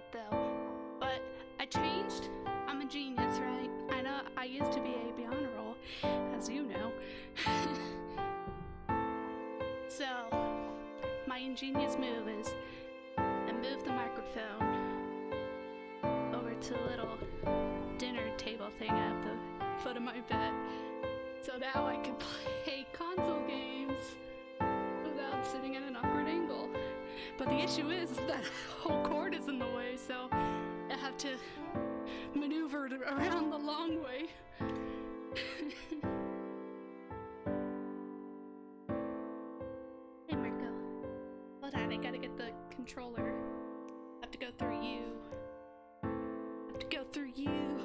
it though. But I changed. I'm a genius, right? I know I used to be a honor roll, as you know. So, my ingenious move is I move the microphone over to a little dinner table thing at the foot of my bed. So now I can play console games without sitting at an awkward angle. But the issue is that whole cord is in the way, so I have to maneuver it around the long way. Hey Marco, hold on, I gotta get the controller. I have to go through you. I have to go through you.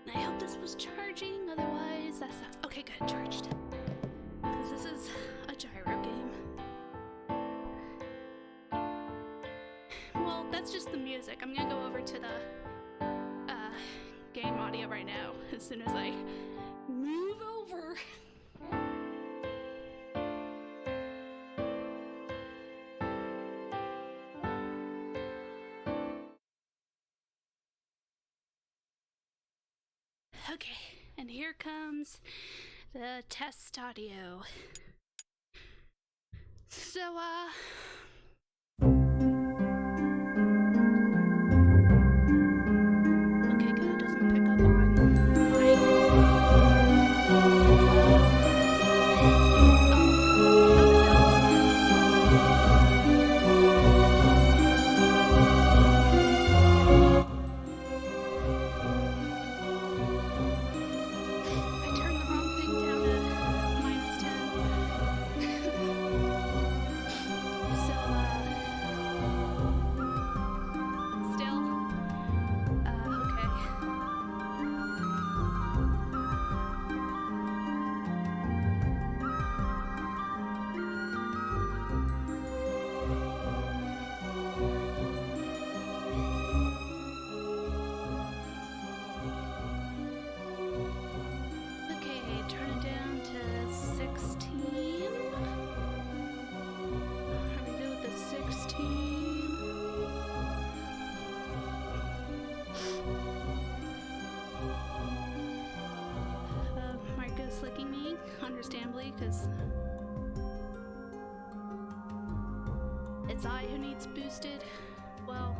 I hope this was charging, otherwise that's not. Okay, good, charged. Because this is a gyro game. Well, that's just the music. I'm gonna go over to the game audio right now as soon as I move over. Okay, and here comes the test audio. So, okay, good, it doesn't pick up on mic. I turned the wrong thing down to -10. So, still, okay. Okay, turn it down to 16. Are we good with the 16? Marco's licking me, understandably, because it's I who needs boosted. Well,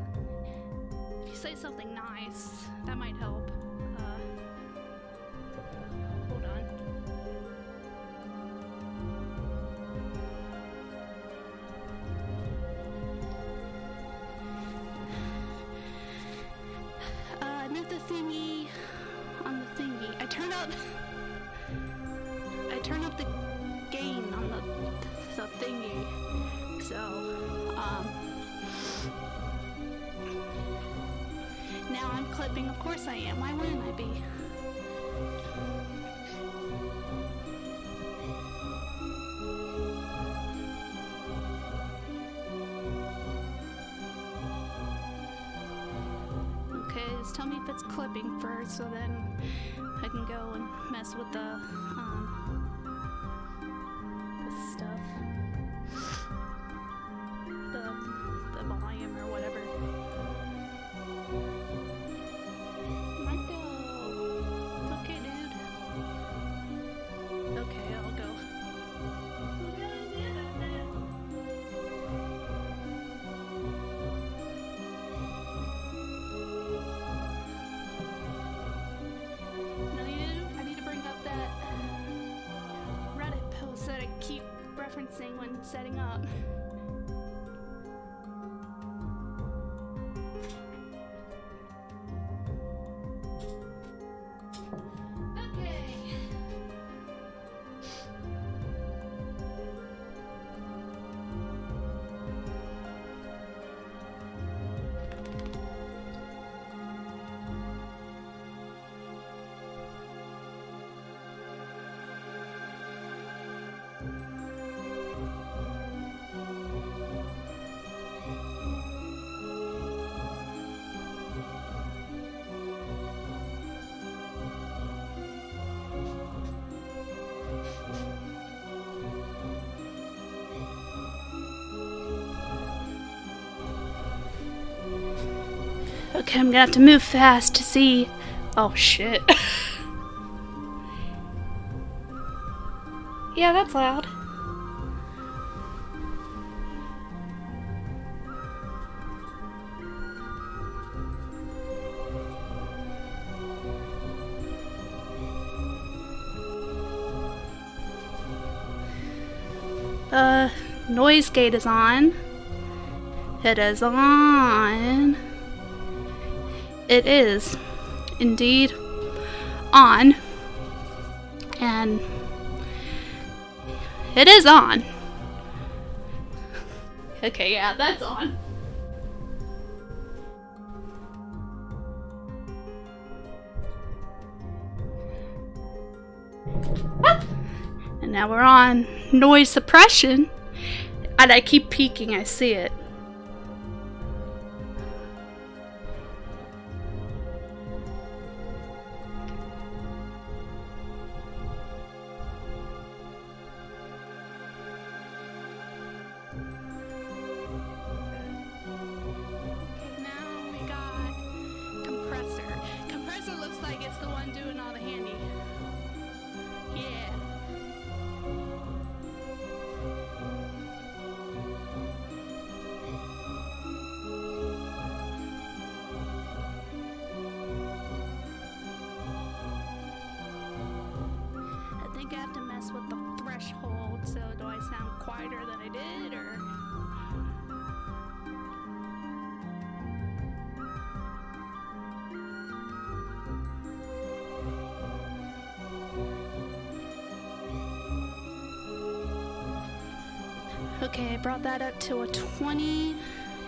if you say something nice, that might help. Hold on. I moved the thingy on the thingy. I turned up the gain on the thingy. So, now I'm clipping. Of course I am. Why wouldn't I be? Okay, just tell me if it's clipping first, so then I can go and mess with the stuff, the volume or whatever. Marco, it's okay, dude. Okay, I'll go. I need to bring up that Reddit post that I keep referencing when setting up. Okay. Okay, I'm gonna have to move fast to see. Oh shit. Yeah, that's loud. Noise gate is on. It is on. It is indeed on. And it is on. Okay, yeah, that's on. And now we're on noise suppression. And I keep peeking, I see it. It's the one doing all the handy. Yeah. I think I have to mess with the threshold, so do I sound quieter than I did, or? Okay, I brought that up to a 20.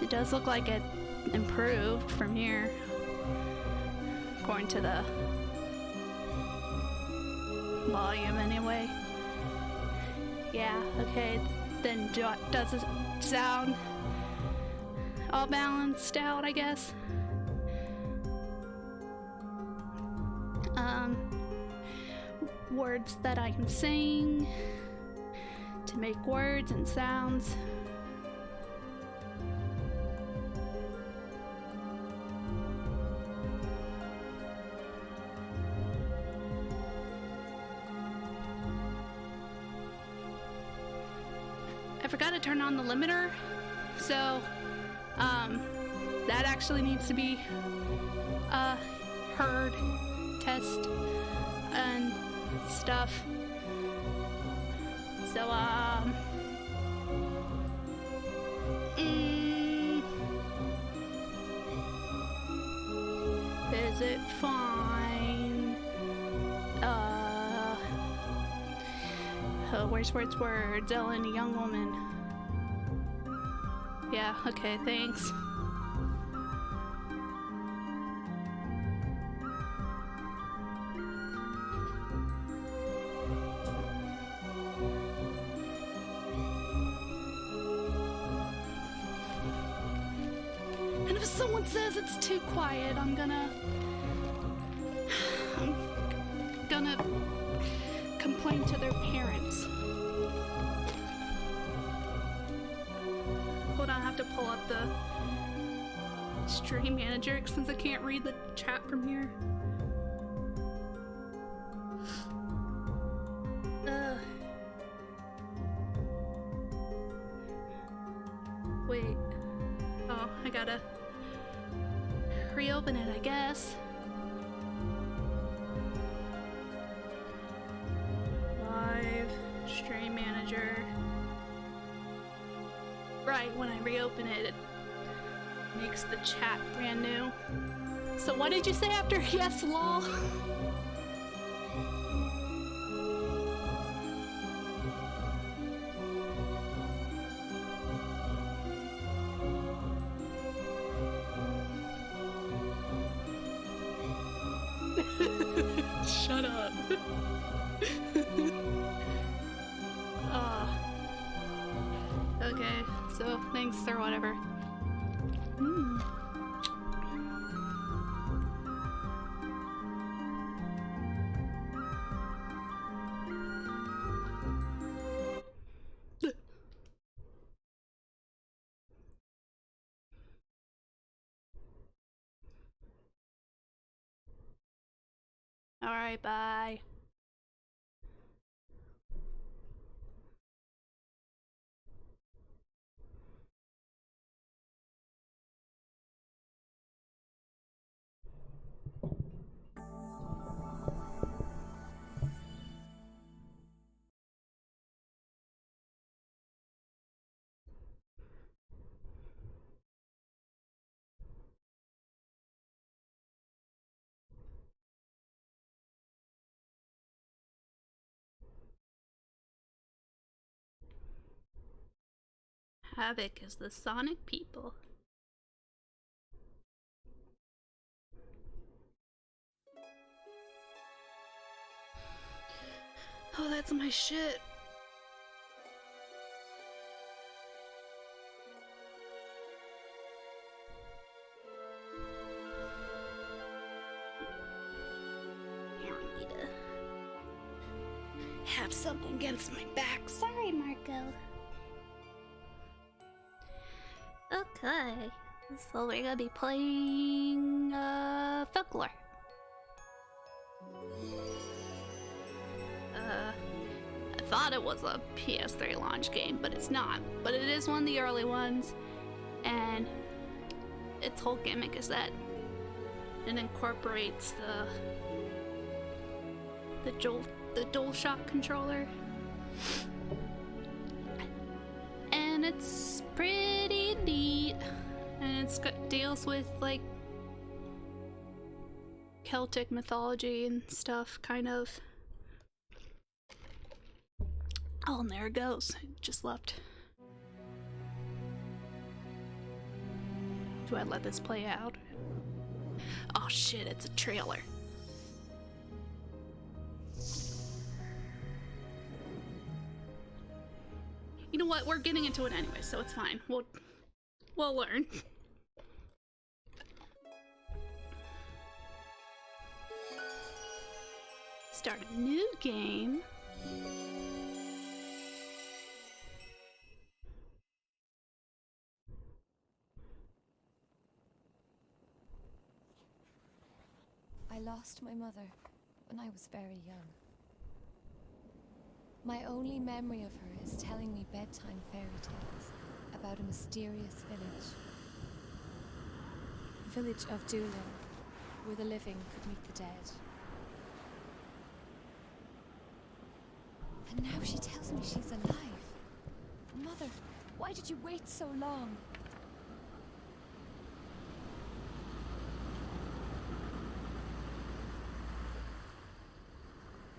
It does look like it improved from here, according to the volume anyway. Yeah, okay, then does it sound all balanced out, I guess? Words that I can sing to make words and sounds. I forgot to turn on the limiter, so that actually needs to be heard, test, and stuff. So is it fine? Where's words? Ellen, a young woman. Yeah, okay, thanks. And if someone says it's too quiet, I'm gonna complain to their parents. Hold on, I have to pull up the stream manager since I can't read the chat from here. Wait. Oh, I gotta reopen it, I guess. Live stream manager. Right, when I reopen it, it makes the chat brand new. So what did you say after yes, lol? Shut up. Okay, so thanks or whatever. Alright, bye. Havoc is the Sonic people. Oh, that's my shit. Here, I need to have something against my back. Sorry, Marco. Okay, so we're gonna be playing Folklore. I thought it was a PS3 launch game, but it's not. But it is one of the early ones, and its whole gimmick is that it incorporates the DualShock controller, and it's pretty neat, and deals with like Celtic mythology and stuff, kind of. Oh, and there it goes. It just left. Do I let this play out? Oh shit, it's a trailer. You know what? We're getting into it anyway, so it's fine. We'll learn. Start a new game. I lost my mother when I was very young. My only memory of her is telling me bedtime fairy tales about a mysterious village. The village of Dula, where the living could meet the dead. And now she tells me she's alive. Mother, why did you wait so long?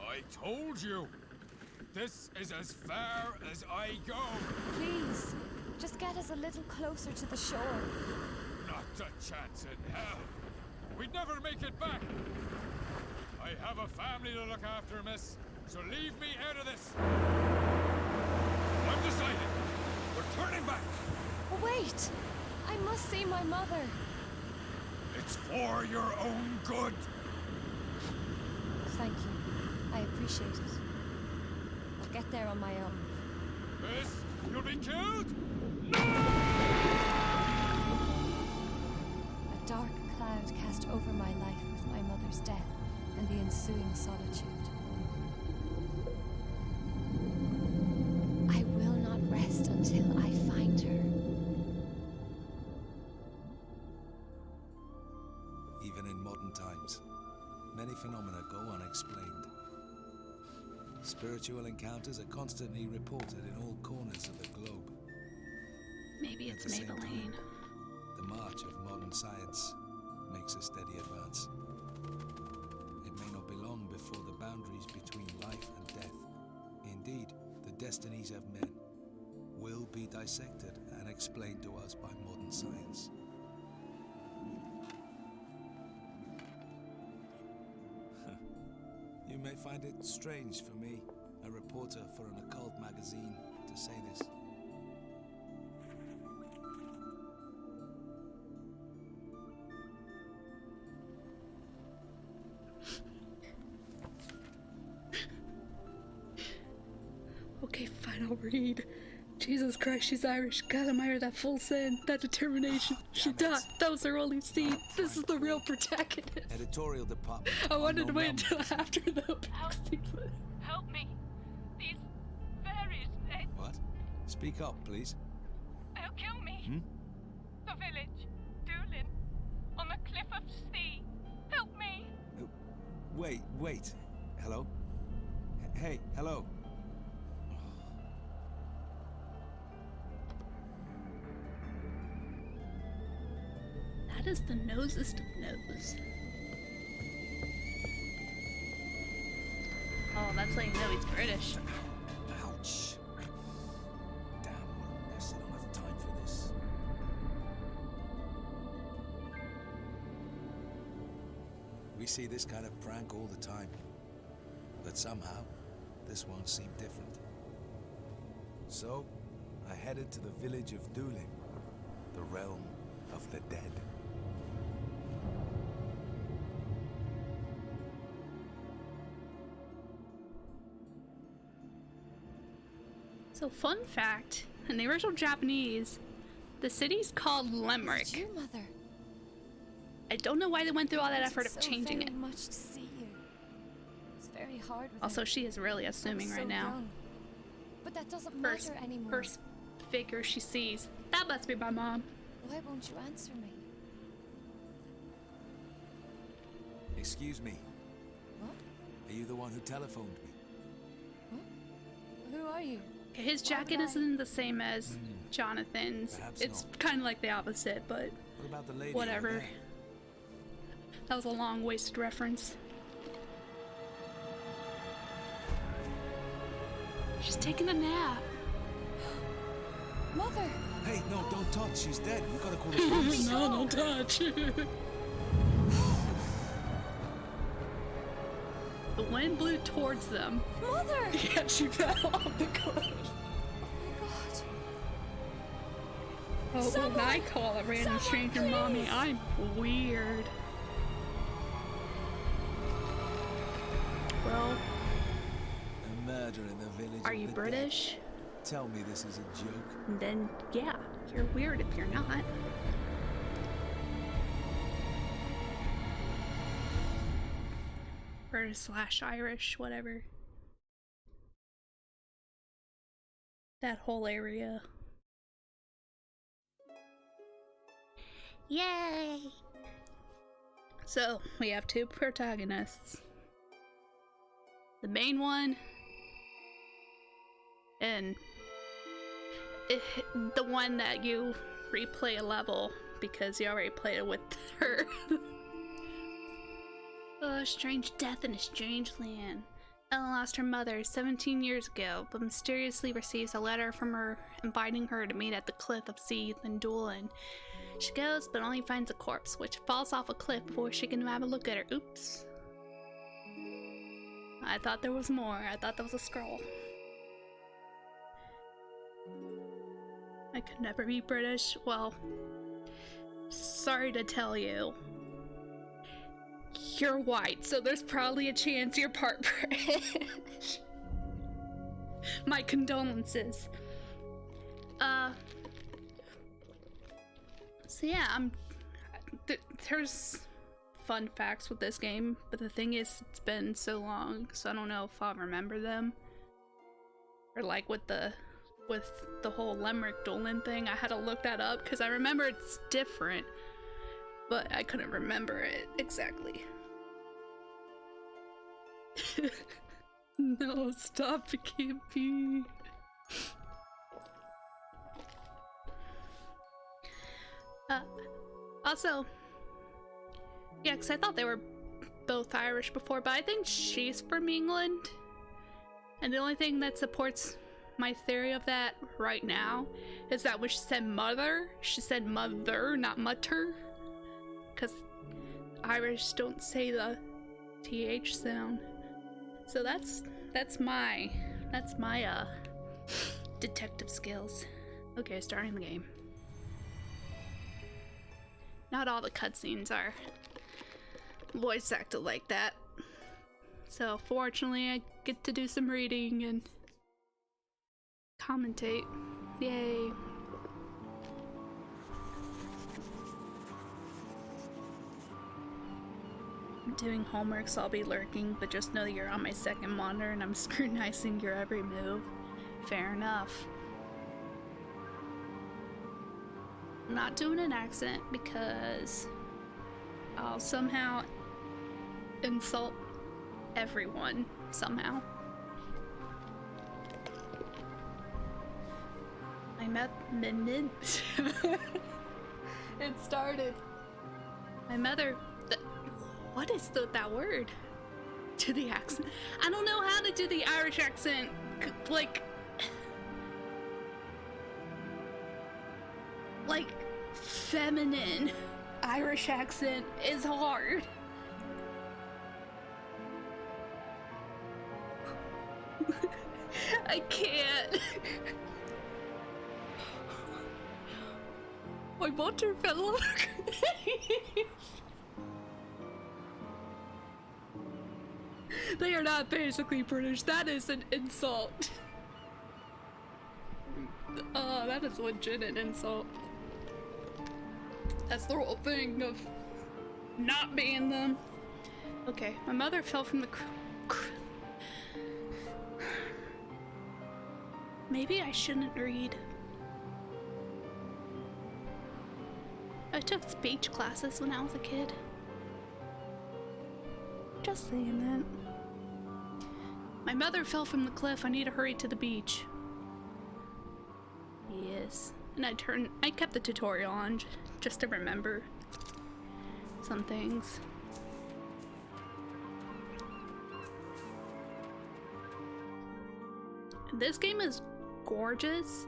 I told you! This is as far as I go! Please, just get us a little closer to the shore. Not a chance in hell! We'd never make it back! I have a family to look after, miss, so leave me out of this! I'm decided! We're turning back! Wait! I must see my mother! It's for your own good! Thank you. I appreciate it. I'll get there on my own. Miss, you'll be killed? A dark cloud cast over my life with my mother's death and the ensuing solitude. I will not rest until I find her. Even in modern times, many phenomena go unexplained. Spiritual encounters are constantly reported in all corners of the globe. Maybe it's At the same Maybelline. time, the march of modern science makes a steady advance. It may not be long before the boundaries between life and death, indeed the destinies of men, will be dissected and explained to us by modern science. You may find it strange for me, a reporter for an occult magazine, to say this. Okay, fine, I'll read. Jesus Christ, she's Irish. God admire that full send, that determination. She died. That was her only scene. This is the real protagonist. Editorial department. I wanted to wait Unknown until after the scene. Help me. These fairies, What? Speak up, please. they'll kill me. Hmm? The village, Doolin, on the cliff of sea. Help me. Wait. Hello? Hey, hello. That is the nosest of nose. Oh, that's like no, he's British. Ouch. Damn, what a mess. I don't have time for this. We see this kind of prank all the time. But somehow, this won't seem different. So, I headed to the village of Doolin, the realm of the dead. So, fun fact, in the original Japanese, the city's called Is Limerick. it you, Mother? I don't know why they went through all that I effort wanted of so changing very it. much to see you. It's very hard with Also, her. she is really I'm assuming so right now. young. But that doesn't First, matter anymore. first figure she sees. That must be my mom. Why won't you answer me? Excuse me, What? are you the one who telephoned me? Who are you? Okay, his Why jacket would I- isn't the same as Jonathan's. Perhaps It's not. kind of like the opposite, but What about the lady whatever. over there? That was a long wasted reference. She's taking a nap. Mother! Hey, no, don't touch. She's dead. We gotta call the police. No, don't touch. The wind blew towards them. Mother! Yeah, she fell off the cliff. Oh my god. Oh, Someone- when I call a random someone, stranger mommy, please. I'm weird. Well, A murder in the village. are of you the British? dead. Tell me this is a joke. Then, yeah, you're weird if you're not. Or slash Irish, whatever. That whole area. Yay! So, we have two protagonists. The main one, and the one that you replay a level because you already played it with her. A strange death in a strange land. Ellen lost her mother 17 years ago, but mysteriously receives a letter from her inviting her to meet at the cliff of Seath in Doolin. She goes, but only finds a corpse, which falls off a cliff before she can have a look at her. Oops. I thought there was more. I thought that was a scroll. I could never be British. Well, sorry to tell you. You're white, so there's probably a chance you're part British. My condolences. So yeah, there's fun facts with this game, but the thing is, it's been so long, so I don't know if I'll remember them. Or like with the whole Limerick Dolan thing, I had to look that up because I remember it's different, but I couldn't remember it exactly. No, stop, it can't be. Also, yeah, because I thought they were both Irish before, but I think she's from England. And the only thing that supports my theory of that right now is that when she said mother, she said mother, not mutter. Because Irish don't say the TH sound. So that's my detective skills. Okay, starting the game. Not all the cutscenes are voice acted like that. So fortunately I get to do some reading and commentate. Yay. I'm doing homework, so I'll be lurking, but just know that you're on my second monitor and I'm scrutinizing your every move. Fair enough. I'm not doing an accent because I'll somehow insult everyone somehow. It started. My mother. What is that word? To the accent. I don't know how to do the Irish accent. Like feminine Irish accent is hard. I can't. My butter fell off. They are not basically British. That is an insult. Oh, that is legit an insult. That's the whole thing of not being them. Okay, my mother fell from the Maybe I shouldn't read. I took speech classes when I was a kid. Just saying that. My mother fell from the cliff. I need to hurry to the beach. Yes. And I kept the tutorial on just to remember some things. This game is gorgeous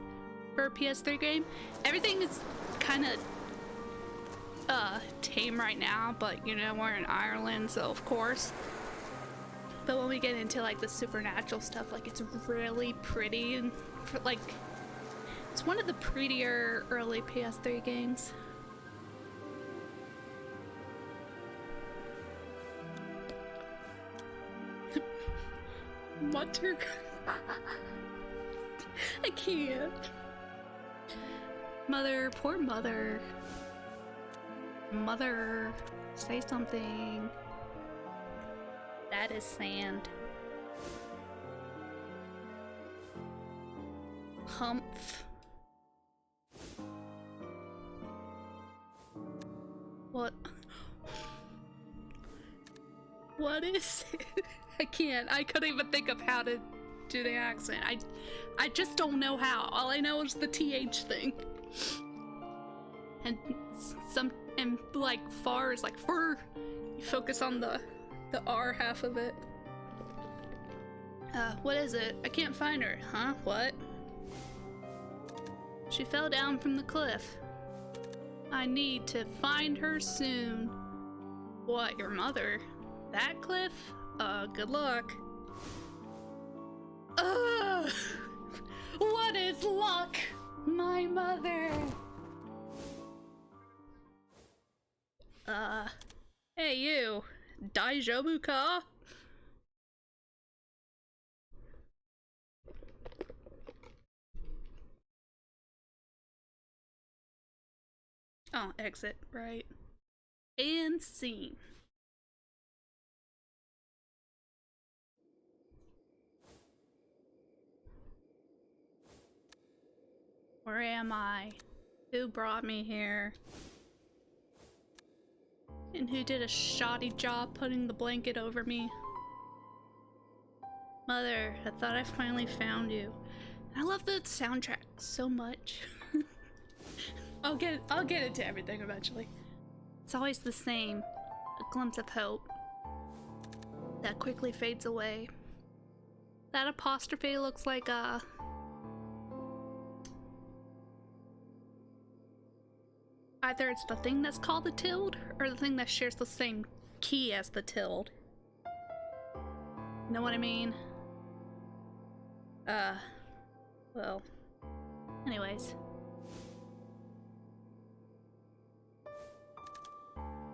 for a PS3 game. Everything is kind of tame right now, but you know, we're in Ireland, so of course. But when we get into like the supernatural stuff, like it's really pretty, and like it's one of the prettier early PS3 games. Mutter. I can't. Mother, poor mother. Mother, say something. That is sand. Humph. What? What is it? I can't. I couldn't even think of how to do the accent. I just don't know how. All I know is the TH thing. And like far is like fur. You focus on the R half of it. What is it? I can't find her. Huh? What? She fell down from the cliff. I need to find her soon. What, your mother? That cliff? Good luck. What is luck? My mother. Hey you. Daijobu ka? Oh, exit, right. And scene. Where am I? Who brought me here? And who did a shoddy job putting the blanket over me? Mother, I thought I finally found you. I love the soundtrack so much. I'll get into everything eventually. It's always the same. A glimpse of hope that quickly fades away. That apostrophe looks like either it's the thing that's called the tilde, or the thing that shares the same key as the tilde. Know what I mean? Well. Anyways.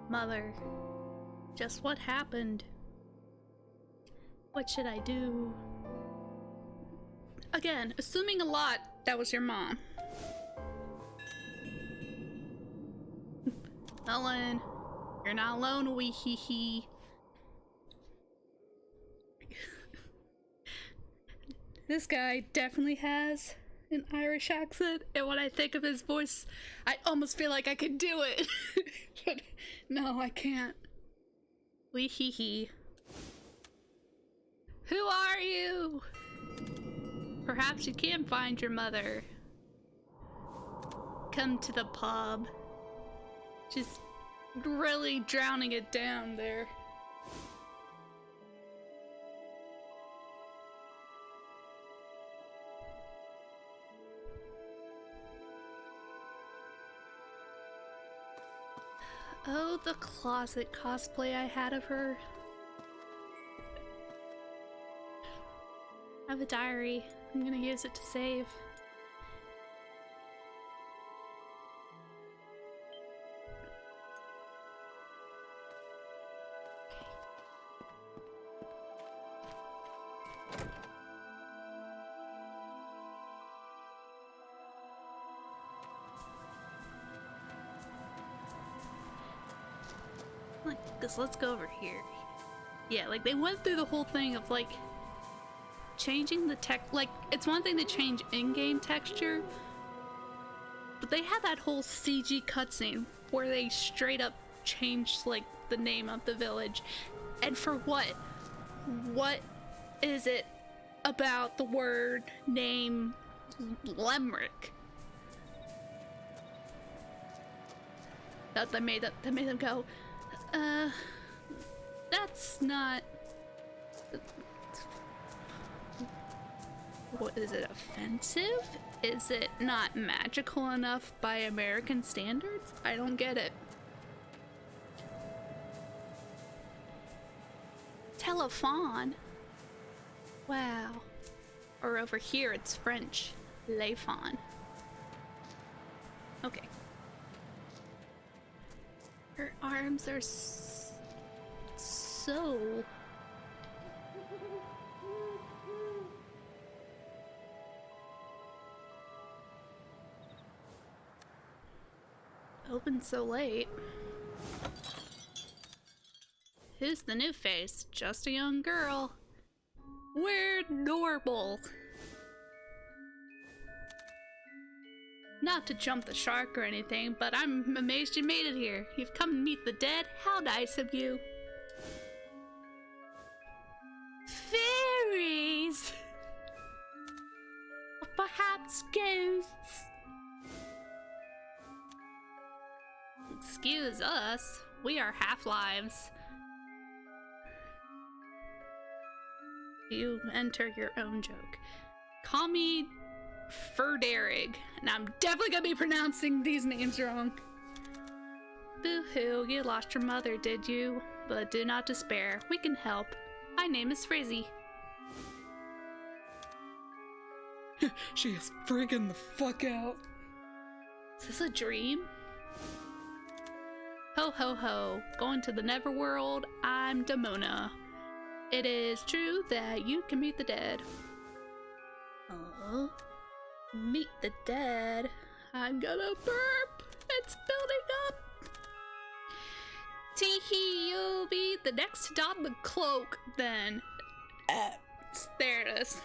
Mother. Just what happened? What should I do? Again, assuming a lot That was your mom. Ellen, you're not alone, wee hee hee. This guy definitely has an Irish accent, and when I think of his voice, I almost feel like I could do it. But no, I can't. Wee hee hee. Who are you? Perhaps you can find your mother. Come to the pub. Just really drowning it down there. Oh, the closet cosplay I had of her. I have a diary. I'm gonna use it to save. Like this, let's go over here. Yeah, like they went through the whole thing of like changing the tech. Like it's one thing to change in-game texture, but they had that whole CG cutscene where they straight up changed like the name of the village. And for what? What is it about the word name Lemric that made them go, that's not. What is it, offensive? Is it not magical enough by American standards? I don't get it. Telephone? Wow. Or over here it's French. Léphone. Okay. Her arms are so... Open so late. Who's the new face? Just a young girl. We're normal. Not to jump the shark or anything, but I'm amazed you made it here. You've come to meet the dead? How nice of you. Fairies! Or perhaps ghosts? Excuse us, we are half-lives. You enter your own joke. Call me Ferderig, and I'm definitely gonna be pronouncing these names wrong. Boo-hoo, you lost your mother, did you? But do not despair, we can help. My name is Frizzy. She is freaking the fuck out. Is this a dream? Ho ho ho, going to the Neverworld, I'm Damona. It is true that you can meet the dead. Meet the dead. I'm gonna burp. It's building up. Teehee, you'll be the next to don the cloak then. There it is.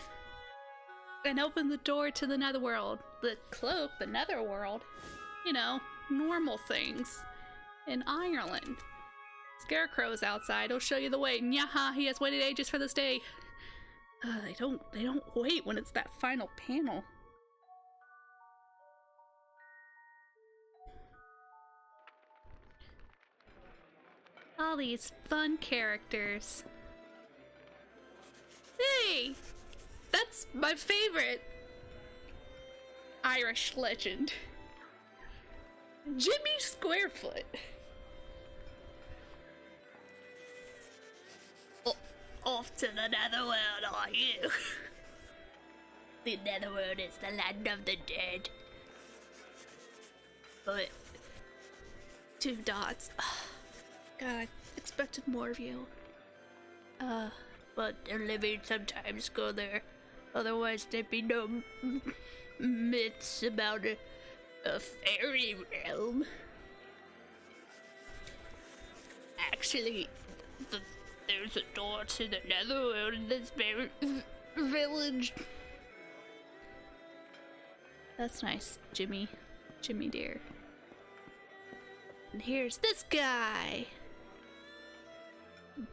And open the door to the Netherworld. The cloak, the Netherworld. You know, normal things. In Ireland. Scarecrow's outside. He'll show you the way. Nyaha, he has waited ages for this day. They don't wait when it's that final panel. All these fun characters. Hey! That's my favorite Irish legend. Jimmy Squarefoot. Off to the Netherworld, are you? The Netherworld is the land of the dead. But 2 dots. God, expected more of you. But the living sometimes go there. Otherwise, there'd be no myths about a fairy realm. Actually, there's a door to the netherworld in this very village. That's nice, Jimmy. Jimmy dear. And here's this guy.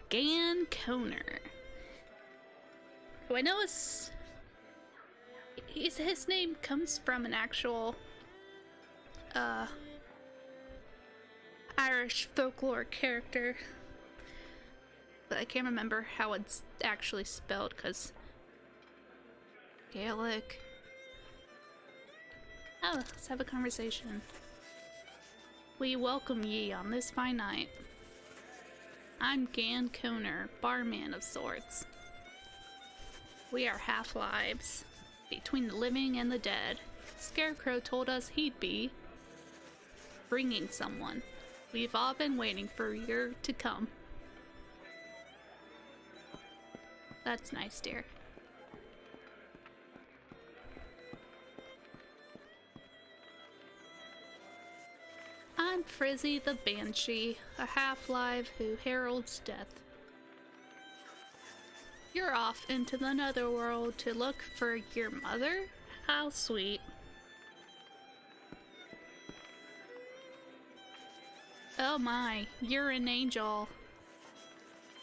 Gan Koner. Who I know is... his name comes from an actual... Irish folklore character. But I can't remember how it's actually spelled, because... Gaelic... Oh, let's have a conversation. We welcome ye on this fine night. I'm Gan Koner, barman of sorts. We are half-lives, between the living and the dead. Scarecrow told us he'd be bringing someone. We've all been waiting for you to come. That's nice, dear. I'm Frizzy the Banshee, a half-live who heralds death. You're off into the netherworld to look for your mother? How sweet. Oh my, you're an angel.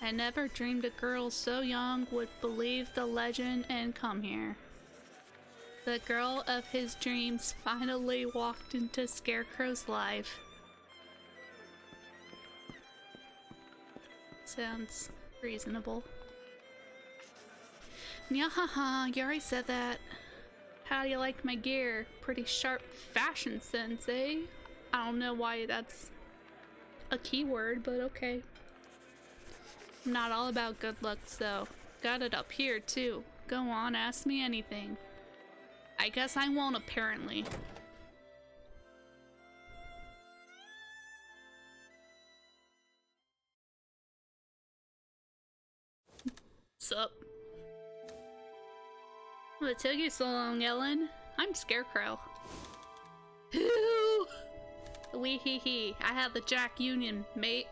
I never dreamed a girl so young would believe the legend and come here. The girl of his dreams finally walked into Scarecrow's life. Sounds reasonable. Nyahaha, you already said that. How do you like my gear? Pretty sharp fashion sense, eh? I don't know why that's a keyword, but okay. I'm not all about good looks, though. Got it up here, too. Go on, ask me anything. I guess I won't, apparently. Sup? What took you so long, Ellen? I'm Scarecrow. Hoo! Wee hee hee. I have the Jack Union, mate.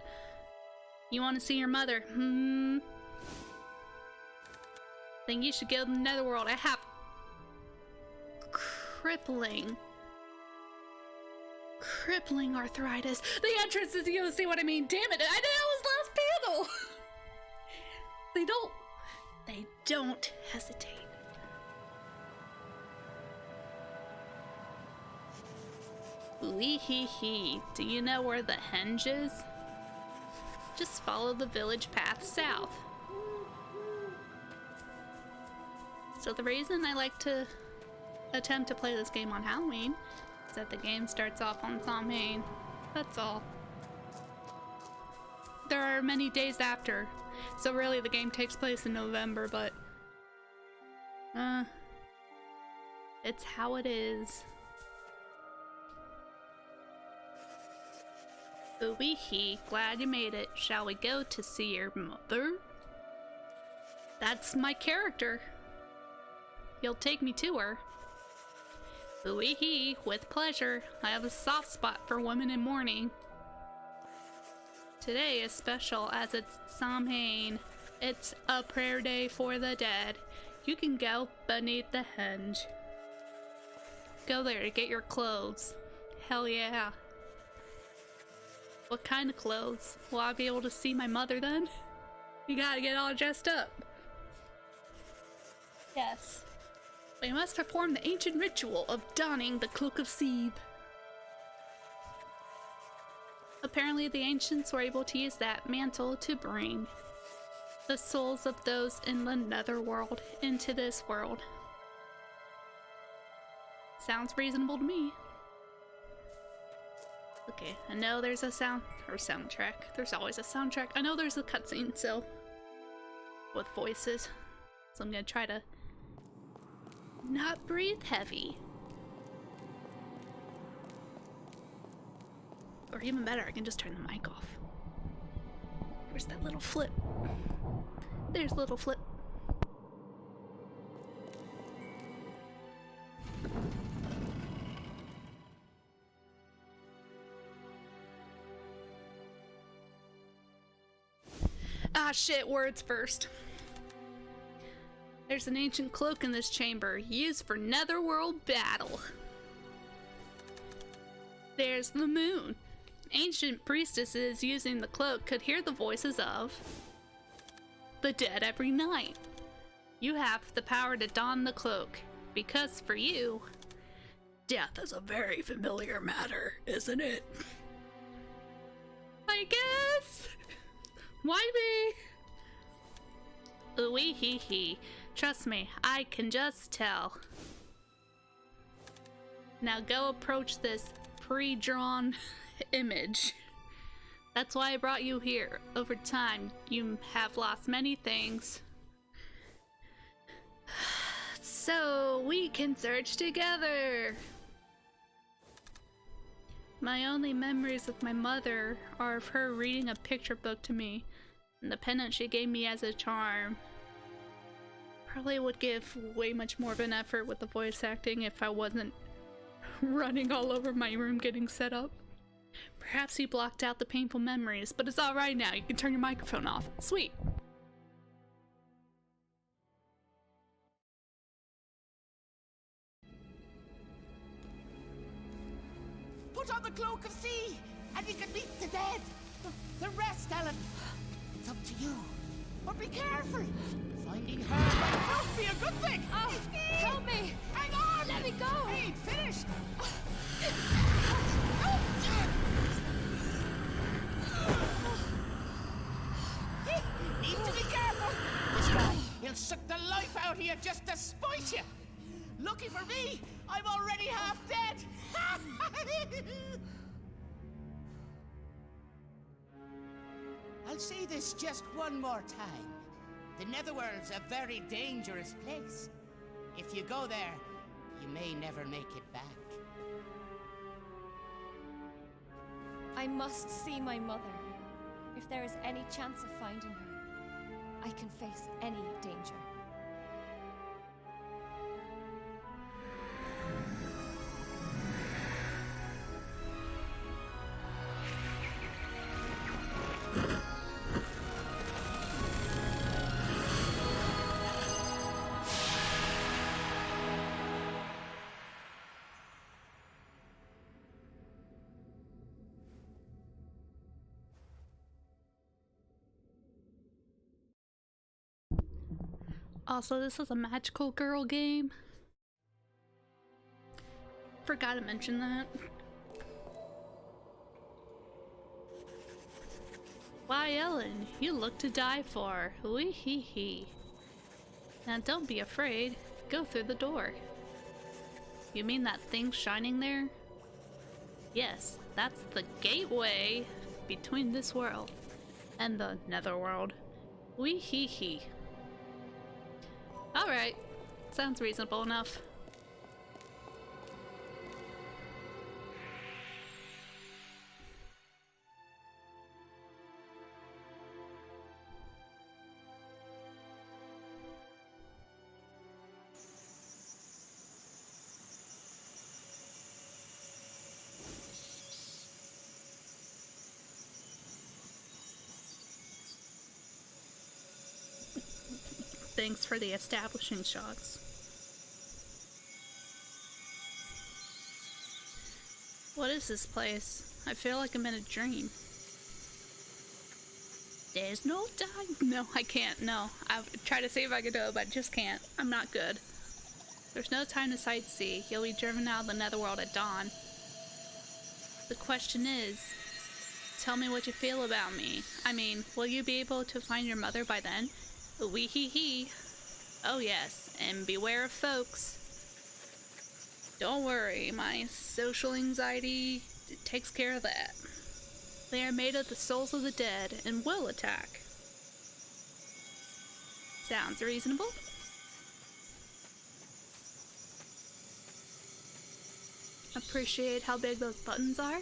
You want to see your mother? Then you should go to the netherworld. I have crippling arthritis. The entrance is, you see what I mean? Damn it! I know it was last panel. They don't hesitate. Wee hee hee. Do you know where the henge is? Just follow the village path south. So the reason I like to attempt to play this game on Halloween is that the game starts off on Samhain. That's all. There are many days after, so really the game takes place in November, but it's how it is. Ooh-wee hee, glad you made it. Shall we go to see your mother? That's my character. You'll take me to her. Ooh-wee hee, with pleasure. I have a soft spot for women in mourning. Today is special as it's Samhain. It's a prayer day for the dead. You can go beneath the henge. Go there to get your clothes. Hell yeah. What kind of clothes? Will I be able to see my mother then? You gotta get all dressed up. Yes. We must perform the ancient ritual of donning the Cloak of Seed. Apparently the ancients were able to use that mantle to bring the souls of those in the netherworld into this world. Sounds reasonable to me. Okay, I know there's a soundtrack. There's always a soundtrack. I know there's a cutscene, so with voices. So I'm gonna try to not breathe heavy. Or even better, I can just turn the mic off. Where's that little flip? There's a little flip. Ah, shit, words first. There's an ancient cloak in this chamber, used for netherworld battle. There's the moon. Ancient priestesses using the cloak could hear the voices of the dead every night. You have the power to don the cloak, because for you, death is a very familiar matter, isn't it? I guess. Why me? Ooey hee hee. Trust me, I can just tell. Now go approach this pre-drawn image. That's why I brought you here. Over time, you have lost many things. So we can search together. My only memories of my mother are of her reading a picture book to me, and the pendant she gave me as a charm. Probably would give way much more of an effort with the voice acting if I wasn't running all over my room getting set up. Perhaps you blocked out the painful memories, but it's alright now. You can turn your microphone off. Sweet. Put on the cloak of sea, and you can meet the dead. The rest, Ellen. It's up to you. But be careful. Finding her might not be a good thing. Oh, help me! Hang on! Let me go! Hey, finish! Need to be careful. This guy, he'll suck the life out of you just to spite you. Lucky for me, I'm already half dead. I'll say this just one more time. The Netherworld's a very dangerous place. If you go there, you may never make it back. I must see my mother. If there is any chance of finding her, I can face any danger. Also, this is a magical girl game. Forgot to mention that. Why, Ellen, you look to die for. Wee hee hee. Now don't be afraid. Go through the door. You mean that thing shining there? Yes, that's the gateway between this world and the netherworld. Wee hee hee. Alright, sounds reasonable enough. Thanks for the establishing shots. What is this place? I feel like I'm in a dream. There's no time. No, I can't. No. I've tried to see if I could do it, but I just can't. I'm not good. There's no time to sightsee. You'll be driven out of the netherworld at dawn. The question is, tell me what you feel about me. I mean, will you be able to find your mother by then? Wee hee hee. Oh yes, and beware of folks. Don't worry, my social anxiety takes care of that. They are made of the souls of the dead and will attack. Sounds reasonable? Appreciate how big those buttons are?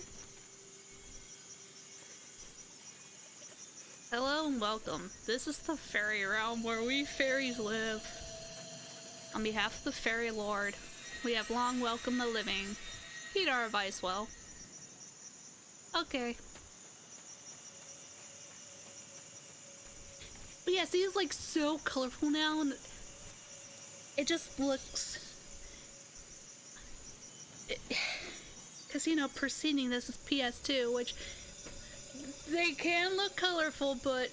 Hello and welcome. This is the fairy realm where we fairies live. On behalf of the fairy lord, we have long welcomed the living. Heed our advice well. Okay. But yeah, see, it's like so colorful now, and it just looks. Because, you know, preceding this is PS2, which they can look colorful, but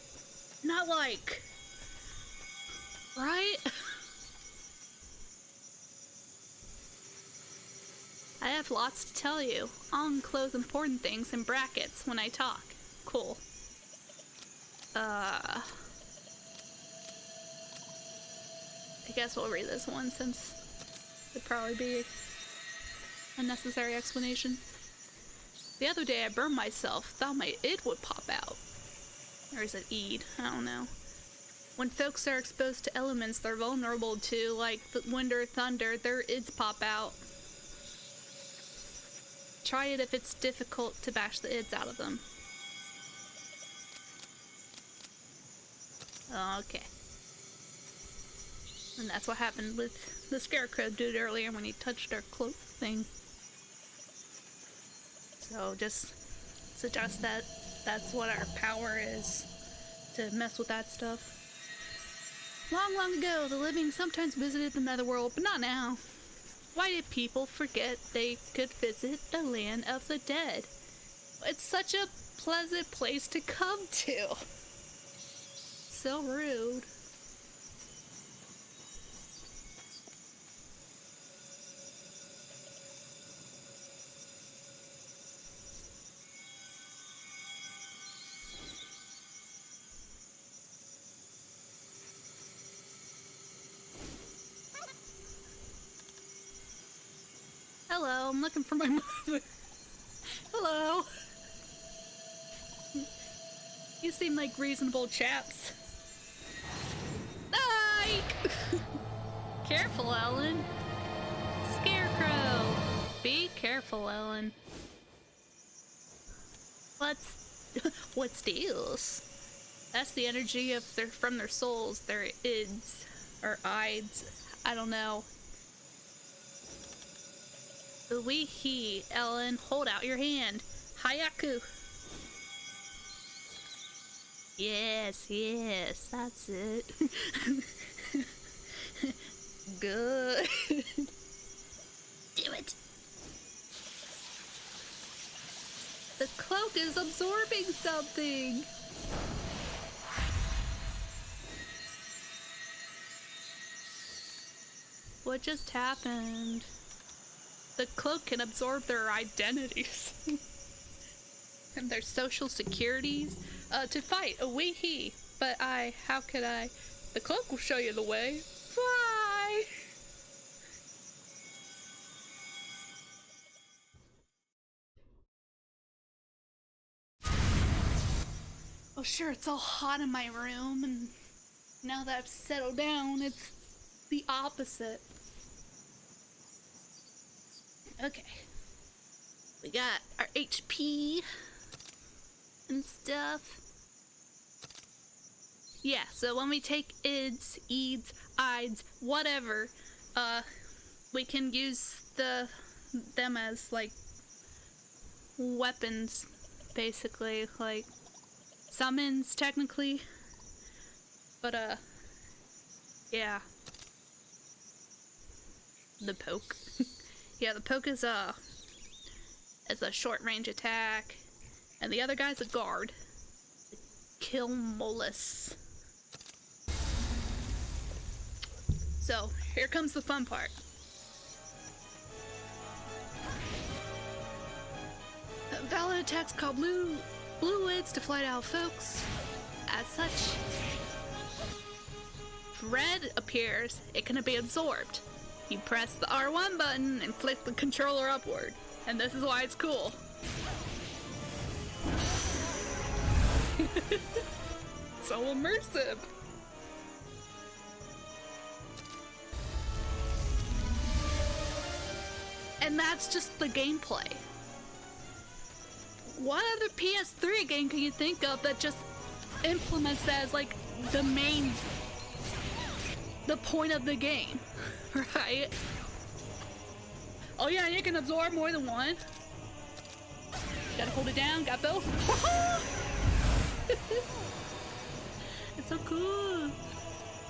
not like. Right? I have lots to tell you. I'll enclose important things in brackets when I talk. Cool. I guess we'll read this one since it'd probably be a necessary explanation. The other day I burned myself, thought my id would pop out. Or is it eed? I don't know. When folks are exposed to elements they're vulnerable to, like the wind or thunder, their ids pop out. Try it if it's difficult to bash the ids out of them. Okay. And that's what happened with the scarecrow dude earlier when he touched our cloak thing. So just suggest that that's what our power is, to mess with that stuff. Long, long ago, the living sometimes visited the netherworld, but not now. Why did people forget they could visit the land of the dead? It's such a pleasant place to come to. So rude. Hello, I'm looking for my mother. Hello. You seem like reasonable chaps. Ike! Careful, Ellen. Scarecrow. Be careful, Ellen. What's deals? That's the energy of from their souls, their ids or ides. I don't know. We he, Ellen, hold out your hand. Hayaku. Yes, that's it. Good. Do it. The cloak is absorbing something. What just happened? The cloak can absorb their identities and their social securities to fight a wee he. But how could I? The cloak will show you the way. Fly! Oh sure, it's all hot in my room, and now that I've settled down, it's the opposite. Okay. We got our HP and stuff. Yeah, so when we take ids, eeds, ides, whatever, we can use them as like weapons, basically, like summons technically. But yeah. The poke. Yeah, the poke is a short range attack, and the other guy's a guard. Kill Molus. So here comes the fun part. Valid attacks call blue ids to flight out folks. As such, if red appears, it can be absorbed. You press the R1 button and flick the controller upward. And this is why it's cool. So immersive. And that's just the gameplay. What other PS3 game can you think of that just implements that as like the point of the game? Right? Oh yeah, you can absorb more than one. Gotta hold it down, got both. It's so cool.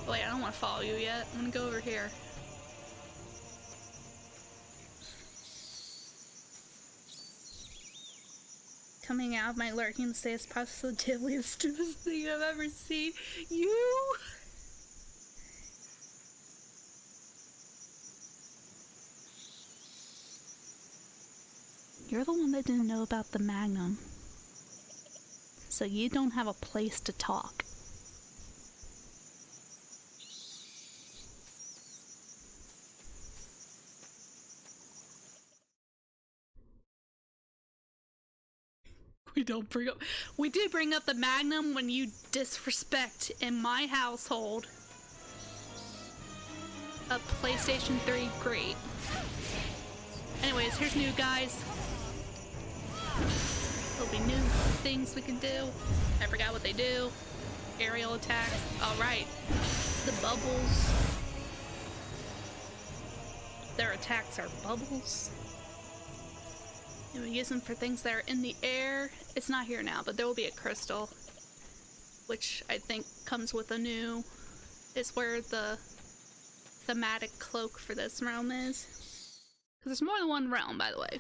Wait, I don't want to follow you yet. I'm gonna go over here. Coming out of my lurking state is positively the stupidest thing I've ever seen. You! You're the one that didn't know about the Magnum. So you don't have a place to talk. We do bring up the Magnum when you disrespect in my household a PlayStation 3. Great. Anyways, here's new guys. There'll be new things we can do. I forgot what they do. Aerial attacks. Alright. The bubbles. Their attacks are bubbles. And we use them for things that are in the air. It's not here now, but there will be a crystal, which I think comes with a new, is where the thematic cloak for this realm is. Because there's more than one realm, by the way.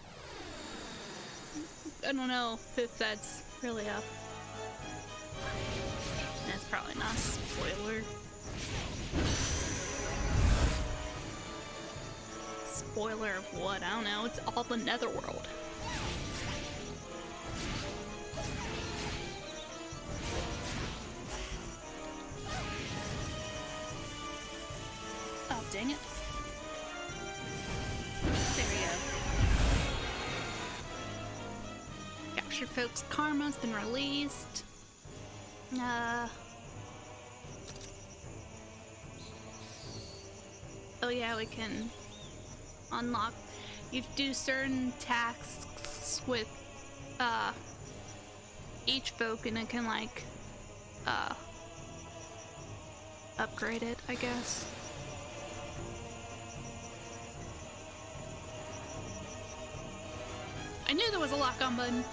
I don't know if that's really a... That's probably not a spoiler. Spoiler of what? I don't know. It's all the Netherworld. Oh, dang it. There we go. Capture folks' karma's been released. Oh yeah, we can unlock. You do certain tasks with each folk and it can like upgrade it, I guess. I knew there was a lock-on button.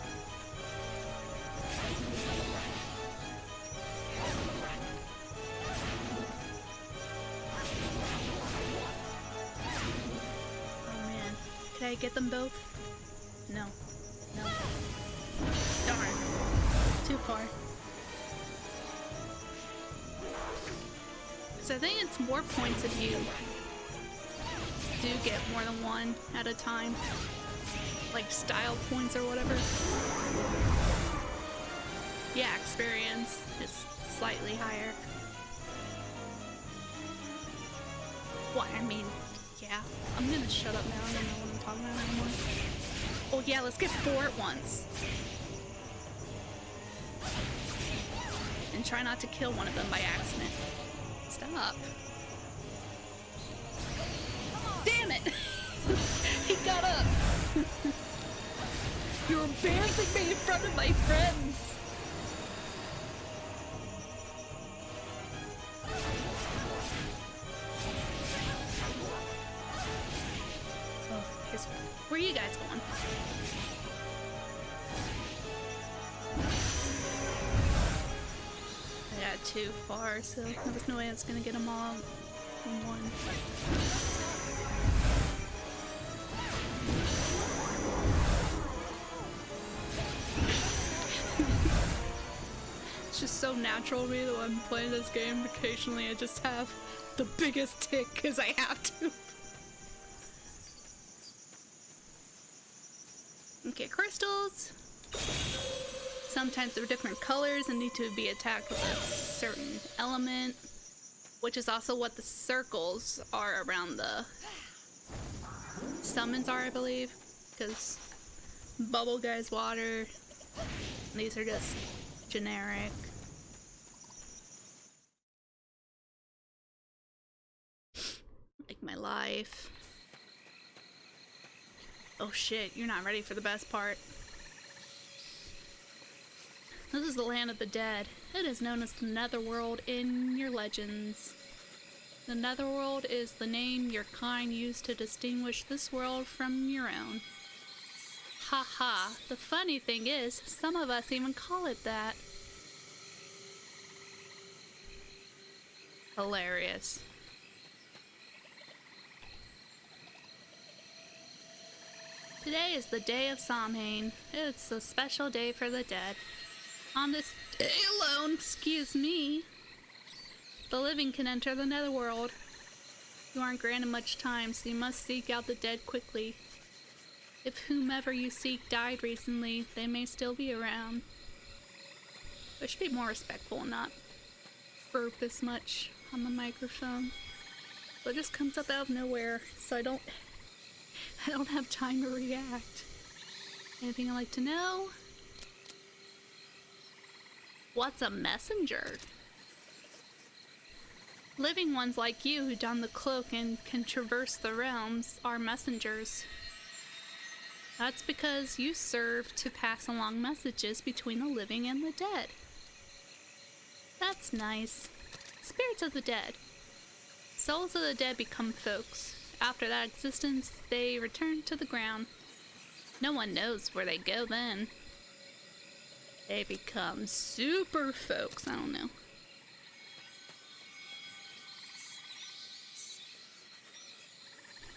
Oh man, can I get them both? No. No. Darn. Too far. So I think it's more points if you do get more than one at a time. Like style points or whatever. Yeah, experience is slightly higher. What? I mean, yeah. I'm gonna shut up now. I don't know what I'm talking about anymore. Oh yeah, let's get 4 at once. And try not to kill one of them by accident. Stop. Damn it! He got up! You're embarrassing me in front of my friends! Oh, where are you guys going? I got too far, so there was no way I was gonna get them all in one. It's just so natural to me that when I'm playing this game, occasionally I just have the biggest tick because I have to. Okay, crystals. Sometimes they're different colors and need to be attacked with a certain element, which is also what the circles are around the summons are, I believe, because bubble guy's water. These are just generic. Like my life. Oh shit, you're not ready for the best part. This is the land of the dead. It is known as the Netherworld in your legends. The Netherworld is the name your kind used to distinguish this world from your own. Haha, the funny thing is, some of us even call it that. Hilarious. Today is the day of Samhain. It's a special day for the dead. On this day alone, excuse me, the living can enter the netherworld. You aren't granted much time, so you must seek out the dead quickly. If whomever you seek died recently, they may still be around. I should be more respectful and not burp as much on the microphone. But it just comes up out of nowhere, so I don't have time to react. Anything I'd like to know? What's a messenger? Living ones like you who don the cloak and can traverse the realms are messengers. That's because you serve to pass along messages between the living and the dead. That's nice. Spirits of the dead. Souls of the dead become folks. After that existence, they return to the ground. No one knows where they go then. They become super folks. I don't know.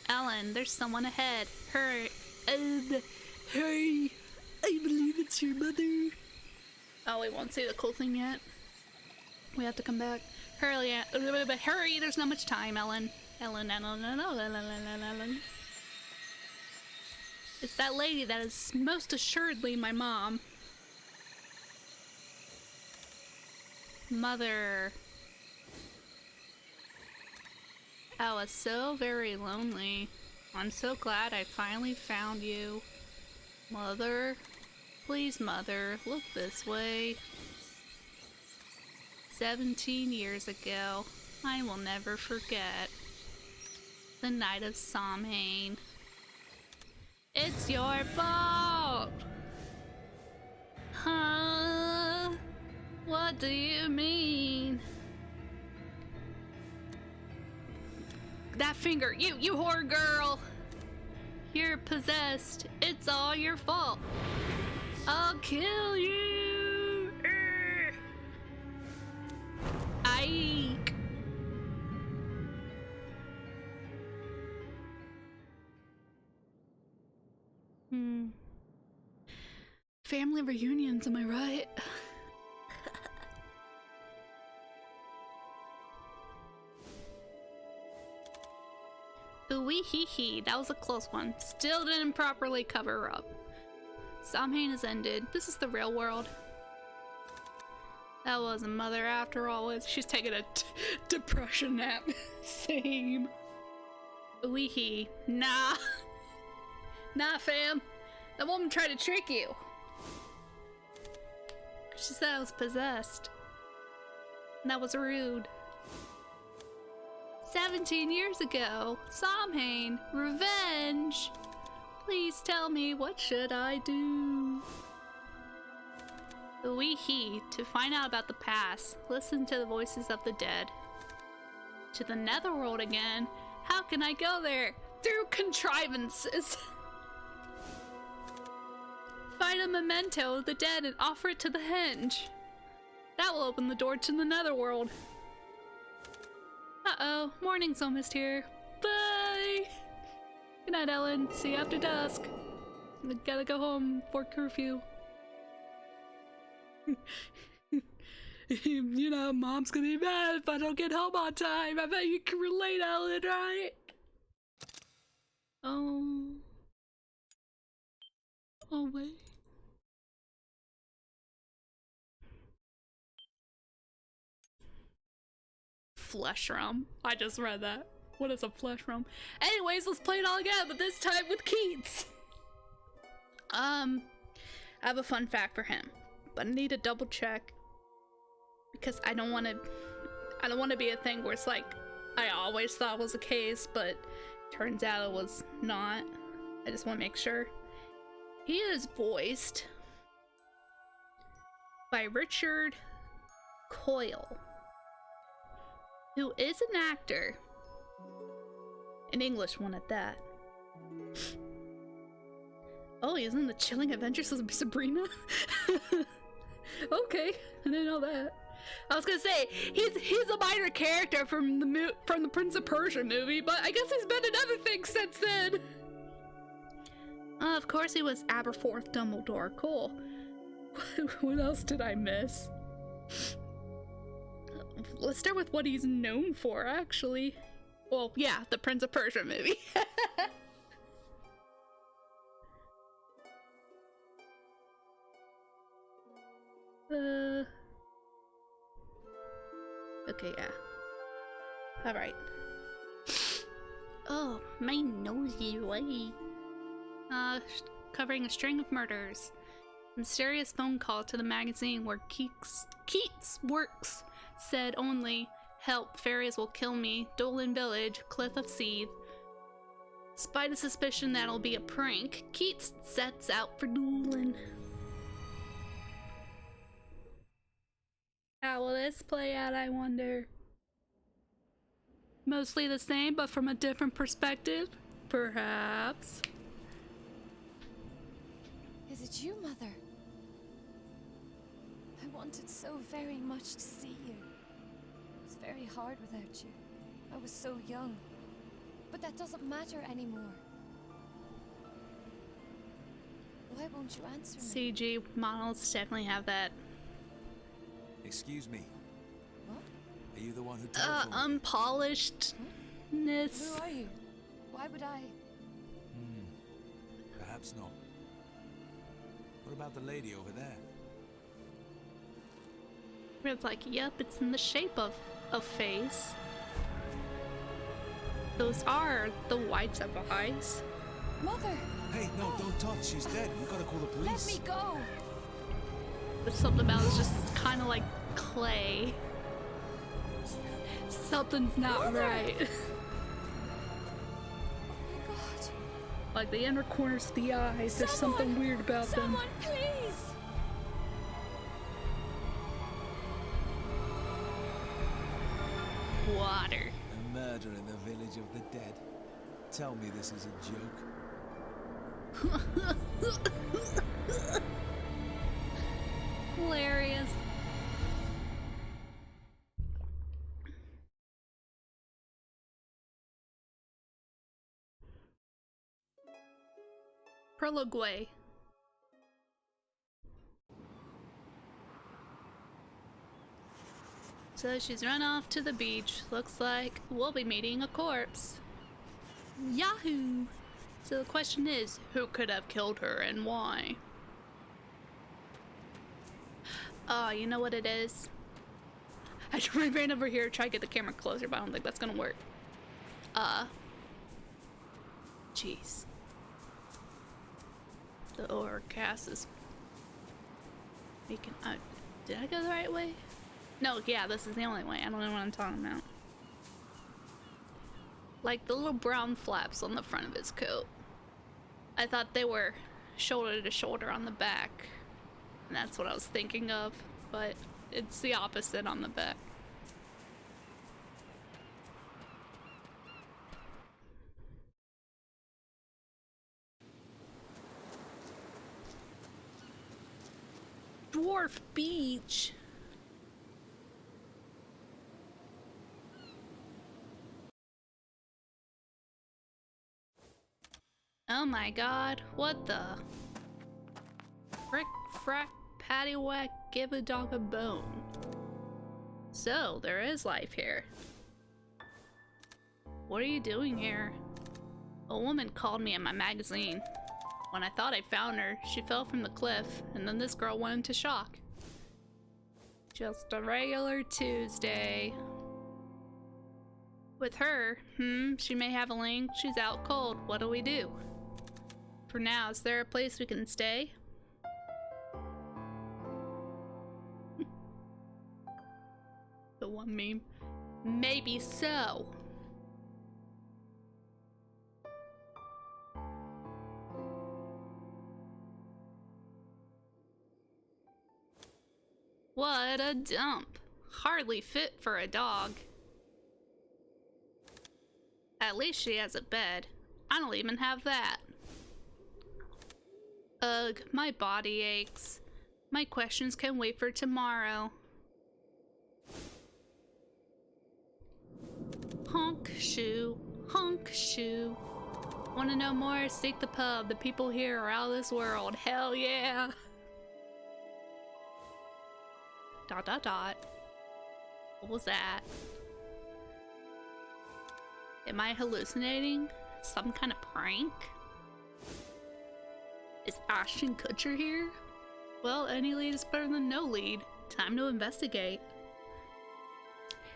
Ellen, there's someone ahead. Hurry. Hurry. I believe it's your mother. Oh, we won't see the cool thing yet. We have to come back. Hurry, hurry, there's not much time, Ellen. Ellen. It's that lady that is most assuredly my mom. Mother. I was so very lonely. I'm so glad I finally found you. Mother. Please, Mother, look this way. 17 years ago, I will never forget. The night of Samhain. It's your fault! Huh? What do you mean? That finger, you whore girl! You're possessed. It's all your fault. I'll kill you! Ike! Family reunions, am I right? Ooh wee hee hee, that was a close one. Still didn't properly cover her up. Samhain has ended. This is the real world. That wasn't Mother after all. She's taking a depression nap. Same. Ooh wee hee. Nah. Nah, fam. That woman tried to trick you. She said I was possessed. And that was rude. 17 years ago. Samhain. Revenge. Please tell me, what should I do? Wee hee. To find out about the past, listen to the voices of the dead. To the netherworld again. How can I go there? Through contrivances. Find a memento of the dead and offer it to the henge. That will open the door to the netherworld. Uh-oh, morning's almost here. Bye! Good night, Ellen. See you after dusk. I gotta go home for curfew. You know, Mom's gonna be mad if I don't get home on time. I bet you can relate, Ellen, right? Oh. Oh, wait. Flesh realm. I just read that. What is a flesh realm? Anyways, let's play it all again, but this time with Keats. I have a fun fact for him, but I need to double check because I don't want to be a thing where it's like I always thought was the case, but turns out it was not. I just want to make sure. He is voiced by Richard Coyle, who is an actor, an English one at that. Oh, he's in the Chilling Adventures of Sabrina? Okay, I didn't know that. I was gonna say he's a minor character from the Prince of Persia movie, but I guess he's been in other things since then. Of course, he was Aberforth Dumbledore. Cool. What else did I miss? Let's start with what he's known for, actually. Well, yeah, the Prince of Persia movie. Okay, yeah. Alright. Oh, my nosy way. Covering a string of murders. Mysterious phone call to the magazine where Keats works said only, "Help, fairies will kill me. Dolan Village, Cliff of Seed." Despite a suspicion that'll be a prank, Keats sets out for Dolan. How will this play out, I wonder? Mostly the same, but from a different perspective? Perhaps. Is it you, Mother? I wanted so very much to see you. It was very hard without you. I was so young. But that doesn't matter anymore. Why won't you answer me? CG models definitely have that. Excuse me. What? Are you the one who telephoned? Unpolishedness. Who are you? Why would I? Perhaps not. What about the lady over there? It's like, yep, it's in the shape of a face. Those are the whites of eyes. Mother! Hey, no, don't touch. She's dead. We gotta call the police. Let me go! But something about it's just kind of like clay. Something's not Mother! right. Oh my God. Like the inner corners of the eyes, there's something weird about them. Someone, please! Water. A murder in the village of the dead. Tell me this is a joke. Hilarious. Prologue. So she's run off to the beach. Looks like we'll be meeting a corpse. Yahoo! So the question is, who could have killed her and why? Oh, you know what it is? I ran over here to try to get the camera closer, but I don't think that's gonna work. Jeez. The overcast is making. Did I go the right way? No, yeah, this is the only way. I don't know what I'm talking about. Like the little brown flaps on the front of his coat. I thought they were shoulder to shoulder on the back. And that's what I was thinking of, but it's the opposite on the back. Dwarf Beach. Oh my god, what the? Frick, frack, paddywhack, give a dog a bone. So, there is life here. What are you doing here? A woman called me in my magazine. When I thought I found her, she fell from the cliff, and then this girl went into shock. Just a regular Tuesday. With her, she may have a link, she's out cold, what do we do? For now, is there a place we can stay? The one meme. Maybe so. What a dump. Hardly fit for a dog. At least she has a bed. I don't even have that. Ugh, my body aches. My questions can wait for tomorrow. Honk shoe. Honk shoe. Want to know more? Seek the pub. The people here are out of this world. Hell yeah. Dot dot dot. What was that? Am I hallucinating? Some kind of prank? Is Ashton Kutcher here? Well, any lead is better than no lead. Time to investigate.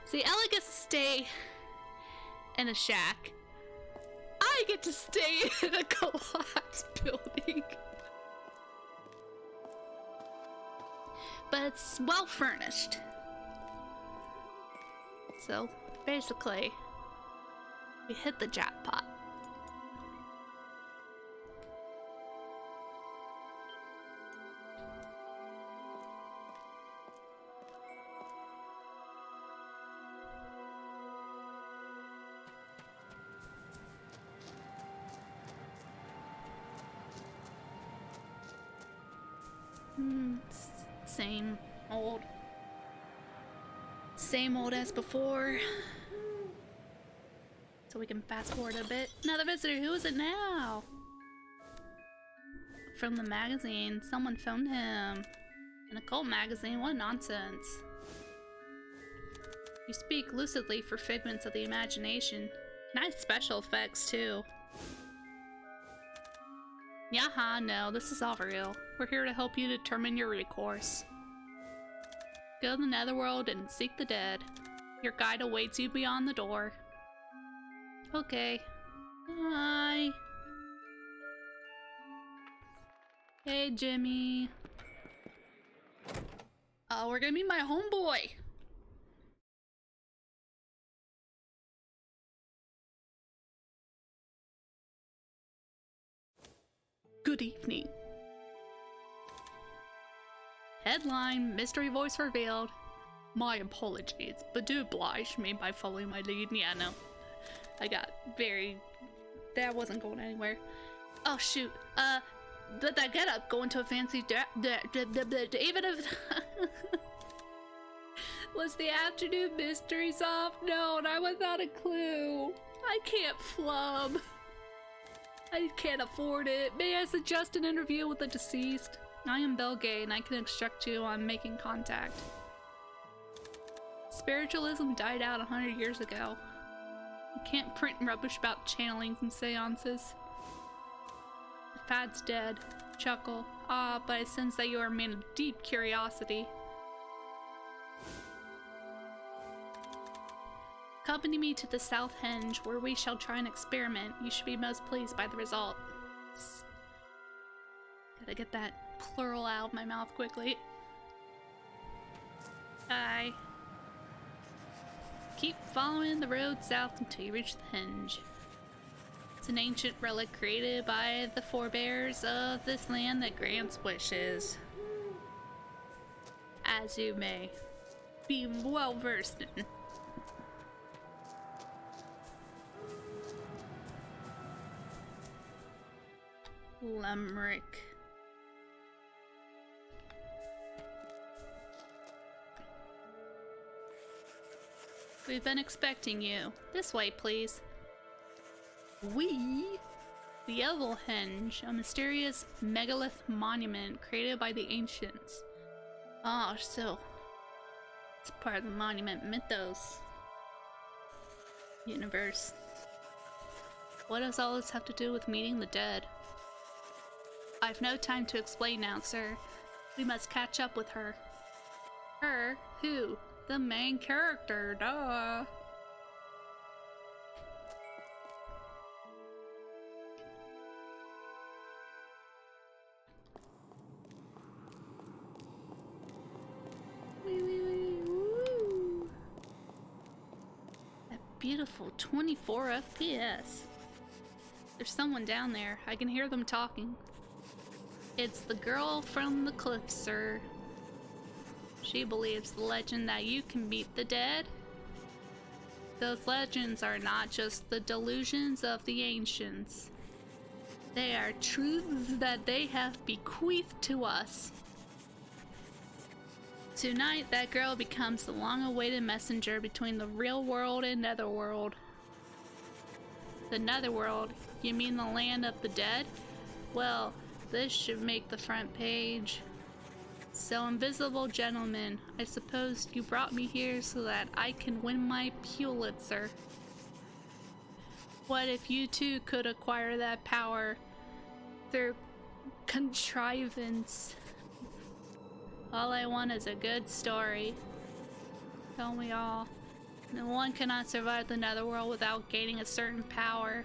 See, Ella gets to stay in a shack. I get to stay in a collapsed building. But it's well furnished. So, basically, we hit the jackpot. Same old. Same old as before. So we can fast forward a bit. Another visitor. Who is it now? From the magazine. Someone phoned him. An occult magazine? What nonsense. You speak lucidly for figments of the imagination. Nice special effects too. Yaha, no, this is all real. We're here to help you determine your recourse. Go to the netherworld and seek the dead. Your guide awaits you beyond the door. Okay. Bye. Hey, Jimmy. Oh, we're gonna meet my homeboy. Good evening. Headline, mystery voice revealed. My apologies, but do oblige me by following my lead. Yeah, no. I got very... That wasn't going anywhere. Oh, shoot. But that get up going to a fancy... Even if... Was the afternoon mysteries off? No, and I without a clue. I can't flub. I can't afford it. May I suggest an interview with the deceased? I am Belgay, and I can instruct you on making contact. Spiritualism died out 100 years ago. You can't print rubbish about channelings and seances. The fad's dead. Chuckle. Ah, but I sense that you are a man of deep curiosity. Accompany me to the South Henge, where we shall try an experiment. You should be most pleased by the result. Gotta get that plural out of my mouth quickly. Bye. Keep following the road south until you reach the Henge. It's an ancient relic created by the forebears of this land that grants wishes. As you may be well versed in. Limerick. We've been expecting you. This way, please. We? The Evilhenge, a mysterious megalith monument created by the ancients. Oh, so it's part of the monument mythos universe. What does all this have to do with meeting the dead? I've no time to explain now, sir. We must catch up with her. Her? Who? The main character, duh. Wee, wee, wee, woo. That beautiful 24 FPS. There's someone down there. I can hear them talking. It's the girl from the cliff, sir. She believes the legend that you can beat the dead. Those legends are not just the delusions of the ancients. They are truths that they have bequeathed to us. Tonight, that girl becomes the long-awaited messenger between the real world and netherworld. The netherworld? You mean the land of the dead? Well, this should make the front page. So, invisible gentleman, I suppose you brought me here so that I can win my Pulitzer. What if you too could acquire that power through contrivance? All I want is a good story. Don't we all? No one cannot survive the netherworld without gaining a certain power.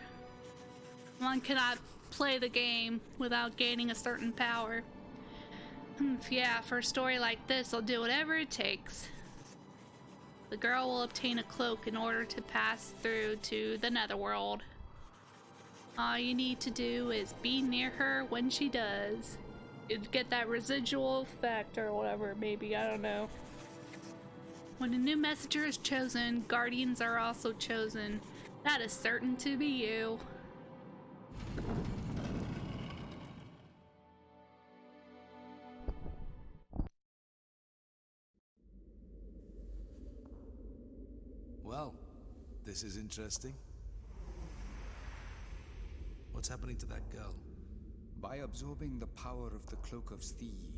One cannot play the game without gaining a certain power. Yeah, for a story like this, I'll do whatever it takes. The girl will obtain a cloak in order to pass through to the netherworld. All you need to do is be near her when she does. You'd get that residual effect or whatever, maybe, I don't know. When a new messenger is chosen, guardians are also chosen. That is certain to be you. Well, this is interesting. What's happening to that girl? By absorbing the power of the Cloak of Thee,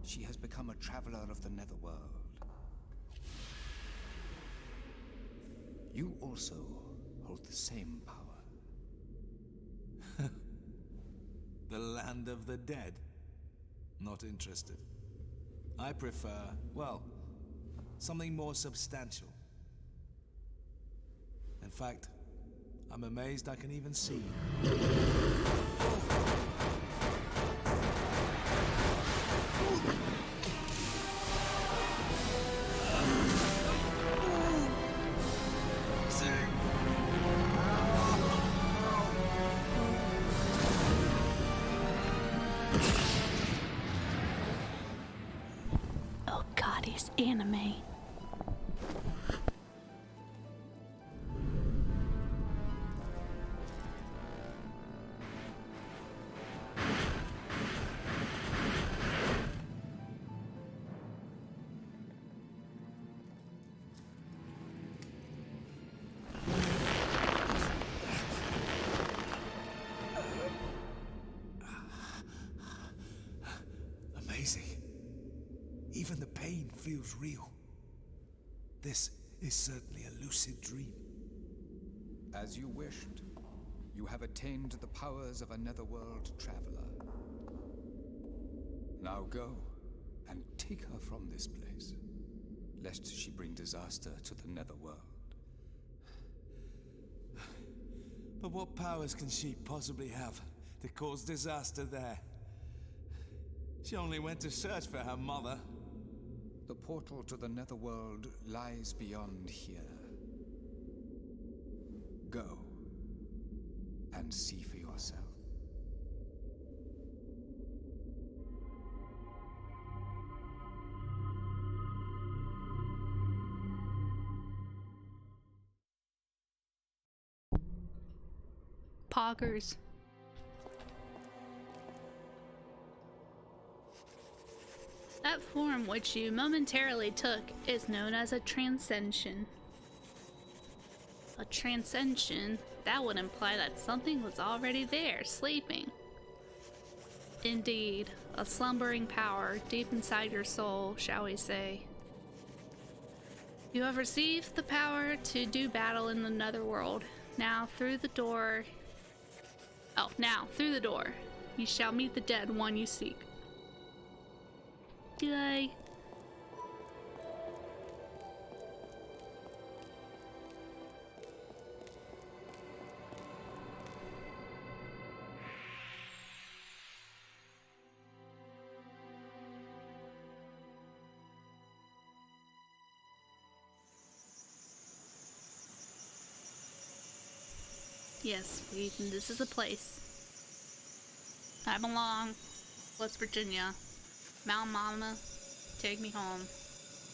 she has become a traveler of the netherworld. You also hold the same power. The land of the dead? Not interested. I prefer, well, something more substantial. In fact, I'm amazed I can even see. Oh god, he's anime. Amazing. Even the pain feels real. This is certainly a lucid dream. As you wished, you have attained the powers of a netherworld traveler. Now go and take her from this place, lest she bring disaster to the netherworld. But what powers can she possibly have to cause disaster there? She only went to search for her mother. The portal to the netherworld lies beyond here. Go and see for yourself. Poggers. That form which you momentarily took is known as a transcension. A transcension? That would imply that something was already there, sleeping. Indeed, a slumbering power deep inside your soul, shall we say. You have received the power to do battle in the netherworld. Now through the door, you shall meet the dead one you seek. Yay. Yes, this is a place. I belong. West Virginia. Mount Mama, take me home.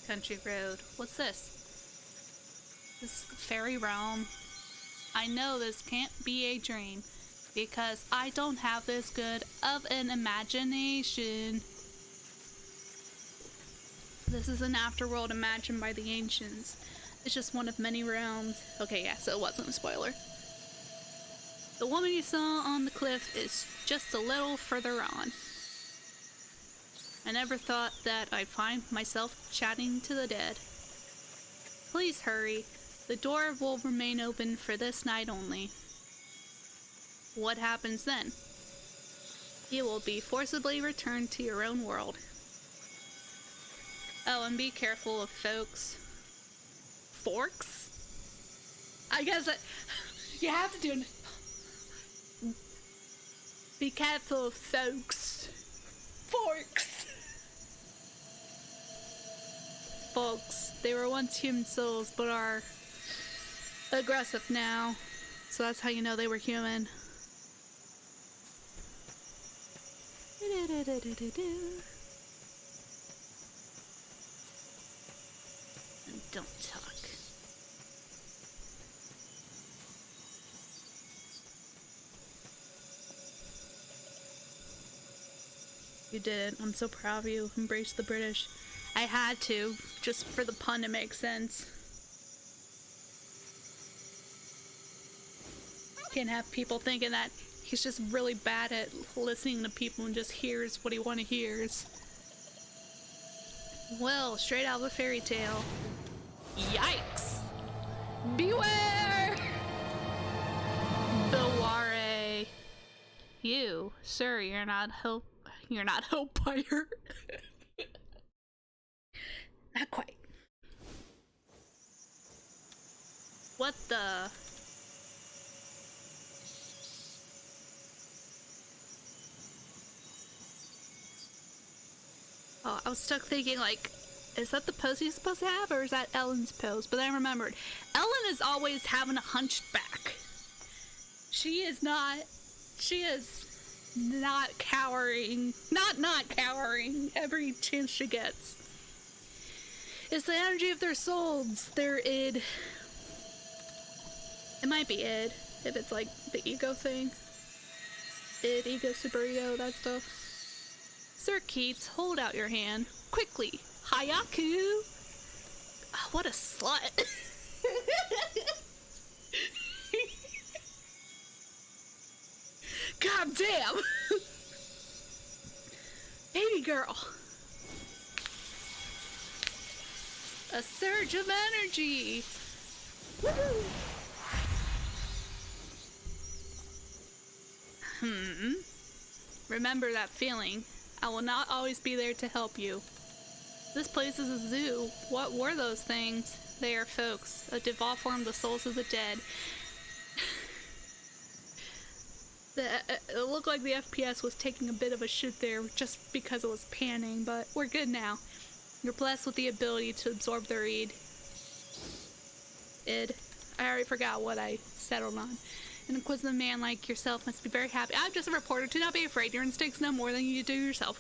Country road. What's this? This is the fairy realm. I know this can't be a dream because I don't have this good of an imagination. This is an afterworld imagined by the ancients. It's just one of many realms. Okay, yeah, so it wasn't a spoiler. The woman you saw on the cliff is just a little further on. I never thought that I'd find myself chatting to the dead. Please hurry. The door will remain open for this night only. What happens then? You will be forcibly returned to your own world. Oh, and be careful of folks. Forks? I guess you have to do it. Be careful of folks. Forks. Folks, they were once human souls, but are aggressive now. So that's how you know they were human. And don't talk. You did it. I'm so proud of you. Embrace the British. I had to, just for the pun to make sense. Can't have people thinking that he's just really bad at listening to people and just hears what he want to hears. Well, straight out of a fairy tale. Yikes! Beware! Beware. You, sir, you're not Hellfire. Not quite. What the? Oh, I was stuck thinking, like, is that the pose he's supposed to have, or is that Ellen's pose? But then I remembered, Ellen is always having a hunched back. She is not cowering. Not cowering every chance she gets. It's the energy of their souls, their id. It might be id, if it's like the ego thing. Id, ego, superego, that stuff. Sir Keats, hold out your hand. Quickly. Hayaku! Oh, what a slut. God damn! Baby girl. A surge of energy. Woohoo! Remember that feeling. I will not always be there to help you. This place is a zoo. What were those things? They are folks, a devolved form of the souls of the dead. It looked like the FPS was taking a bit of a shit there just because it was panning, but we're good now. You're blessed with the ability to absorb their id. I already forgot what I settled on. An inquisitive man like yourself must be very happy. I'm just a reporter. Do not be afraid. Your instincts know more than you do yourself.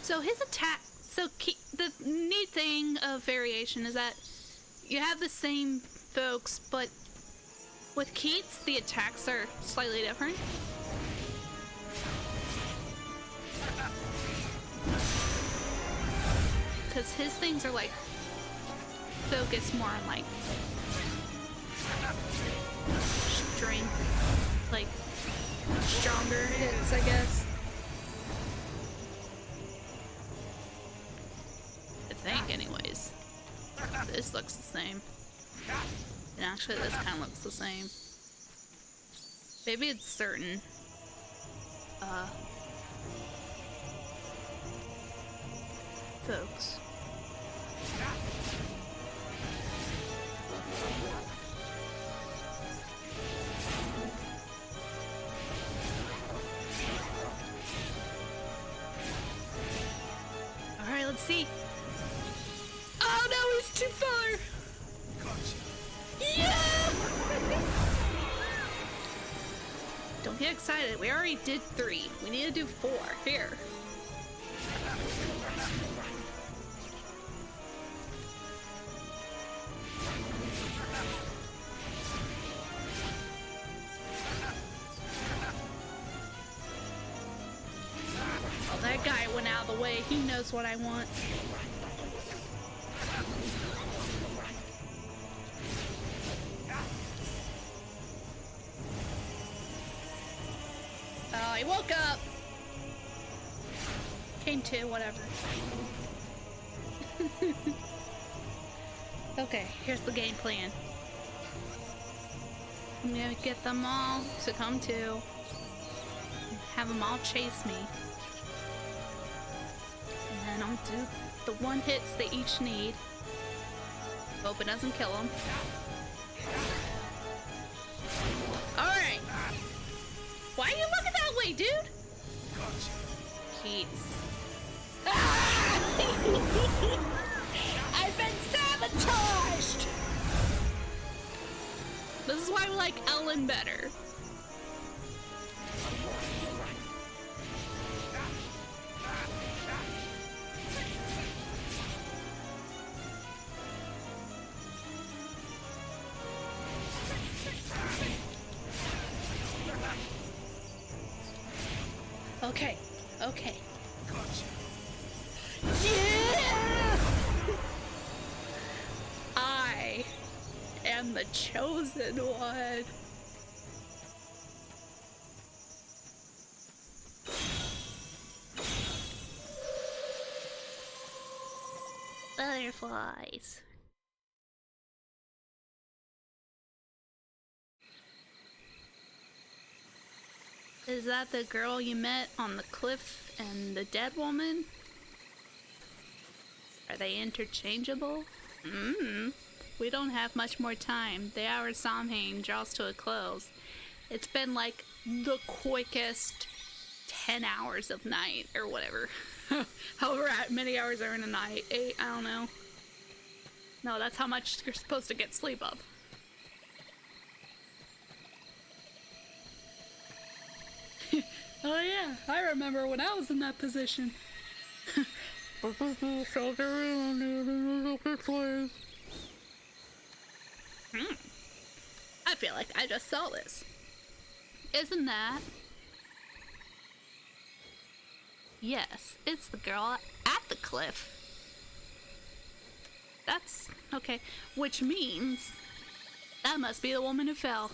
So his attack... So the neat thing of variation is that you have the same folks, but with Keats, the attacks are slightly different. Because his things are like focused more on like strength, like stronger hits, I guess. I think, anyways. This looks the same. And actually, this kind of looks the same. Maybe it's certain. Folks. Alright, let's see. Oh no, he's too far! Yeah! Don't get excited, we already did 3. We need to do 4. Here. Oh, that guy went out of the way. He knows what I want. he woke up. Came to, whatever. Okay, here's the game plan. I'm gonna get them all to come to. Have them all chase me. And then I'll do the one hits they each need. Hope it doesn't kill them. Alright. Why are you looking that way, dude? Keats. I've been sabotaged! This is why we like Ellen better. Okay, okay. Yeah! I am the chosen one. Butterflies. Is that the girl you met on the cliff and the dead woman? Are they interchangeable? We don't have much more time. The hour of Samhain draws to a close. It's been like the quickest 10 hours of night or whatever. However many hours are in a night. 8, I don't know. No, that's how much you're supposed to get sleep of. Oh yeah, I remember when I was in that position. I feel like I just saw this. Isn't that? Yes, it's the girl at the cliff. That's okay, which means that must be the woman who fell.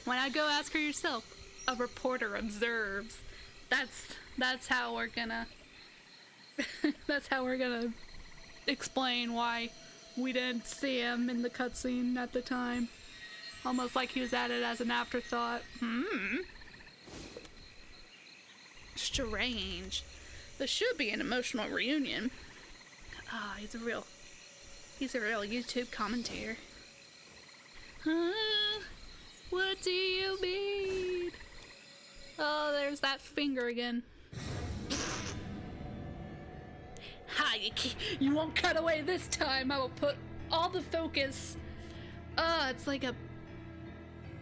When I go ask her yourself, a reporter observes. That's how we're gonna that's how we're gonna explain why we didn't see him in the cutscene at the time. Almost like he was added as an afterthought. Strange. This should be an emotional reunion. Ah, he's a real YouTube commentator. What do you mean? Oh, there's that finger again. Ha! You won't cut away this time. I will put all the focus. It's like a...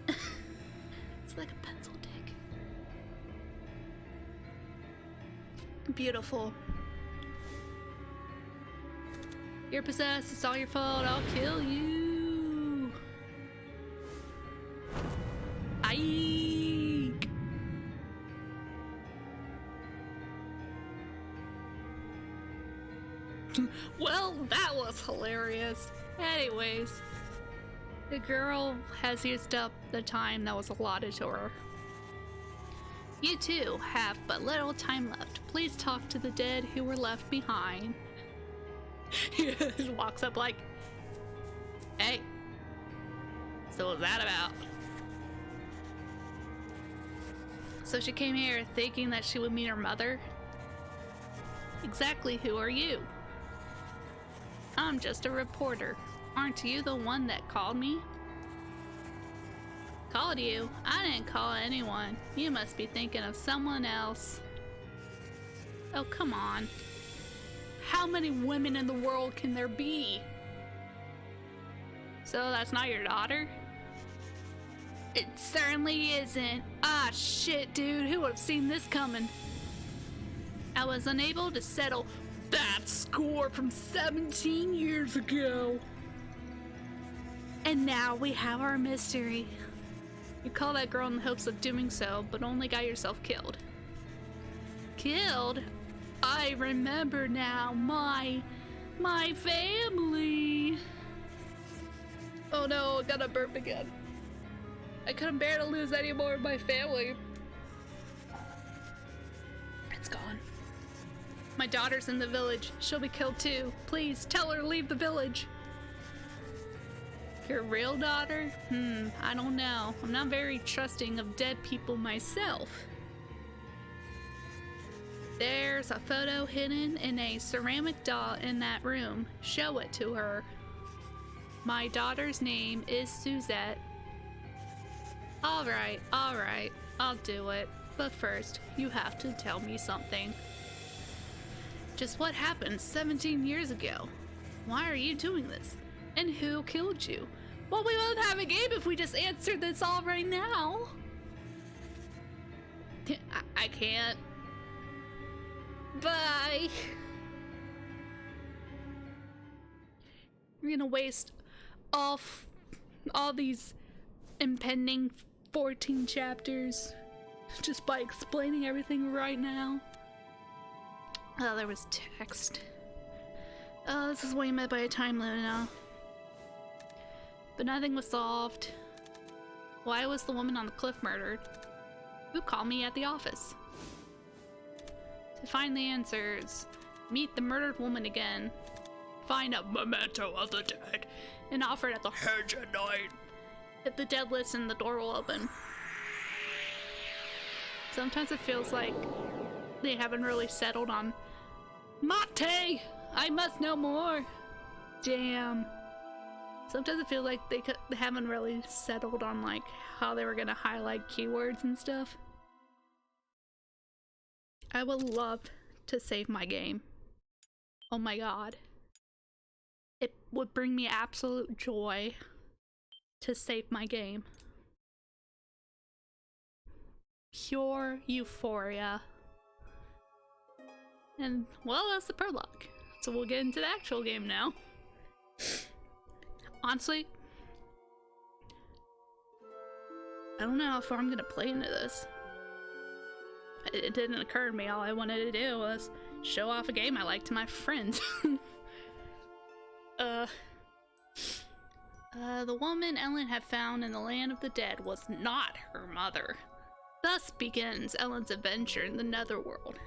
it's like a pencil dick. Beautiful. You're possessed. It's all your fault. I'll kill you. Ike. Well, that was hilarious. Anyways, the girl has used up the time that was allotted to her. You too have but little time left. Please talk to the dead who were left behind. He just walks up like, hey, so what's that about? So she came here thinking that she would meet her mother? Exactly who are you? I'm just a reporter. Aren't you the one that called me? Called you? I didn't call anyone. You must be thinking of someone else. Oh, come on. How many women in the world can there be? So that's not your daughter? It certainly isn't. Ah, shit, dude. Who would have seen this coming? I was unable to settle that score from 17 years ago. And now we have our mystery. You call that girl in the hopes of doing so, but only got yourself killed. Killed? I remember now. My family. Oh no, I gotta burp again. I couldn't bear to lose any more of my family. It's gone. My daughter's in the village. She'll be killed too. Please, tell her to leave the village. Your real daughter? I don't know. I'm not very trusting of dead people myself. There's a photo hidden in a ceramic doll in that room. Show it to her. My daughter's name is Suzette. Alright, I'll do it. But first, you have to tell me something. Just what happened 17 years ago? Why are you doing this? And who killed you? Well, we won't have a game if we just answer this all right now. I can't. Bye. We're gonna waste all these impending 14 chapters just by explaining everything right now. Oh, there was text. Oh, this is what you meant by a time limit now. But nothing was solved. Why was the woman on the cliff murdered? Who called me at the office? To find the answers, meet the murdered woman again, find a memento of the dead, and offer it at the hedge at night. If the dead listen, the door will open. Sometimes it feels like they haven't really settled on Mate! I must know more! Damn. Sometimes it feels like they haven't really settled on like how they were gonna highlight keywords and stuff. I would love to save my game. Oh my god. It would bring me absolute joy to save my game. Pure euphoria. And, well, that's the prologue. So we'll get into the actual game now. Honestly, I don't know how far I'm gonna play into this. It didn't occur to me. All I wanted to do was show off a game I like to my friends. The woman Ellen had found in the land of the dead was not her mother. Thus begins Ellen's adventure in the netherworld.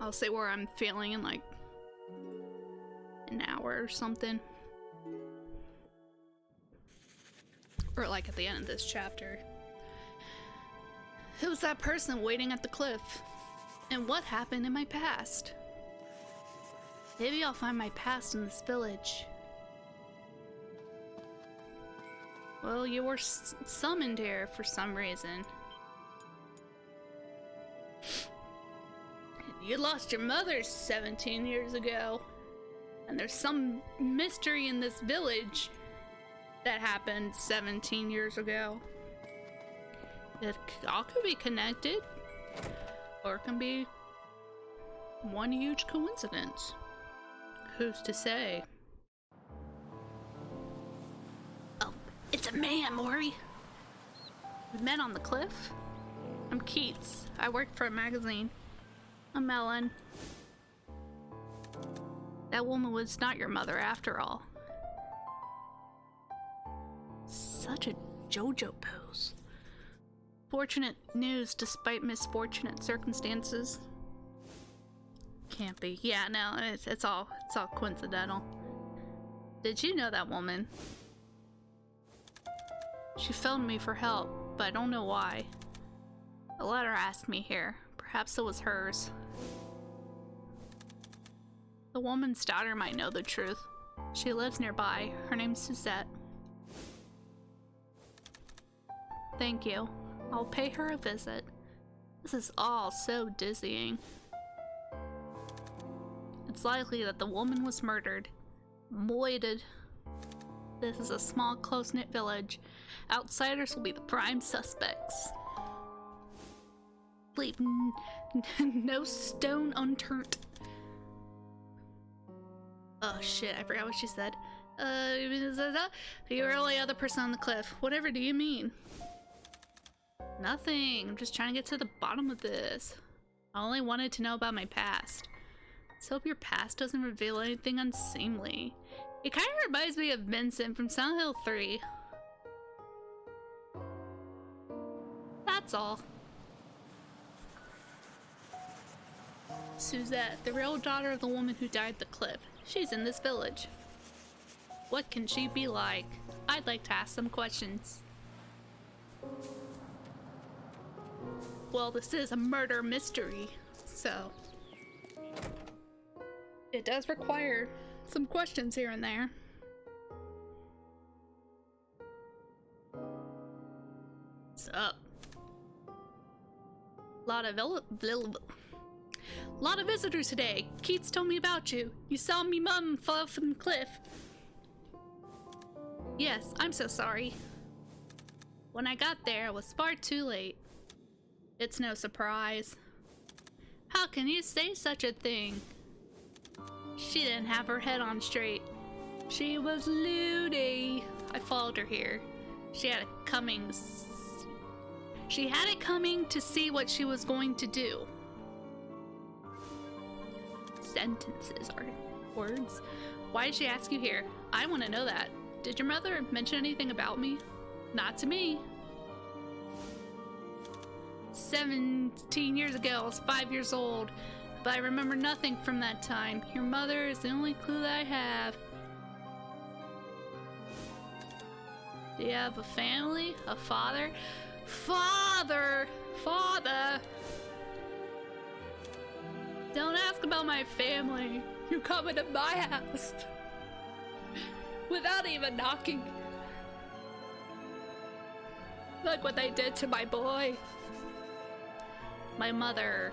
I'll say where I'm feeling in like an hour or something. Or like at the end of this chapter. Who's that person waiting at the cliff? And what happened in my past? Maybe I'll find my past in this village. Well, you were summoned here for some reason. You lost your mother 17 years ago. And there's some mystery in this village that happened 17 years ago. It all could be connected, or it can be one huge coincidence. Who's to say? Oh, it's a man, Maury. We met on the cliff. I'm Keats. I work for a magazine. I'm Ellen. That woman was not your mother after all. Such a JoJo pose. Fortunate news despite misfortunate circumstances. Can't be. Yeah, no, it's all coincidental. Did you know that woman? She phoned me for help, but I don't know why. A letter asked me here. Perhaps it was hers. The woman's daughter might know the truth. She lives nearby. Her name's Suzette. Thank you. I'll pay her a visit. This is all so dizzying. It's likely that the woman was murdered. Moided. This is a small, close-knit village. Outsiders will be the prime suspects. Leave no stone unturned. Oh shit, I forgot what she said. You're the only other person on the cliff. Whatever do you mean? Nothing. I'm just trying to get to the bottom of this. I only wanted to know about my past. Let's hope your past doesn't reveal anything unseemly. It kind of reminds me of Vincent from Silent Hill 3. That's all. Suzette, the real daughter of the woman who died at the cliff. She's in this village. What can she be like? I'd like to ask some questions. Well, this is a murder mystery, so it does require some questions here and there. What's up? Lot of visitors today. Keats told me about you. You saw me mum fall from the cliff. Yes, I'm so sorry. When I got there, it was far too late. It's no surprise. How can you say such a thing? She didn't have her head on straight. She was loony. I followed her here. She had it coming to see what she was going to do. Sentences are words. Why did she ask you here? I want to know that. Did your mother mention anything about me? Not to me. 17 years ago, I was 5 years old, but I remember nothing from that time. Your mother is the only clue that I have. Do you have a family? A father? Father! Don't ask about my family. You come into my house without even knocking. Look what they did to my boy. My mother.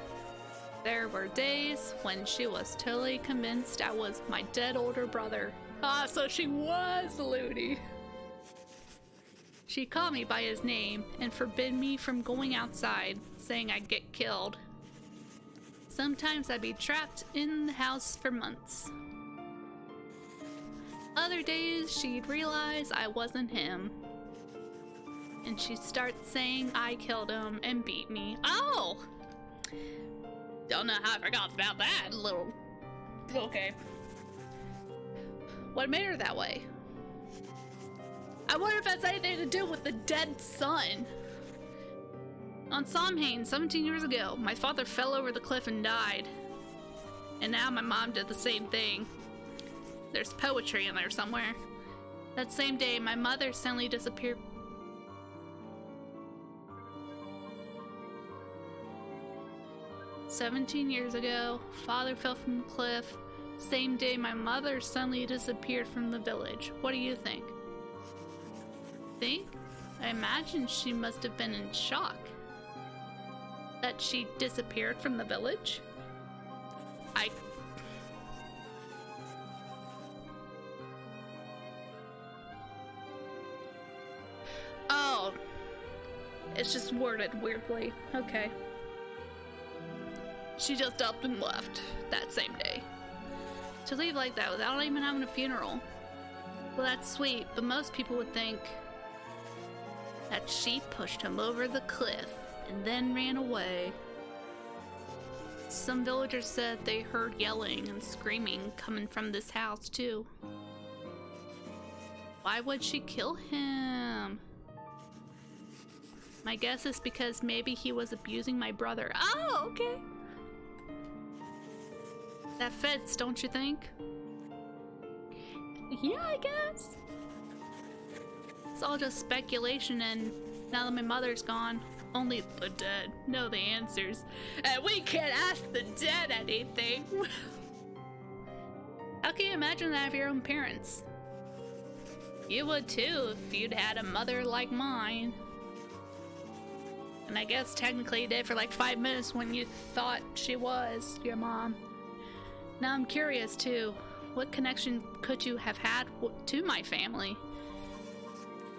There were days when she was totally convinced I was my dead older brother. Ah, so she was loony. She called me by his name and forbid me from going outside, saying I'd get killed. Sometimes I'd be trapped in the house for months. Other days, she'd realize I wasn't him. And she'd start saying I killed him and beat me. Oh! Don't know how I forgot about that little... Okay. What made her that way? I wonder if that's anything to do with the dead son. On Samhain, 17 years ago, my father fell over the cliff and died. And now my mom did the same thing. There's poetry in there somewhere. That same day, my mother suddenly disappeared. "17 years ago, father fell from the cliff. Same day, my mother suddenly disappeared from the village. What do you think?" Think? I imagine she must have been in shock. That she disappeared from the village? Oh. It's just worded weirdly. Okay. She just up and left that same day. To leave like that without even having a funeral. Well, that's sweet, but most people would think that she pushed him over the cliff and then ran away. Some villagers said they heard yelling and screaming coming from this house too. Why would she kill him? My guess is because maybe he was abusing my brother. Oh, okay. That fits, don't you think? Yeah, I guess. It's all just speculation, and now that my mother's gone, only the dead know the answers. And we can't ask the dead anything. How can you imagine that of your own parents? You would too if you'd had a mother like mine. And I guess technically you did for like 5 minutes when you thought she was your mom. Now I'm curious too. What connection could you have had to my family?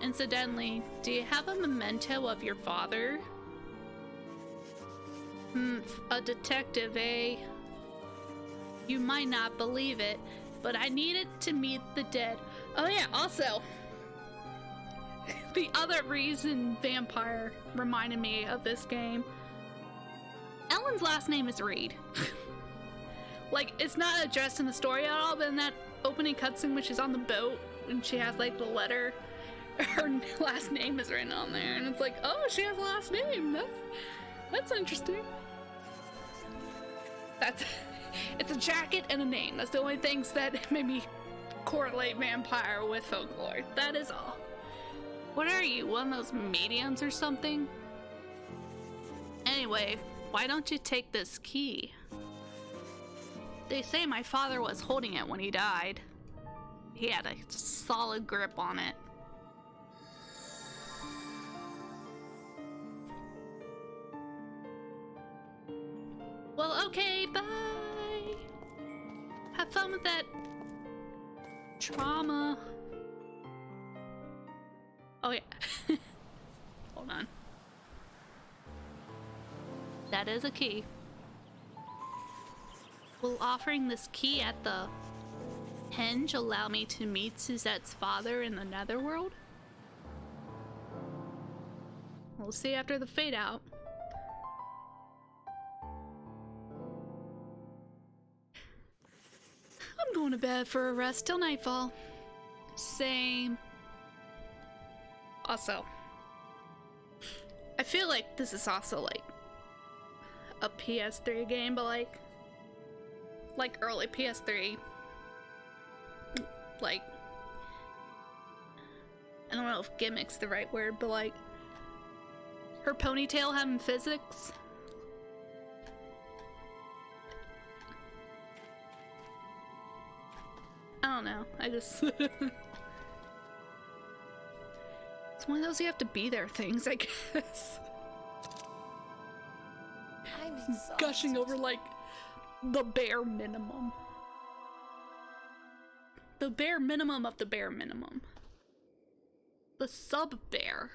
Incidentally, do you have a memento of your father? A detective, eh? You might not believe it, but I needed to meet the dead. Oh yeah, also, the other reason Vampire reminded me of this game. Ellen's last name is Reed. Like, it's not addressed in the story at all, but in that opening cutscene when she's on the boat and she has like the letter, her last name is written on there, and it's like, oh, she has a last name. That's interesting. It's a jacket and a name. That's the only things that made me correlate vampire with folklore. That is all. What are you, one of those mediums or something? Anyway, why don't you take this key? They say my father was holding it when he died. He had a solid grip on it. Well, okay, bye. Have fun with that trauma. Oh yeah. Hold on. That is a key. Will offering this key at the henge allow me to meet Suzette's father in the netherworld? We'll see after the fade out. I'm going to bed for a rest till nightfall. Same. Also, I feel like this is also like a PS3 game, but like early PS3. Like, I don't know if gimmick's the right word, but like her ponytail having physics. I don't know. I just it's one of those you have to be there things, I guess. I'm exhausted. Gushing over like the bare minimum. The bare minimum of the bare minimum. The sub-bear.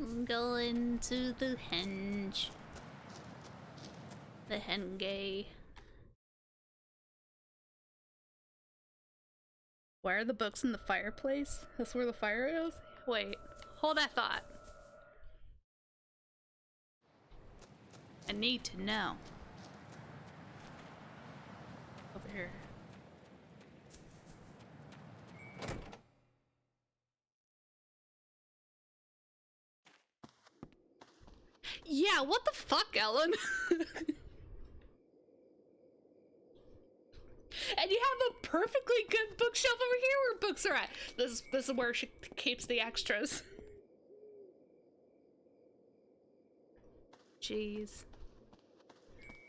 I'm going to the henge. The henge. Why are the books in the fireplace? That's where the fire is? Wait, hold that thought. I need to know. Over here. Yeah, what the fuck, Ellen? And you have a perfectly good bookshelf over here where books are at. This is where she keeps the extras. Jeez.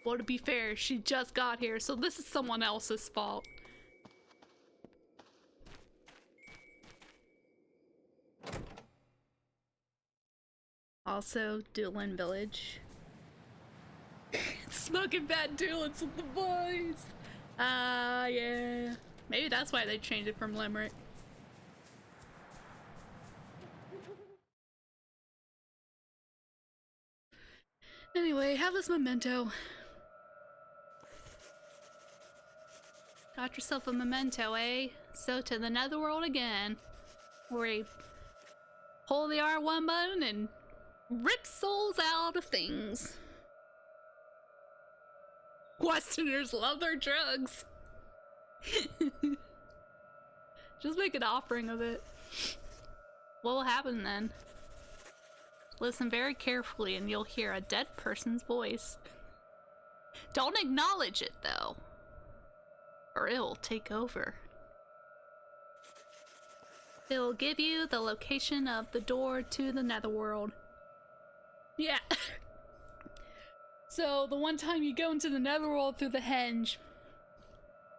Well, to be fair, she just got here, so this is someone else's fault. Also, Doolin Village. Smoking bad Doolins with the boys. Yeah. Maybe that's why they changed it from Limerick. Anyway, have this memento. Got yourself a memento, eh? So to the netherworld again, where you pull the R1 button and rip souls out of things. Westerners love their drugs. Just make an offering of it. What will happen then? Listen very carefully and you'll hear a dead person's voice. Don't acknowledge it though, or it will take over. It will give you the location of the door to the netherworld. Yeah. So the one time you go into the netherworld through the henge,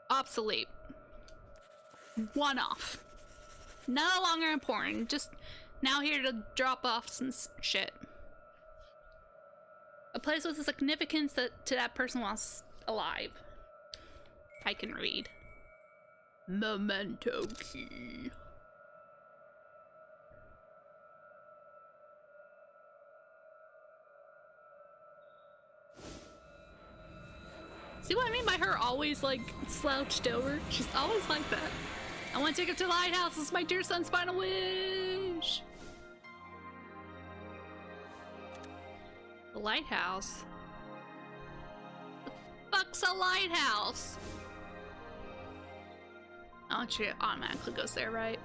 obsolete. One off. No longer important. Just now here to drop off some shit. A place with a significance that to that person whilst alive. I can read. Memento key. See what I mean by her always like slouched over? She's always like that. I want to take him to the lighthouse. This is my dear son's final wish. The lighthouse? The fuck's a lighthouse? Oh, shit, automatically goes there, right?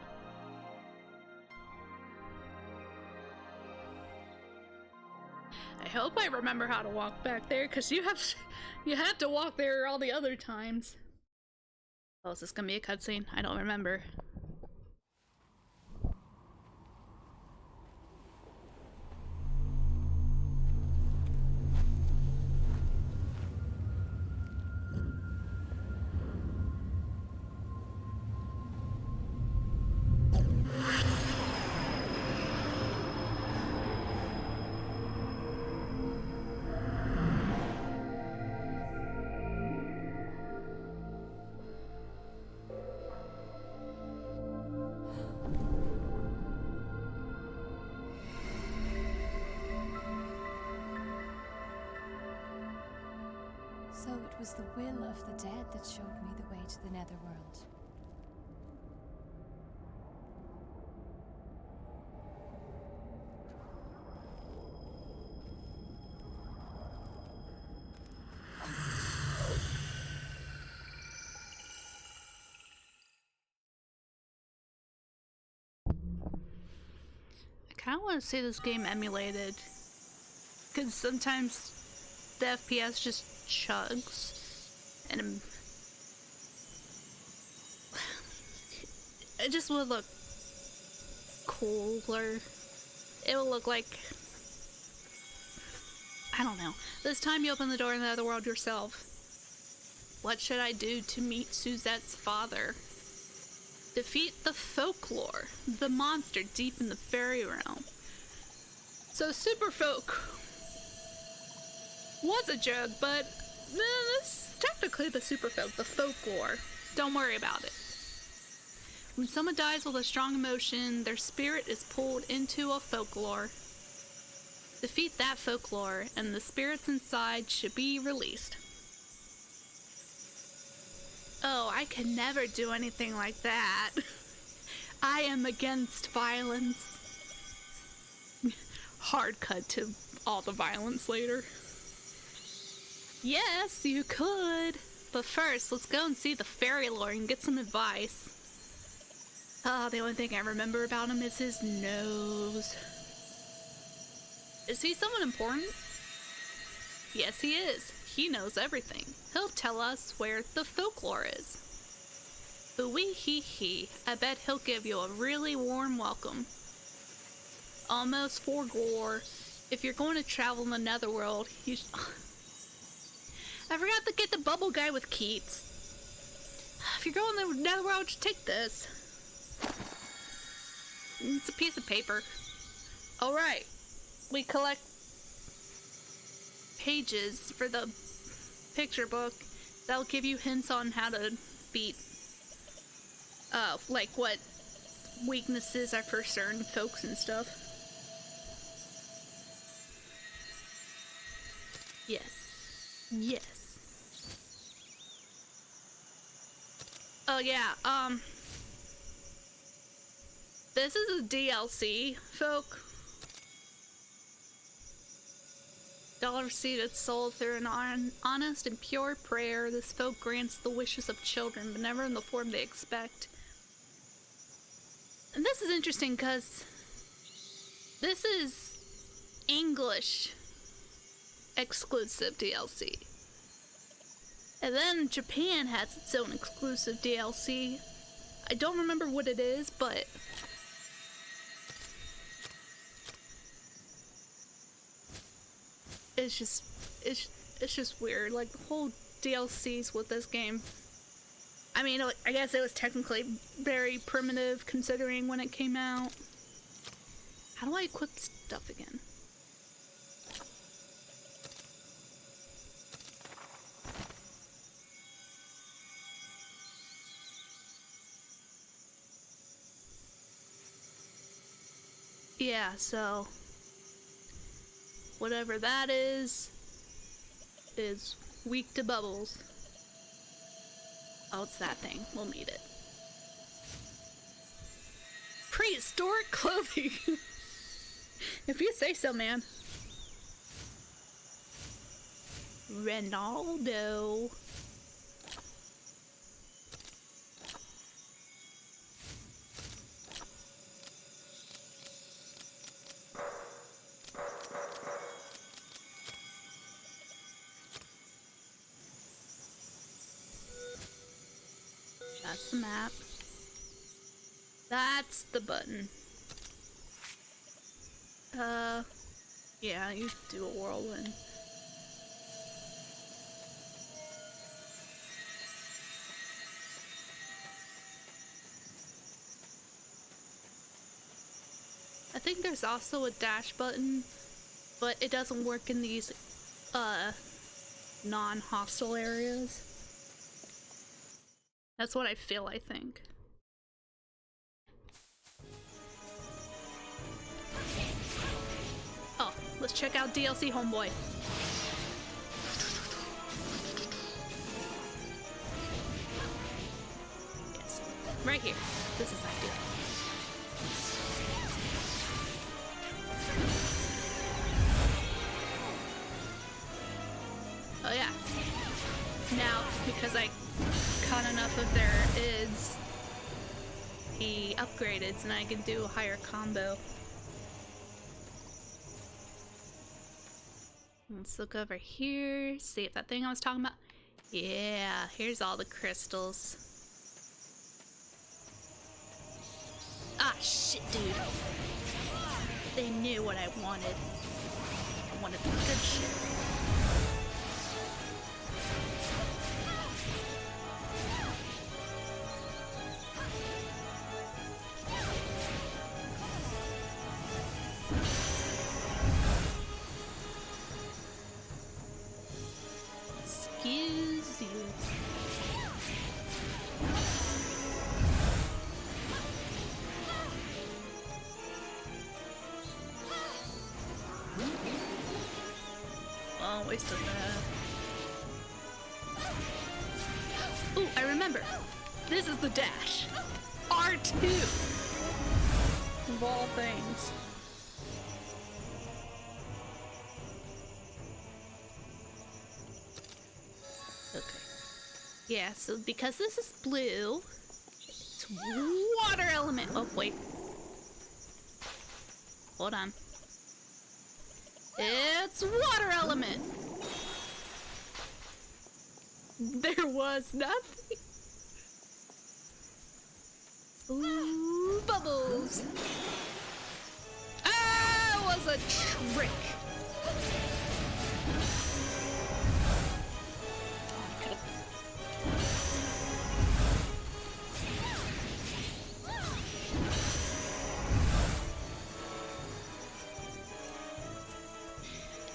I hope I remember how to walk back there, because you have to walk there all the other times. Oh, is this gonna be a cutscene? I don't remember. So it was the will of the dead that showed me the way to the Netherworld. I kind of want to see this game emulated, because sometimes the FPS just chugs, and it just would look cooler. It would look like, I don't know. This time you open the door in the other world yourself. What should I do to meet Suzette's father? Defeat the Folklore, the monster deep in the fairy realm. So Super Folk was a joke, but this is technically the Super Folk, the Folklore. Don't worry about it. When someone dies with a strong emotion, their spirit is pulled into a Folklore. Defeat that Folklore, and the spirits inside should be released. Oh, I can never do anything like that. I am against violence. Hard cut to all the violence later. Yes, you could. But first, let's go and see the fairy lord and get some advice. Oh, the only thing I remember about him is his nose. Is he someone important? Yes, he is. He knows everything. He'll tell us where the Folklore is. But wee hee hee, I bet he'll give you a really warm welcome. Almost for gore. If you're going to travel in the Netherworld, you I forgot to get the bubble guy with Keats. If you're going to the Netherworld, just take this. It's a piece of paper. Alright. We collect pages for the picture book that'll give you hints on how to beat like what weaknesses are for certain folks and stuff. Yes. Oh yeah, this is a DLC, folk. Dollar seated soul through an honest and pure prayer. This folk grants the wishes of children, but never in the form they expect. And this is interesting because this is English exclusive DLC. And then Japan has its own exclusive DLC. I don't remember what it is, but it's just weird. Like, the whole DLCs with this game, I mean, I guess it was technically very primitive considering when it came out. How do I equip stuff again? Yeah, so whatever that is weak to bubbles. Oh, it's that thing. We'll need it. Prehistoric clothing. If you say so, man. Ronaldo. That's the map. That's the button. Yeah, you do a whirlwind. I think there's also a dash button, but it doesn't work in these, non-hostile areas. That's what I feel, I think. Oh, let's check out DLC Homeboy. Yes, right here. This is ideal. Oh yeah. Now, because I caught enough of their IDs, he upgraded, so now I can do a higher combo. Let's look over here, see if that thing I was talking about. Yeah, here's all the crystals. Ah, shit, dude. They knew what I wanted. I wanted the good shit. Excuse you. Oh, wasted that. Ooh, I remember. This is the dash. R2. Of all things. Okay. Yeah, so because this is blue, it's water element. Oh, wait. Hold on. It's water element. There was nothing. Ooh, bubbles. Ah, it was a trick.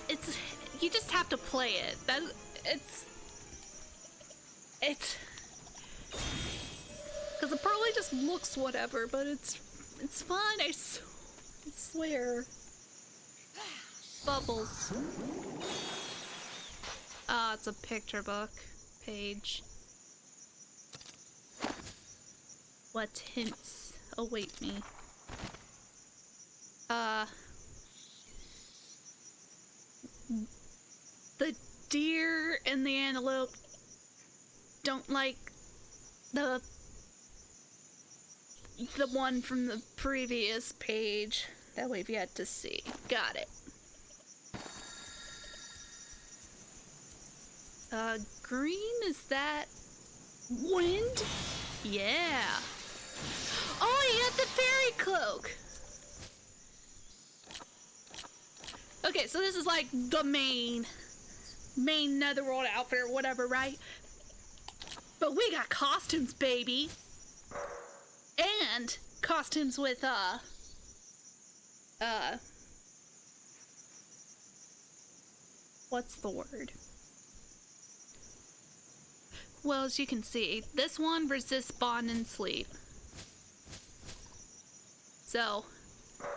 It's, you just have to play it. It's because it probably just looks whatever, but it's fun. I swear. Bubbles. Ah, it's a picture book page. What hints await me? The deer and the antelope don't like the one from the previous page that we've yet to see. Got it. Green, is that wind? Yeah. Oh, he got the fairy cloak. Okay, so this is like the main Netherworld outfit or whatever, right? But we got costumes, baby. And costumes with, what's the word? Well, as you can see, this one resists bond and sleep. So,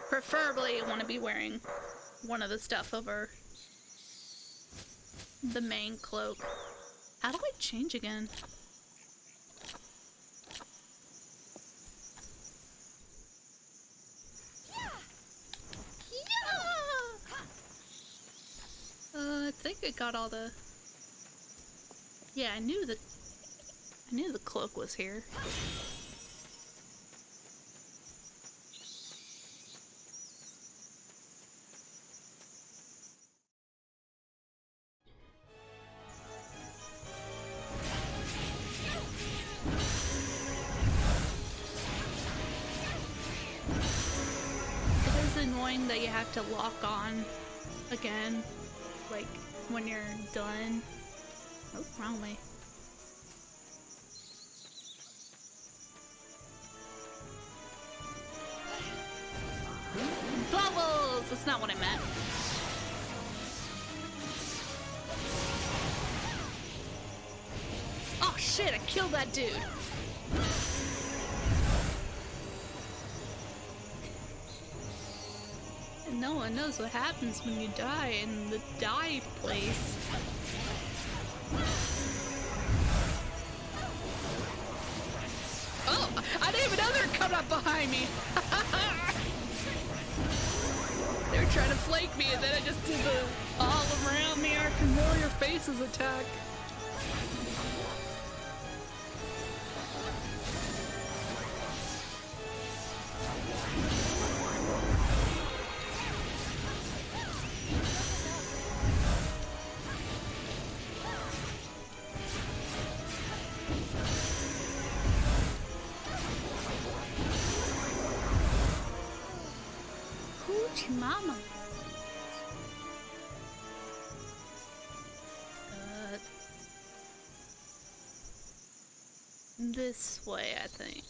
preferably I want to be wearing one of the stuff over the main cloak. How do I change again? I think I got all the... Yeah, I knew the cloak was here. It is annoying that you have to lock on again, like when you're done. Oh, wrong way. Bubbles! That's not what I meant. Oh shit, I killed that dude. And no one knows what happens when you die in the die place. Oh, I didn't even know they were coming up behind me. They were trying to flank me, and then I just did the all around me Arkham Warrior Faces attack. Mama. This way, I think.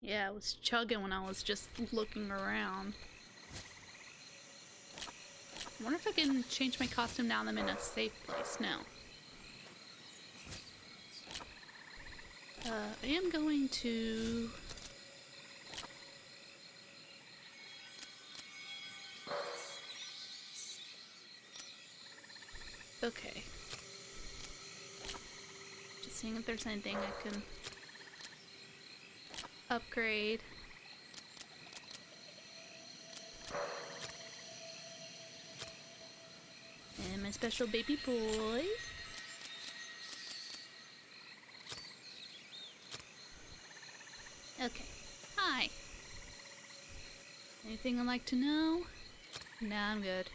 Yeah, I was chugging when I was just looking around. I wonder if I can change my costume now that I'm in a safe place now. I am going to... Okay. Just seeing if there's anything I can upgrade. And my special baby boy. Okay. Hi. Anything I'd like to know? Nah, I'm good.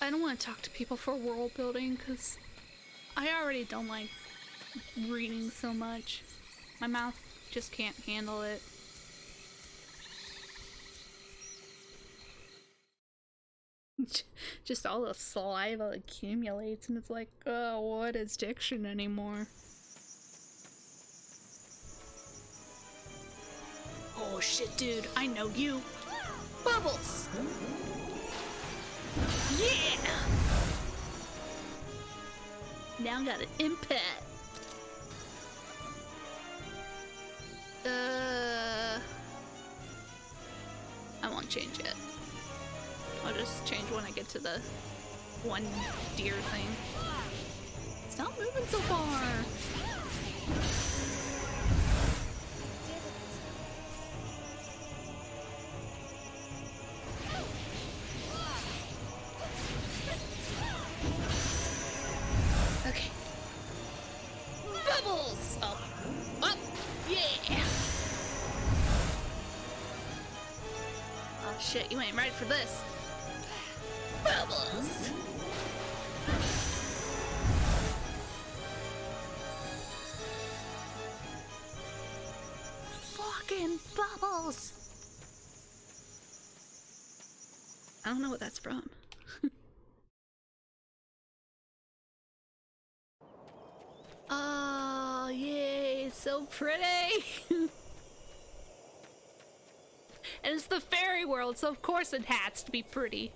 I don't want to talk to people for world building because I already don't like reading so much. My mouth just can't handle it. Just all the saliva accumulates and it's like, oh, what is diction anymore? Oh shit, dude, I know you. Bubbles! Yeah! Now I got an impact. I won't change it. I'll just change when I get to the one deer thing. Stop moving so far! Okay. Bubbles! Up! Up! Yeah! Oh shit, you ain't ready for this. Bubbles! Fucking bubbles! I don't know what that's from. Oh, yay, so pretty! And it's the fairy world, so of course it has to be pretty.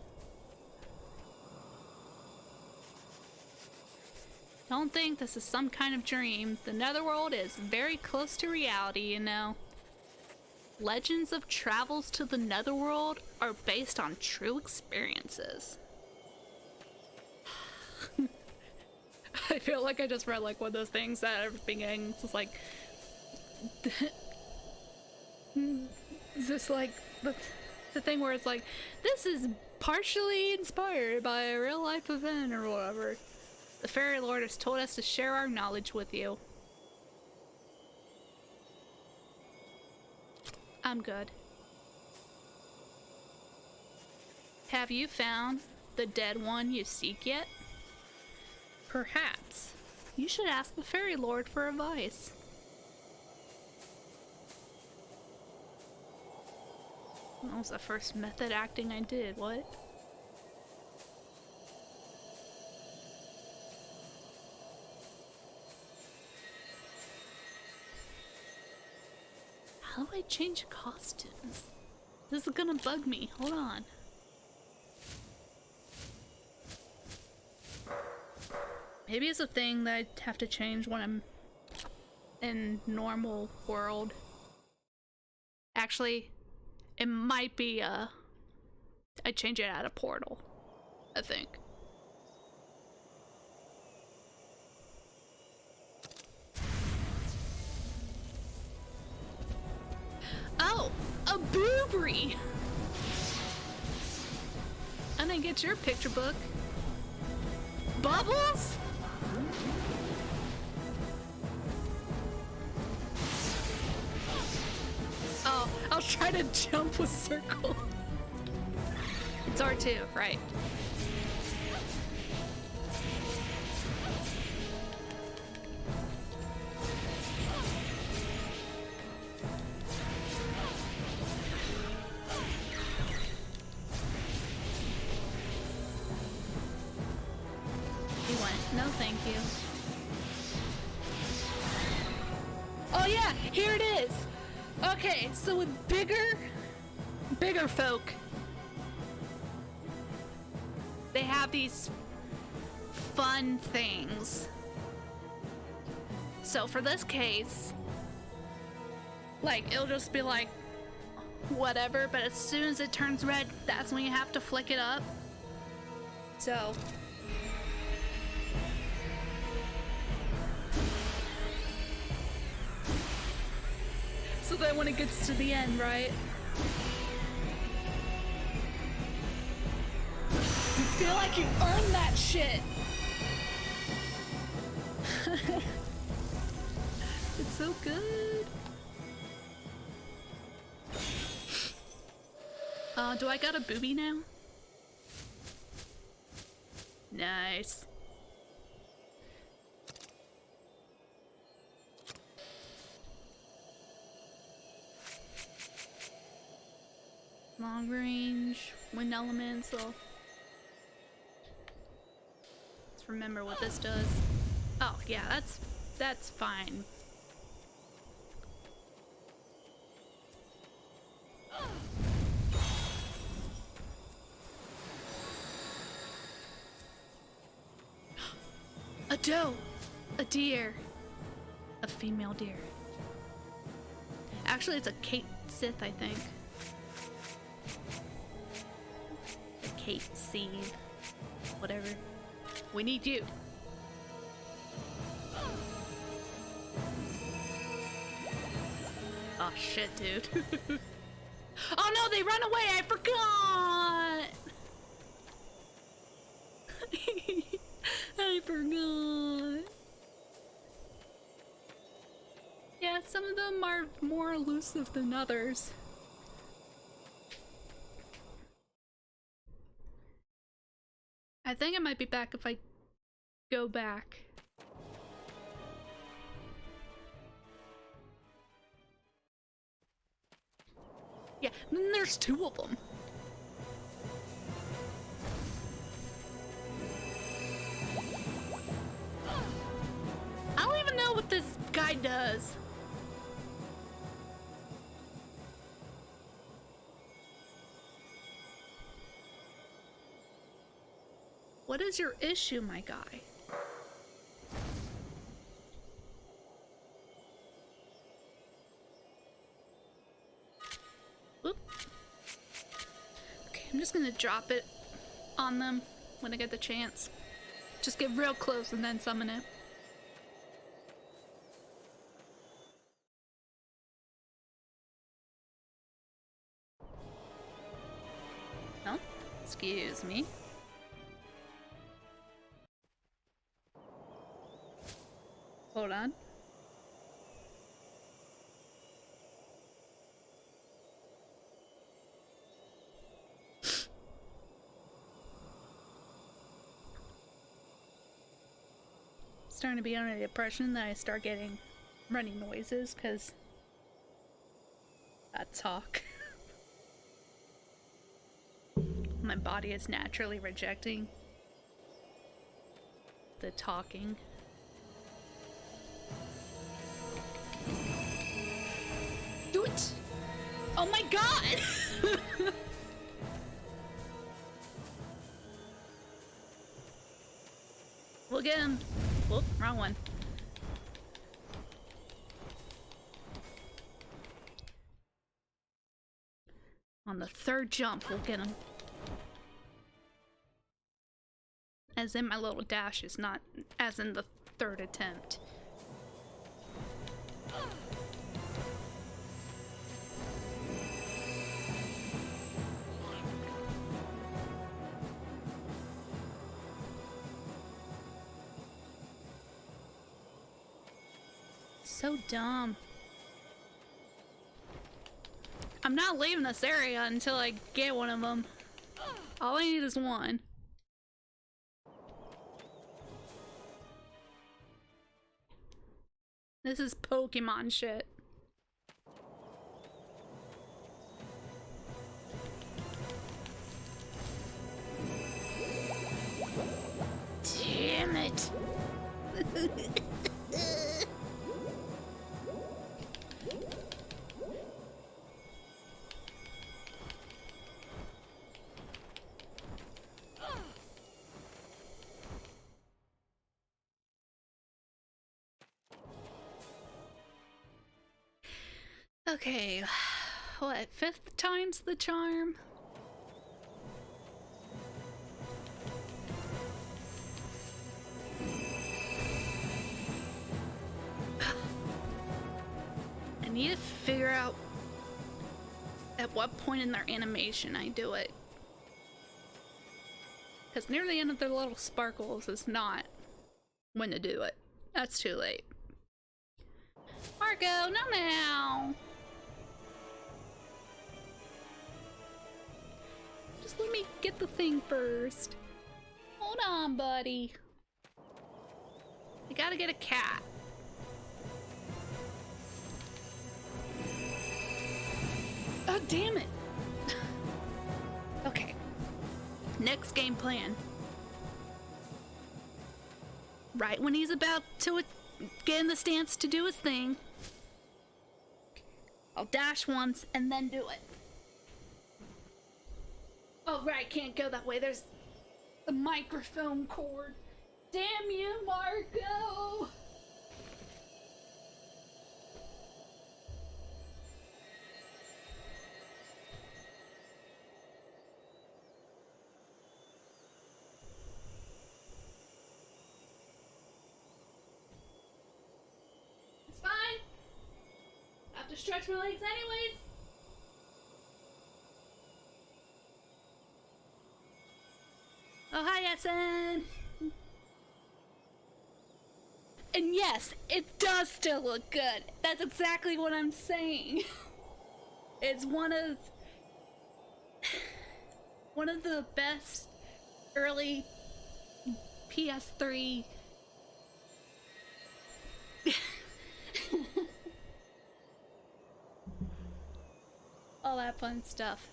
Don't think this is some kind of dream. The netherworld is very close to reality, you know. Legends of travels to the netherworld are based on true experiences. I feel like I just read like one of those things that at the beginning it's like Just like the thing where it's like, this is partially inspired by a real life event or whatever. The Fairy Lord has told us to share our knowledge with you. I'm good. Have you found the dead one you seek yet? Perhaps you should ask the Fairy Lord for advice. That was the first method acting I did, what? How do I change costumes? This is gonna bug me, hold on. Maybe it's a thing that I have to change when I'm in normal world. Actually, it might be I change it at a portal, I think. Oh, a boobry! I didn't get your picture book. Bubbles? Oh, I'll try to jump with circle. It's R2, right. He went, no thank you. Oh yeah, here it is! Okay, so with bigger folk, they have these fun things. So for this case, like, it'll just be like, whatever, but as soon as it turns red, that's when you have to flick it up. So... So then when it gets to the end, right? You feel like you earned that shit! It's so good! Do I got a booby now? Nice. Long range, wind elements, so let's remember what this does. Oh yeah, that's fine. A doe! A deer! A female deer. Actually, it's a Kate Sith, I think. Kate Seed. Whatever. We need you. Oh shit, dude. Oh no, they run away! I forgot! I forgot. Yeah, some of them are more elusive than others. I think I might be back if I go back. Yeah, then there's two of them. I don't even know what this guy does. What is your issue, my guy? Oop. Okay, I'm just gonna drop it on them when I get the chance. Just get real close and then summon it. Excuse me. Hold on. Starting to be under the impression that I start getting running noises because I talk. My body is naturally rejecting the talking. Do it! Oh my god! We'll get him. Whoop, wrong one. On the third jump, we'll get him. As in my little dash is not as in the third attempt. So dumb. I'm not leaving this area until I get one of them. All I need is one. This is Pokemon shit. Damn it. Okay, what, 5th time's the charm? I need to figure out at what point in their animation I do it. Because near the end of their little sparkles is not when to do it. That's too late. Marco, no now! Just let me get the thing first. Hold on, buddy. I gotta get a cat. Oh, damn it. Okay. Next game plan. Right when he's about to get in the stance to do his thing, I'll dash once and then do it. Oh, right, can't go that way. There's the microphone cord. Damn you, Marco! It's fine. I have to stretch my legs anyways. Oh, hi, Essen! And yes, it does still look good. That's exactly what I'm saying. It's one of the best early PS3 all that fun stuff.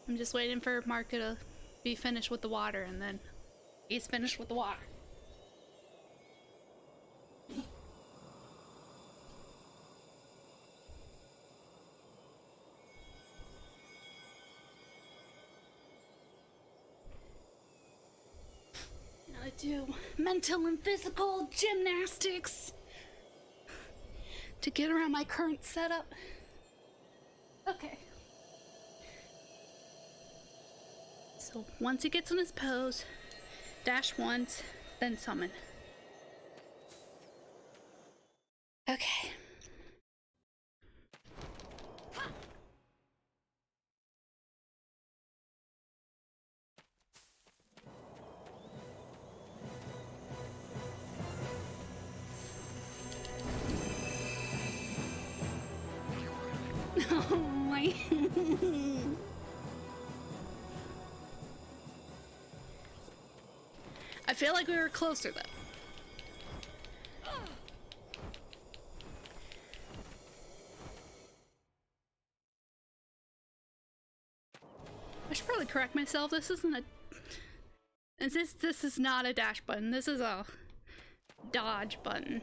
I'm just waiting for Marco to be finished with the water, and then he's finished with the water. Now I do mental and physical gymnastics to get around my current setup. Okay. So once he gets in his pose, dash once, then summon. Okay. me. I feel like we were closer though. I should probably correct myself. This isn't a... This is not a dash button. This is a dodge button.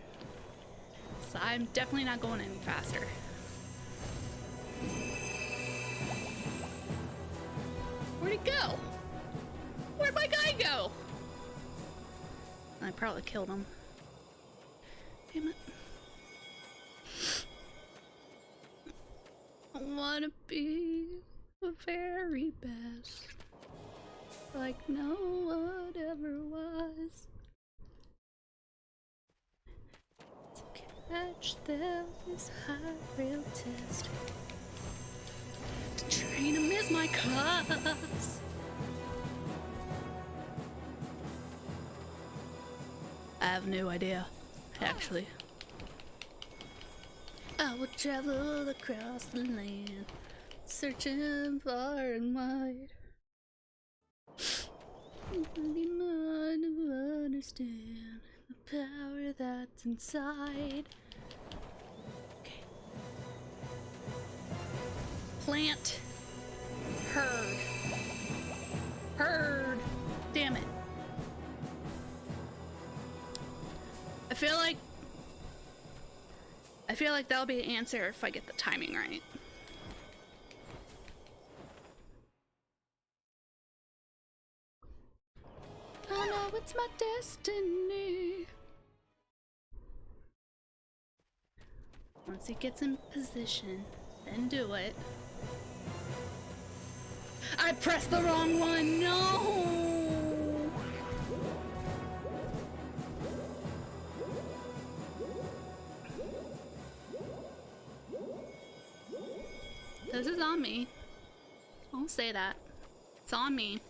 So I'm definitely not going any faster. Where'd he go? Where'd my guy go? I probably killed him. Damn it. I wanna be the very best, like no one ever was. To catch them is high real test. To train them is my class. I have no idea, actually. I will travel across the land, searching far and wide. Be mine to understand the power that's inside. Okay. Plant. Herd. Herd. Damn it. I feel like that'll be the answer if I get the timing right. I know it's my destiny. Once he gets in position, then do it. I pressed the wrong one, no! This is on me. I'll say that. It's on me.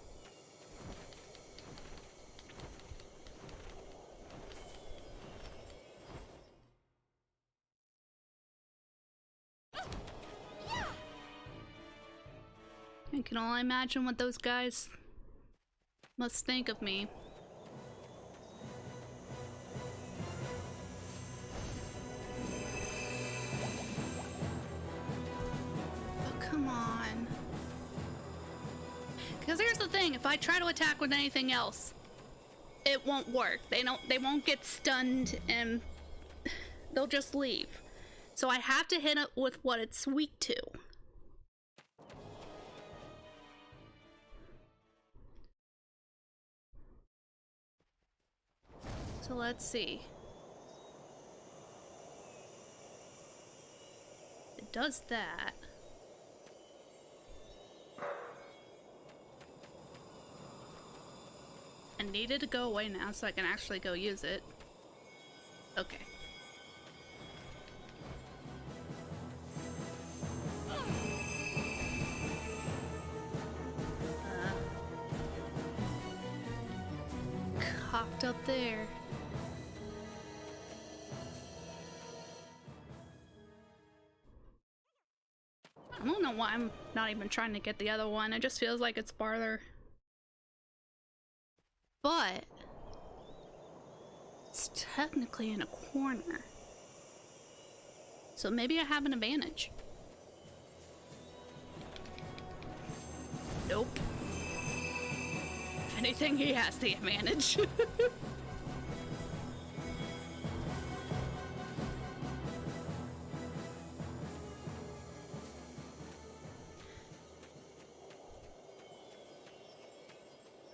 I can only imagine what those guys must think of me. Come on. Because here's the thing, if I try to attack with anything else, it won't work. They won't get stunned and they'll just leave. So I have to hit it with what it's weak to. So let's see. It does that. I need it to go away now so I can actually go use it. Okay. Cocked up there. I don't know why I'm not even trying to get the other one. It just feels like it's farther. But it's technically in a corner. So maybe I have an advantage. Nope. If anything, he has the advantage.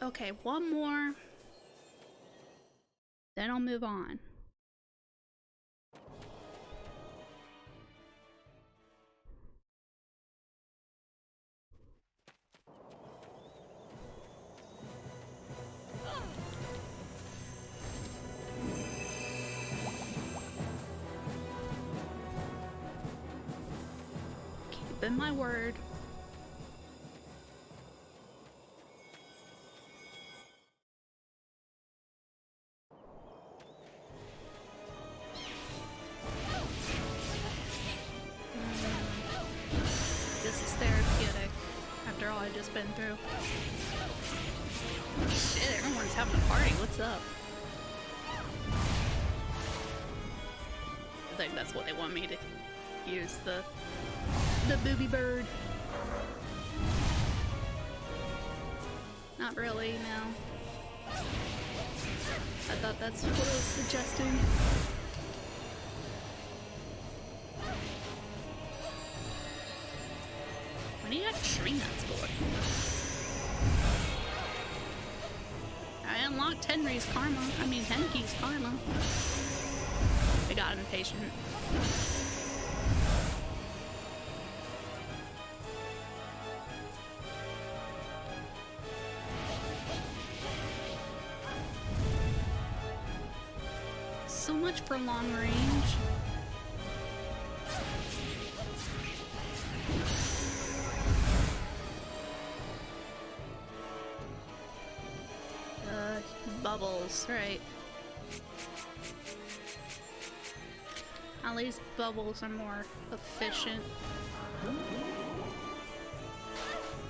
Okay, one more. Then I'll move on. Keeping my word. This is just been through. Shit, everyone's having a party. What's up? I think that's what they want me to use, the booby bird. Not really, no. I thought that's what I was suggesting. What do you got tree nuts for? I unlocked Henry's karma. I mean, Henki's karma. I got impatient. So much for long range. Bubbles, right. At least bubbles are more efficient.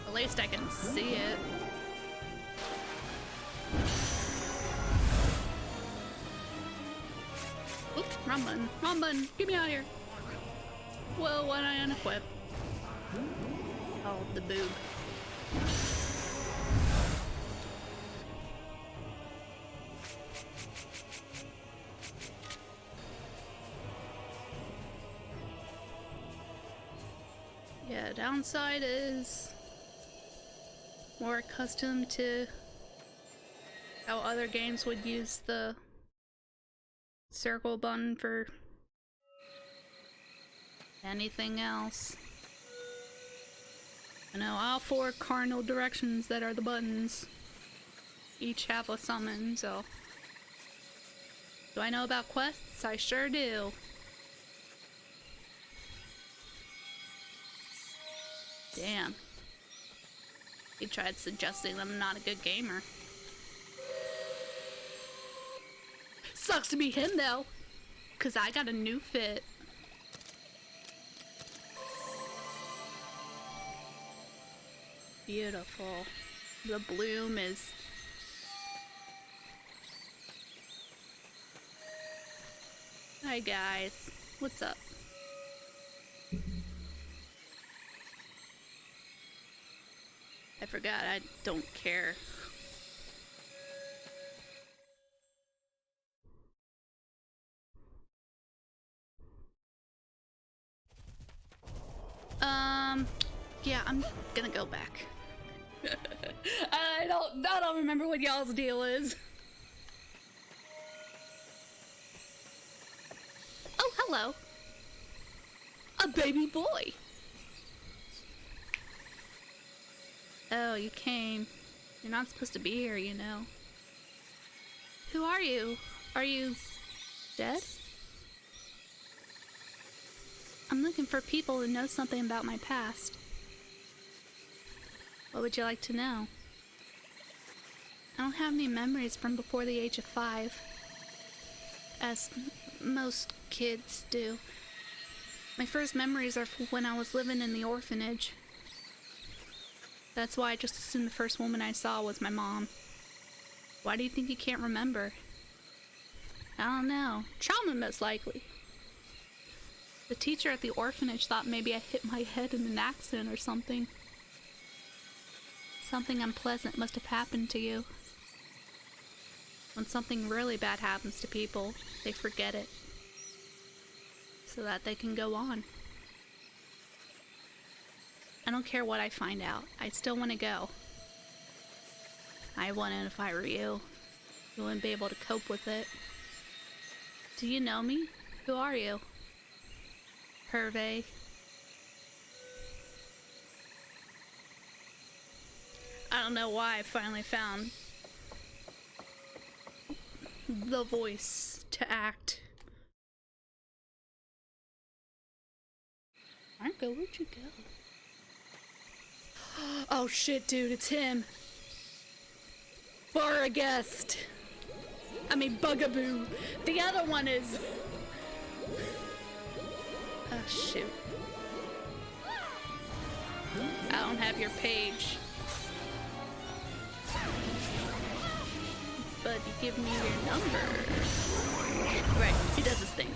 At least I can see it. Oops, wrong button. Wrong button. Get me out of here. Whoa, why did I unequip? Oh, the boob. Yeah, downside is more accustomed to how other games would use the circle button for anything else. I know all 4 cardinal directions that are the buttons each have a summon, so. Do I know about quests? I sure do. Damn. He tried suggesting I'm not a good gamer. Sucks to be him though, cause I got a new fit. Beautiful. The bloom is... Hi guys, what's up? I forgot, I don't care. Yeah, I'm gonna go back. I don't remember what y'all's deal is. Oh, hello. A baby boy. Oh, you came. You're not supposed to be here, you know. Who are you? Are you dead? I'm looking for people who know something about my past. What would you like to know? I don't have any memories from before the age of 5, as most kids do. My first memories are from when I was living in the orphanage. That's why I just assumed the first woman I saw was my mom. Why do you think you can't remember? I don't know. Trauma, most likely. The teacher at the orphanage thought maybe I hit my head in an accident or something. Something unpleasant must have happened to you. When something really bad happens to people, they forget it, so that they can go on. I don't care what I find out. I still want to go. I wouldn't if I were you. You wouldn't be able to cope with it. Do you know me? Who are you? Hervé. I don't know why I finally found the voice to act. Marco, where'd you go? Oh shit, dude, it's him. For a guest. I mean, Bugaboo. The other one is... Oh, shoot. I don't have your page. if you give me your number. Right, he does his thing.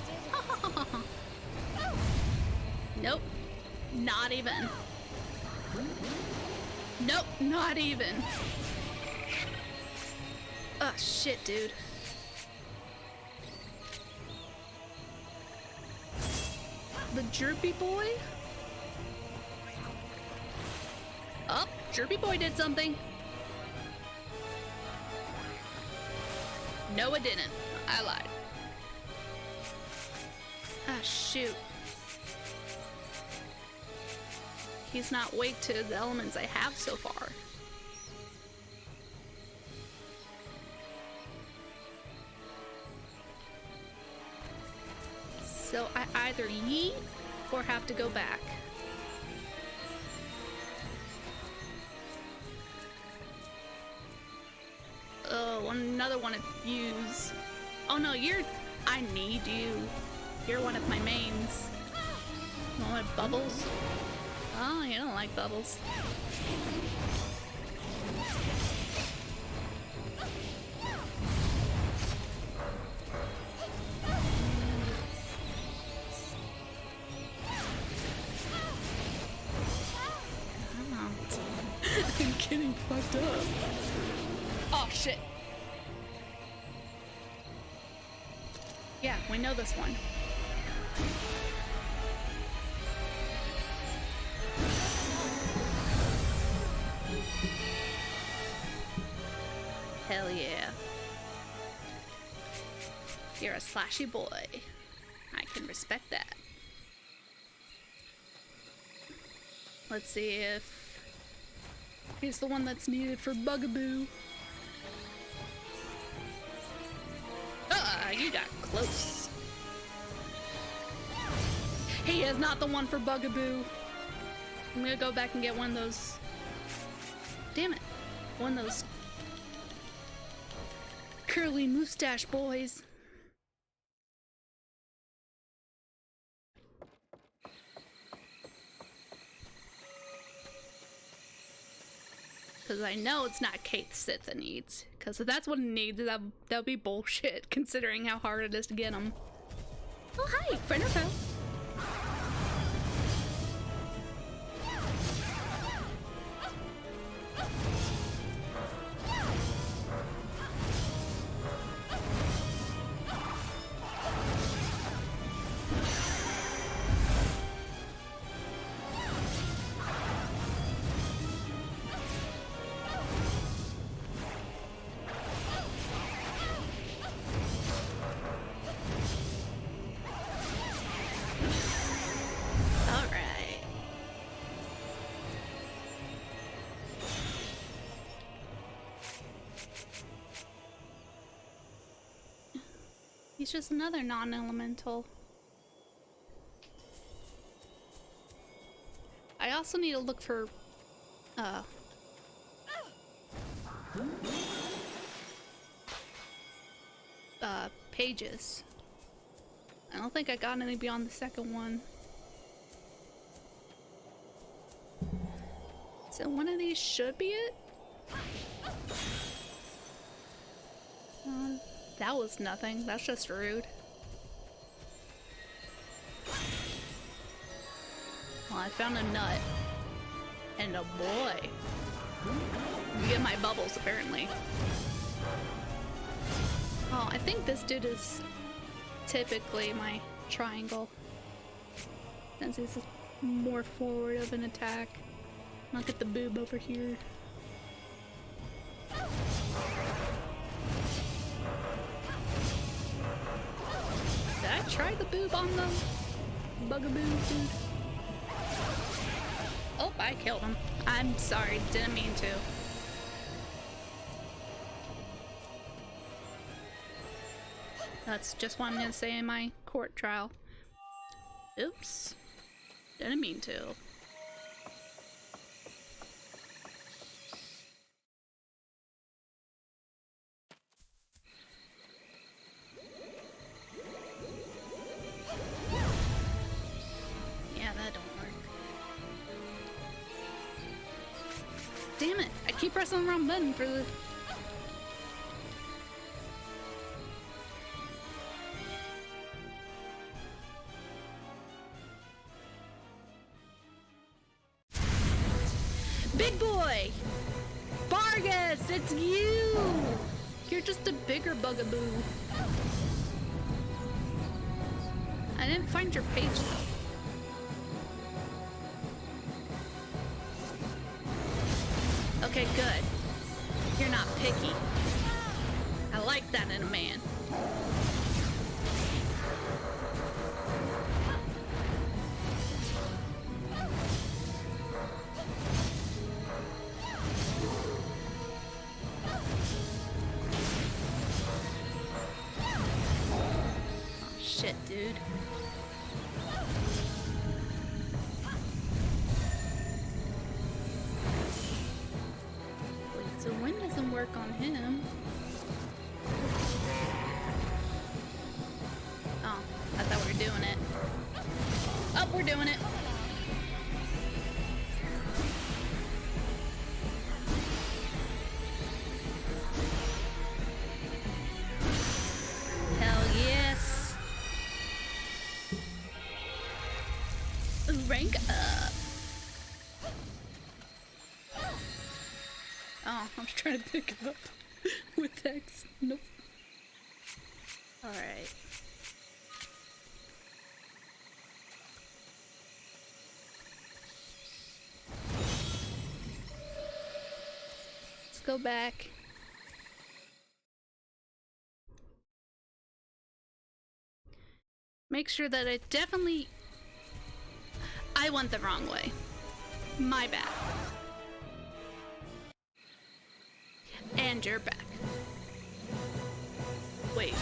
Nope, not even. Nope, not even. Oh shit, dude. The Jerpy boy? Oh, Jerpy boy did something. No, it didn't. I lied. Ah, shoot. He's not weak to the elements I have so far. So I either yeet or have to go back. Oh, another one to use. Oh no, I need you. You're one of my mains. You want bubbles? Oh, you don't like bubbles. I'm getting fucked up. Oh shit. Yeah, we know this one. Hell yeah. You're a slashy boy. I can respect that. Let's see if he's the one that's needed for Bugaboo. Ah, you got close. He is not the one for Bugaboo. I'm gonna go back and get one of those. Damn it. One of those curly mustache boys. Because I know it's not Kate Sith that needs. Because if that's what it needs, that would be bullshit, considering how hard it is to get them. Oh, hi, friend or foe? He's just another non-elemental. I also need to look for pages. I don't think I got any beyond the second one. So one of these should be it? That was nothing. That's just rude. Well, I found a nut. And a boy. You get my bubbles, apparently. Oh, I think this dude is typically my triangle. Since he's more forward of an attack. I'll get the boob over here. Did I try the boob on the Bugaboo dude? Oh, I killed him. I'm sorry, didn't mean to. That's just what I'm gonna say in my court trial. Oops. Didn't mean to. Yeah, that don't work. Damn it! I keep pressing the wrong button for the... Argus, it's you! You're just a bigger bugaboo. I didn't find your page though. Okay, good. You're not picky. I like that in a man. Oh shit, dude. The wind doesn't work on him. Oh, I thought we were doing it. Oh, we're doing it. Hell yes. Rank up. Oh, I was trying to pick up with X. Nope. Alright. Let's go back. Make sure that I went the wrong way. My bad. And you're back. Wait.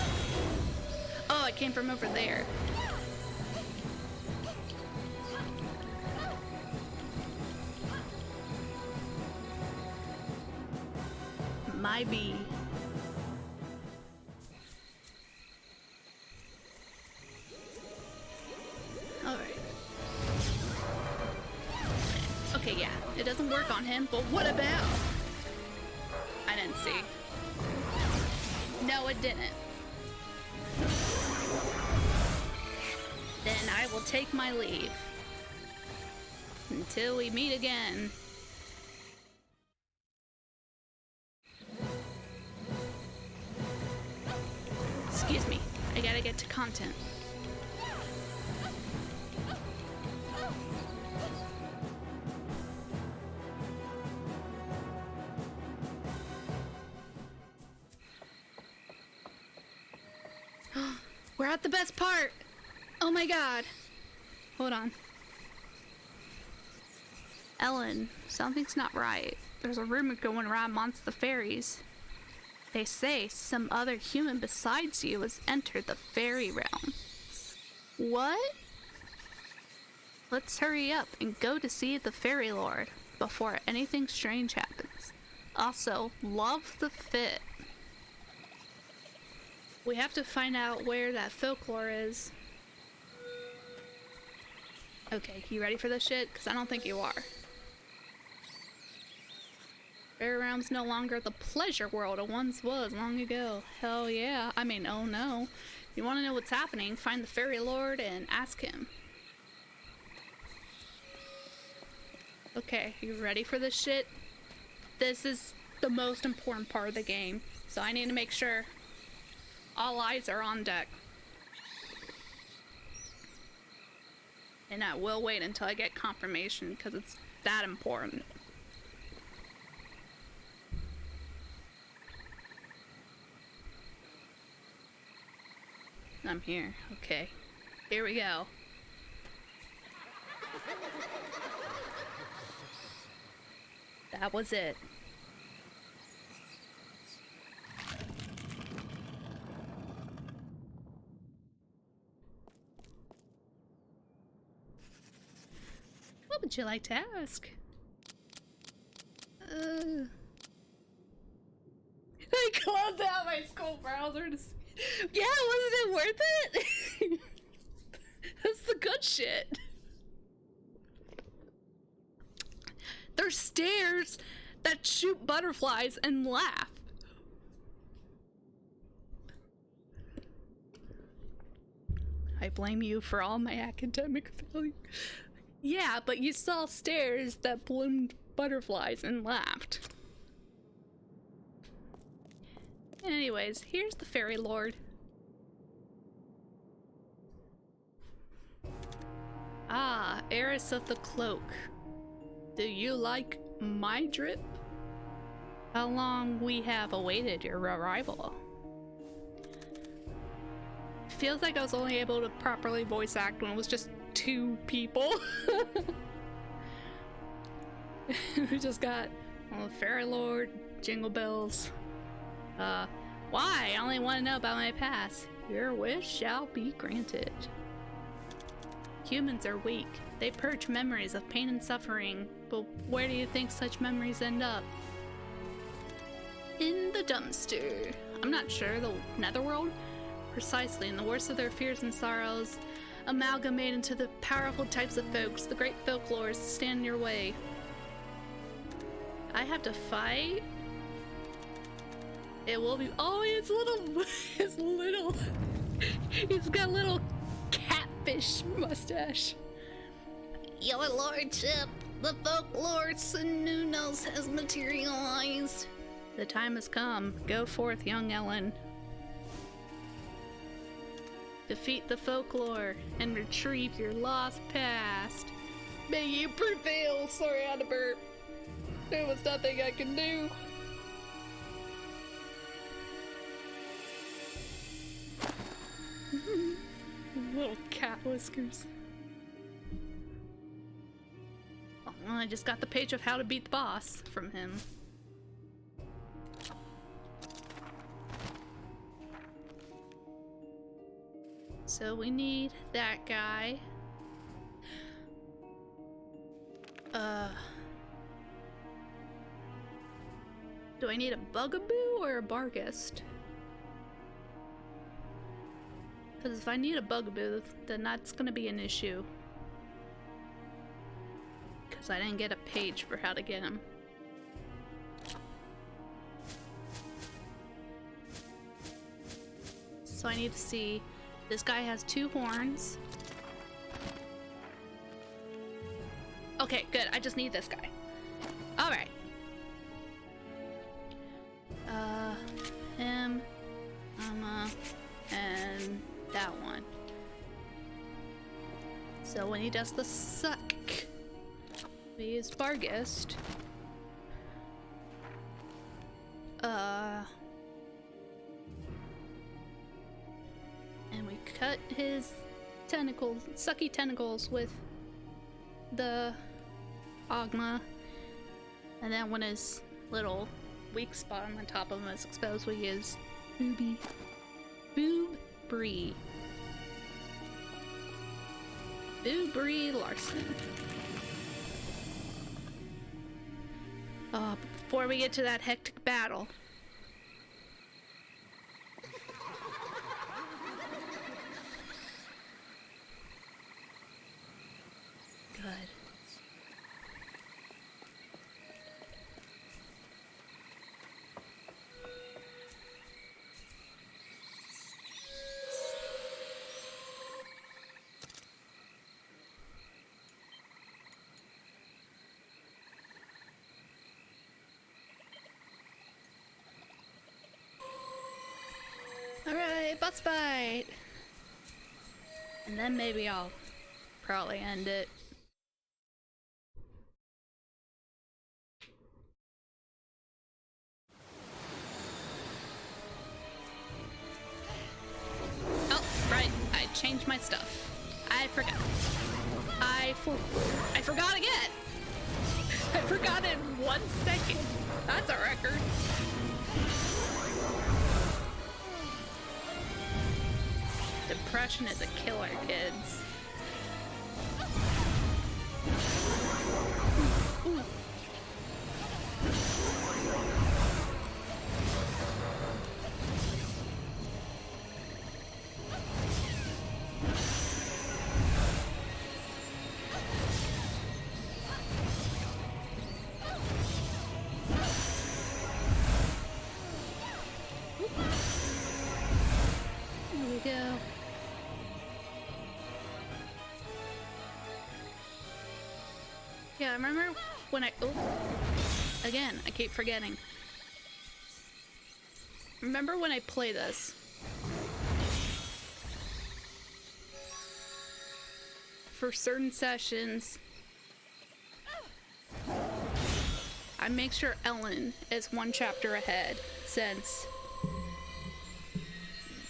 Oh, I came from over there. My bee. Alright. Okay, yeah. It doesn't work on him, but what about? I didn't see. No, it didn't. Then I will take my leave. Until we meet again. Excuse me. I gotta get to content. We're at the best part. Oh my god. Hold on. Ellen, something's not right. There's a rumor going around amongst the fairies. They say some other human besides you has entered the fairy realm. What? Let's hurry up and go to see the fairy lord before anything strange happens. Also, love the fit. We have to find out where that folklore is. Okay, you ready for this shit? Because I don't think you are. Fairy realm's no longer the pleasure world it once was long ago. Hell yeah. I mean, oh no. You want to know what's happening? Find the fairy lord and ask him. Okay, you ready for this shit? This is the most important part of the game, so I need to make sure all eyes are on deck. And I will wait until I get confirmation because it's that important. I'm here. Okay. Here we go. That was it. What would you like to ask? I closed out my school browser to see. Yeah, wasn't it worth it? That's the good shit. There's stairs that shoot butterflies and laugh. I blame you for all my academic failure. Yeah, but you saw stairs that bloomed butterflies and laughed. Anyways, here's the fairy lord. Ah, heiress of the cloak. Do you like my drip? How long we have awaited your arrival? Feels like I was only able to properly voice act when it was just 2 people. We just got fairy lord, jingle bells. Why? I only want to know about my past. Your wish shall be granted. Humans are weak. They purge memories of pain and suffering, but where do you think such memories end up? In the dumpster. I'm not sure. The netherworld? Precisely, in the worst of their fears and sorrows, amalgamate into the powerful types of folks, the great folklores stand in your way. I have to fight? It will be— oh, it's little, it's little, he's got a little catfish mustache. Your lordship, the folklore Nunos has materialized. The time has come. Go forth, young Ellen. Defeat the folklore and retrieve your lost past. May you prevail. Sorry, I had to burp. There was nothing I can do. Little cat whiskers. Well, I just got the page of how to beat the boss from him. So we need that guy. Do I need a bugaboo or a barghest? Because if I need a bugaboo, then that's gonna be an issue. Because I didn't get a page for how to get him. So I need to see. This guy has 2 horns. Okay, good. I just need this guy. Alright. Him, and that one. So when he does the suck, we use barghest. And we cut his tentacles, sucky tentacles, with the Ogma. And then when his little weak spot on the top of him is exposed, we use Boob-Bree Larson. But before we get to that hectic battle, good. Alright, boss fight! And then maybe I'll probably end it. Oh, right, I changed my stuff. I forgot. I forgot again! I forgot in 1 second. That's a record. Depression is a killer, kids. Ooh. There we go. Yeah, I remember when I— oh, again, I keep forgetting. remember when I play this, for certain sessions, I make sure Ellen is one chapter ahead, since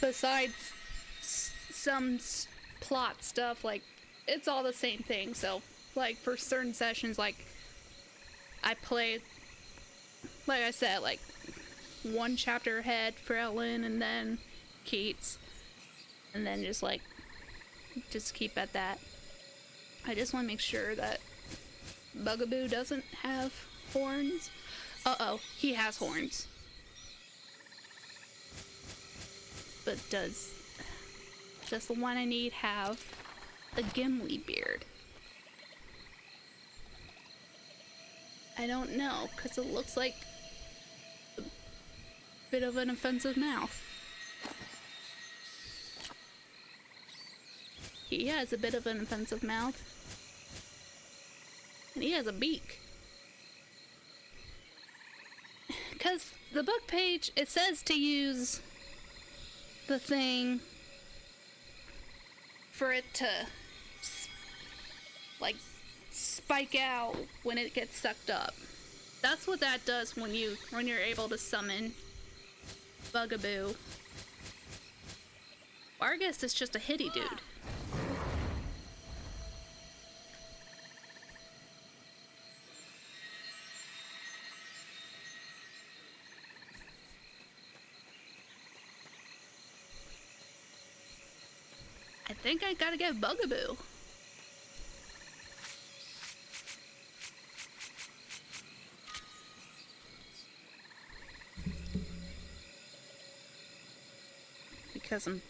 besides some plot stuff, like, it's all the same thing. So, like, for certain sessions, like, I play, like I said, like, one chapter ahead for Ellen, and then Keats, and then just, like, just keep at that. I just want to make sure that Bugaboo doesn't have horns. Uh-oh, he has horns. But does the one I need have a Gimli beard? I don't know, because it looks like a bit of an offensive mouth. He has a bit of an offensive mouth. And he has a beak. Because the book page, it says to use the thing for it to, like, spike out when it gets sucked up. That's what that does when you're able to summon Bugaboo. Argus is just a hitty dude. I think I gotta get Bugaboo. Because I'm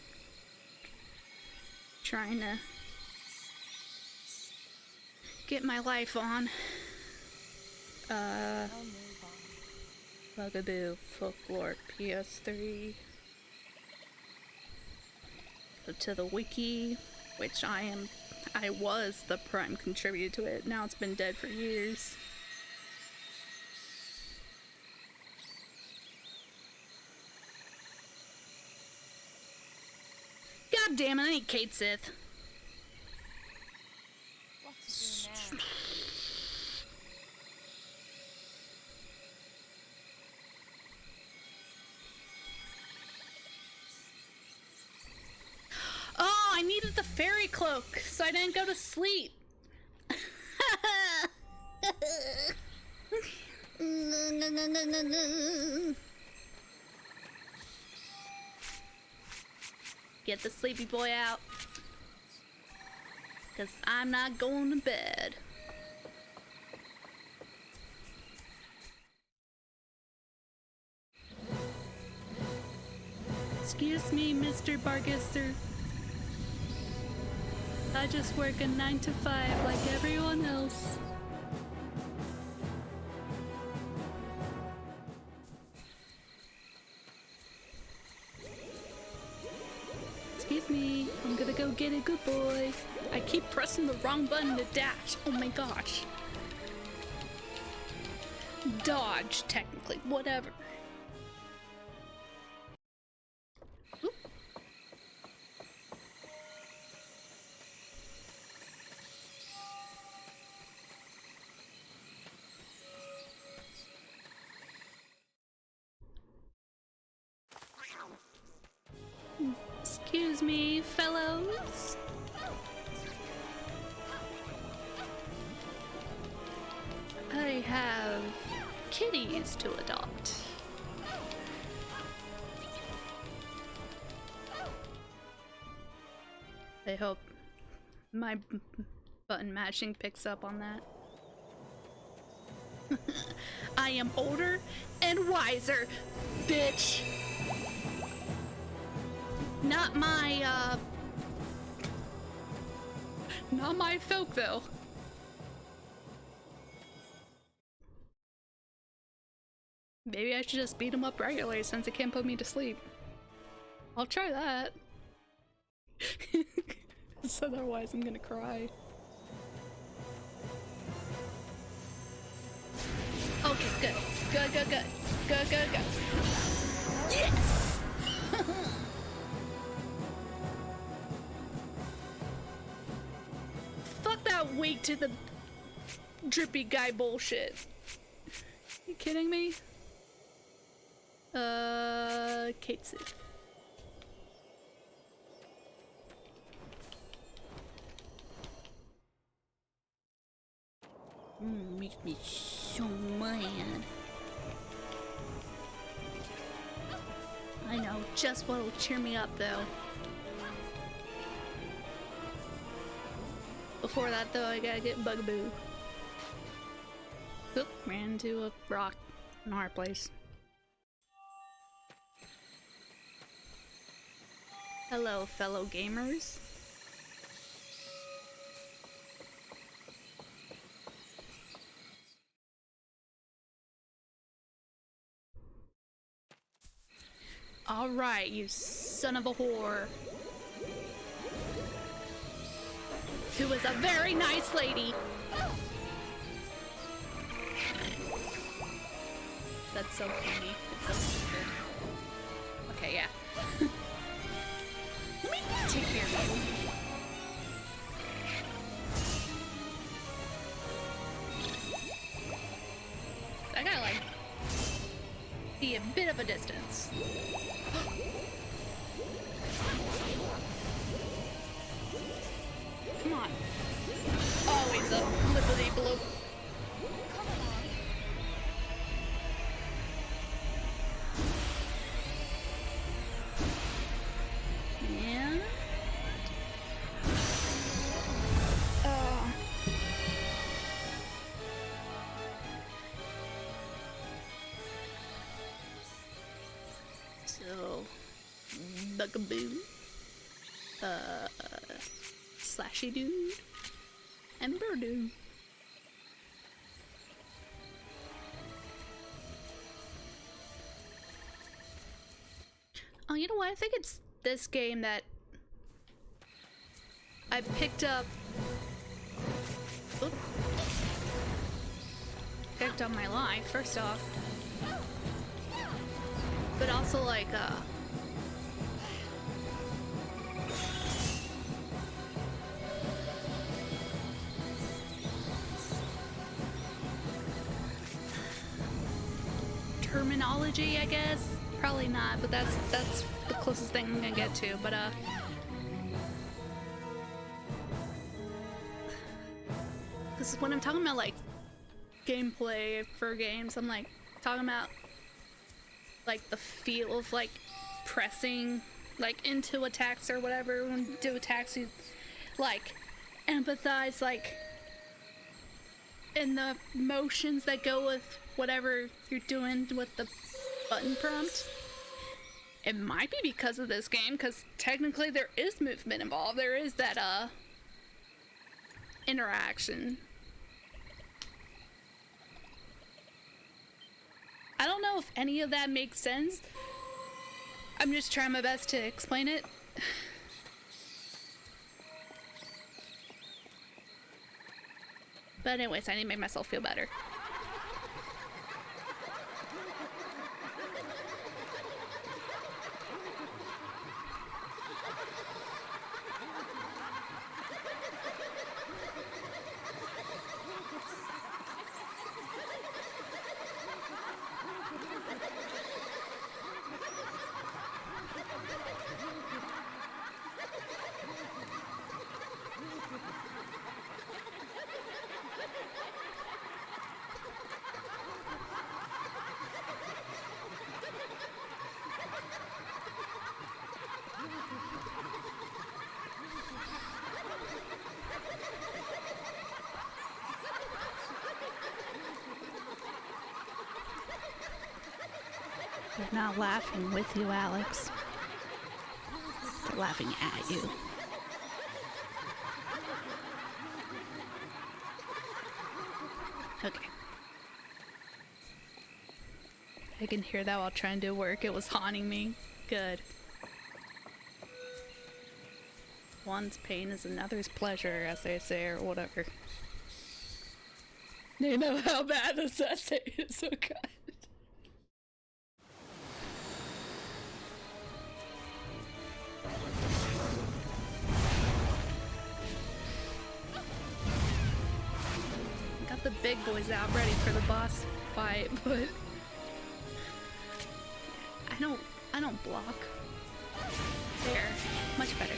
trying to get my life on. Bugaboo, Folklore, PS3. Go to the wiki, which I was the prime contributor to it. Now it's been dead for years. God damn it, I need Kate Sith. What to do now? Oh, I needed the fairy cloak, so I didn't go to sleep. Get the sleepy boy out, 'cause I'm not going to bed. Excuse me, Mr. Bargister. I just work a 9 to 5 like everyone else. Excuse me, I'm gonna go get a good boy. I keep pressing the wrong button to dash. Oh my gosh. Dodge, technically. Whatever. Oop. Excuse me, fellows. I have kitties to adopt. I hope my button matching picks up on that. I am older and wiser, bitch. Not my folk though. Maybe I should just beat him up regularly since it can't put me to sleep. I'll try that. So otherwise I'm gonna cry. Okay, good. Good. Yes! Fuck that weak to the drippy guy bullshit. You kidding me? Katsu. Makes me so mad. I know just what'll cheer me up though. Before that though, I gotta get Bugaboo. Oop, ran into a rock in a hard place. Hello, fellow gamers. Alright, you son of a whore. Who was a very nice lady. That's so funny. It's so stupid. Okay, yeah. Let me take care of you. I gotta like be a bit of a distance. Come on. Always a flippity bloop. Yeah. So, Bugaboo, Slashy Dude, and Birdo. Oh, you know what? I think it's this game that I picked up. Oop. Picked up my life, first off. But also, like, terminology, I guess. Probably not, but that's the closest thing I'm gonna get to. But because when I'm talking about like gameplay for games, I'm like talking about like the feel of like pressing like into attacks or whatever. When you do attacks, you like empathize like in the motions that go with whatever you're doing with the button prompt. It might be because of this game, because technically there is movement involved. There is that interaction. I don't know if any of that makes sense. I'm just trying my best to explain it. But anyways, I need to make myself feel better. They're not laughing with you, Alex. They're laughing at you. Okay. I can hear that while trying to work. It was haunting me. Good. One's pain is another's pleasure, as they say, or whatever. You know how bad this essay is, oh god. big boys out ready for the boss fight, but I don't block. There. Much better.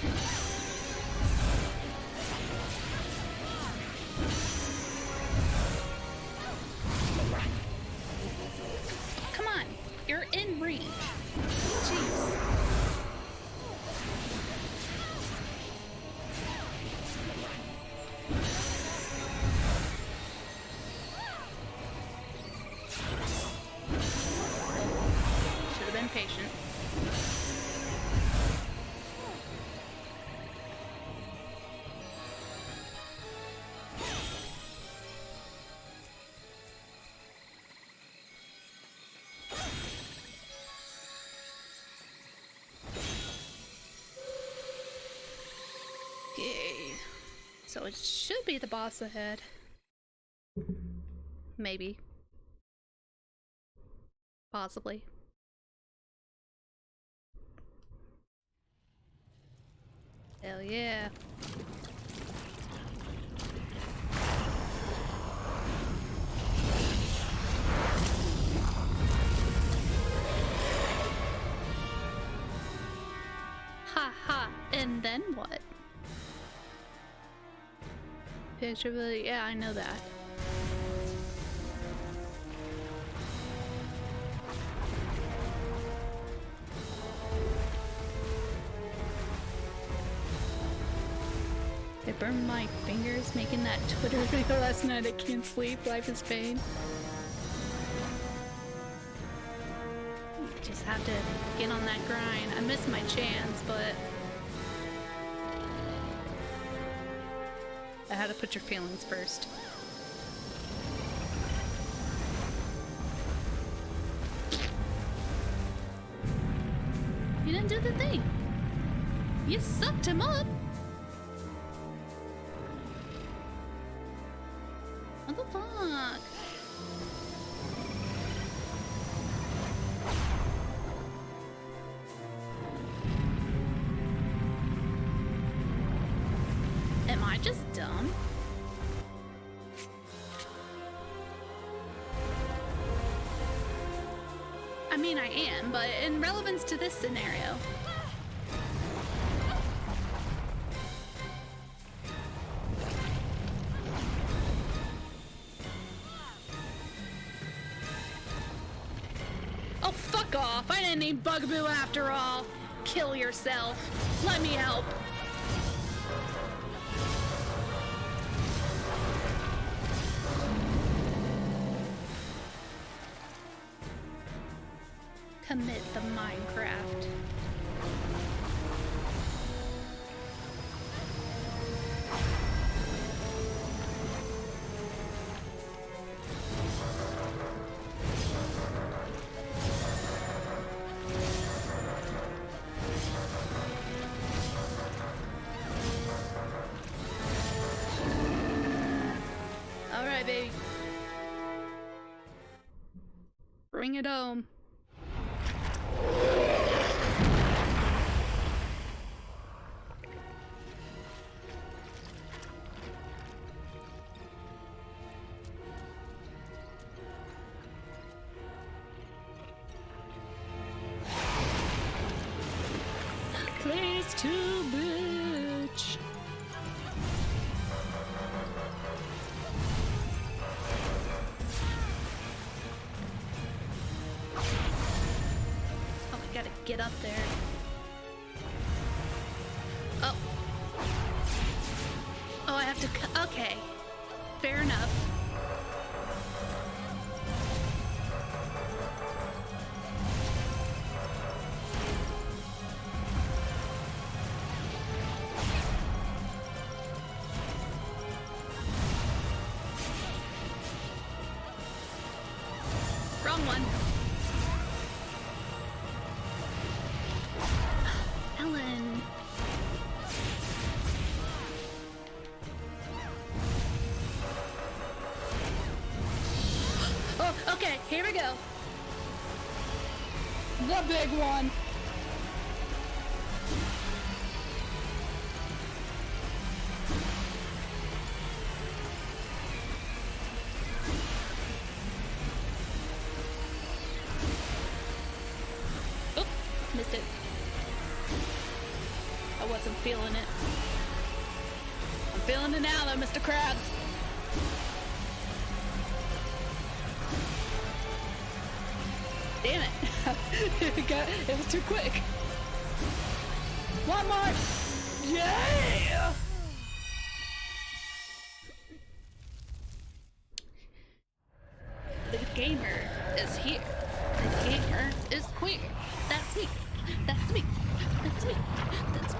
Come on, you're in range. Jeez. Should have been patient. Okay, so it should be the boss ahead. Maybe. Possibly. Hell yeah. Ha ha, and then what? Picture ability, yeah, I know that. It burned my fingers making that Twitter video last night. I can't sleep, life is pain. Just have to get on that grind. I missed my chance, but I had to put your feelings first. You didn't do the thing. You sucked him up. What the fuck? Am I just dumb? I mean, I am, but in relevance to this scenario. Oh, fuck off. I didn't need Bugaboo after all. Kill yourself. Let me help. Commit the Minecraft. All right, baby. Bring it home. Place to bitch. Oh, we gotta get up there. Oh. Oh, I have to okay. Fair enough. Wrong one. Ellen. Oh, okay, here we go. The big one. Missed it. I wasn't feeling it. I'm feeling it now though, Mr. Krabs. Damn it. It was too quick. One more. Yeah! The gamer is here. The gamer is queer. That's me. That's me. That's me. That's me.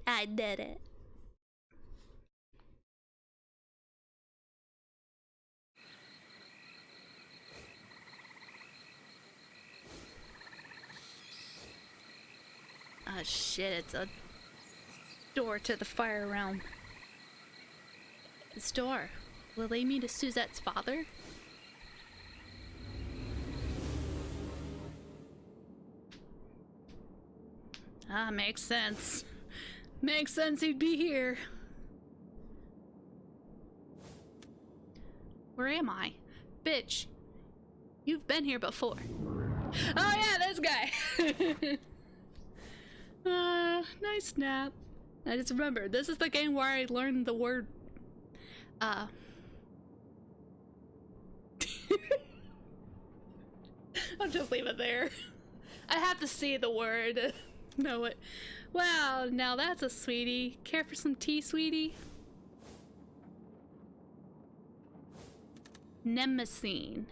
I did it. Oh shit, it's a door to the fire realm. This door will lead me to Suzette's father? Ah, makes sense. Makes sense he'd be here. Where am I? Bitch, you've been here before. Oh yeah, this guy! Nice nap. I just remembered, this is the game where I learned the word, I'll just leave it there. I have to see the word. Know it. Wow, now that's a sweetie. Care for some tea, sweetie? Nemesine.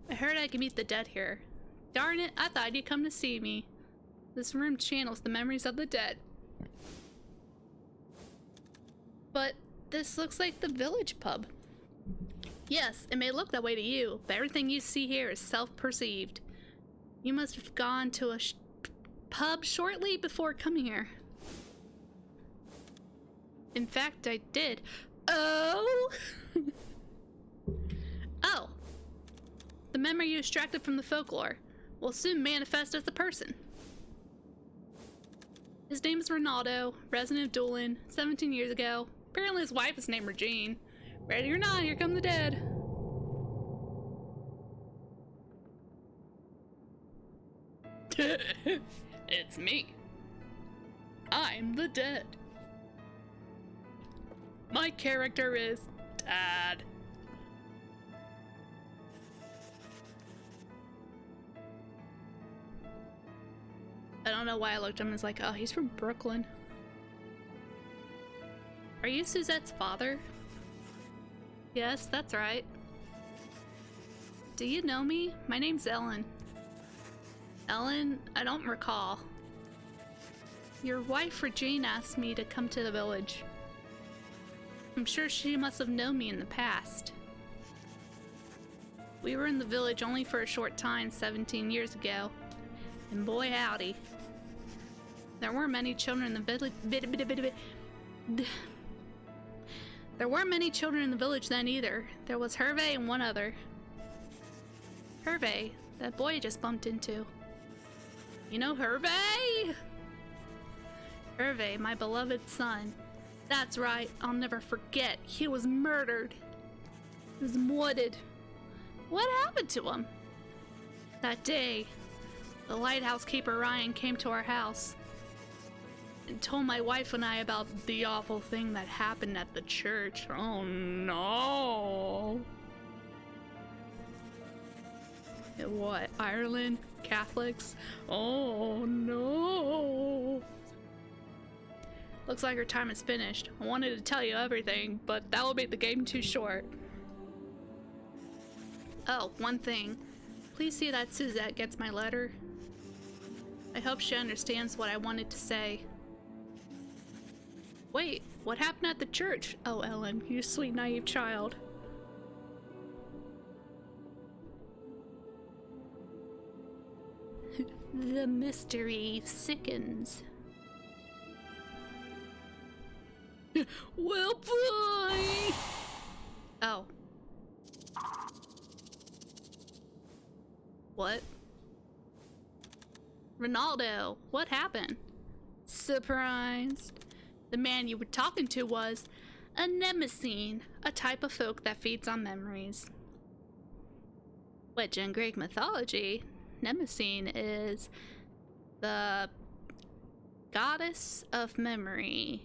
I heard I could meet the dead here. Darn it, I thought you'd come to see me. This room channels the memories of the dead. But this looks like the village pub. Yes, it may look that way to you, but everything you see here is self-perceived. You must have gone to a pub shortly before coming here. In fact, I did. Oh! Oh! The memory you extracted from the folklore will soon manifest as the person. His name is Ronaldo, resident of Doolin, 17 years ago. Apparently his wife is named Regine. Ready or not, here come the dead. It's me. I'm the dead. My character is Dad. I don't know why I looked at him and was like, oh, he's from Brooklyn. Are you Suzette's father? Yes, that's right. Do you know me? My name's Ellen. Ellen? I don't recall. Your wife Regine asked me to come to the village. I'm sure she must have known me in the past. We were in the village only for a short time 17 years ago. And boy howdy. There weren't many children in the village. There weren't many children in the village then either. There was Hervé and one other. Hervé, that boy I just bumped into. You know Hervé? Hervé, my beloved son. That's right, I'll never forget. He was murdered. He was murdered. What happened to him? That day, the lighthouse keeper Ryan came to our house and told my wife and I about the awful thing that happened at the church. Oh no. What, Ireland? Catholics? Oh no. Looks like our time is finished. I wanted to tell you everything, but that will make the game too short. Oh, one thing. Please see that Suzette gets my letter. I hope she understands what I wanted to say. Wait, what happened at the church? Oh, Ellen, you sweet naive child. The mystery sickens. Well, bye! Oh. What? Ronaldo, what happened? Surprised. The man you were talking to was... A Mnemosyne, a type of folk that feeds on memories. Which in Greek mythology, Mnemosyne is the goddess of memory.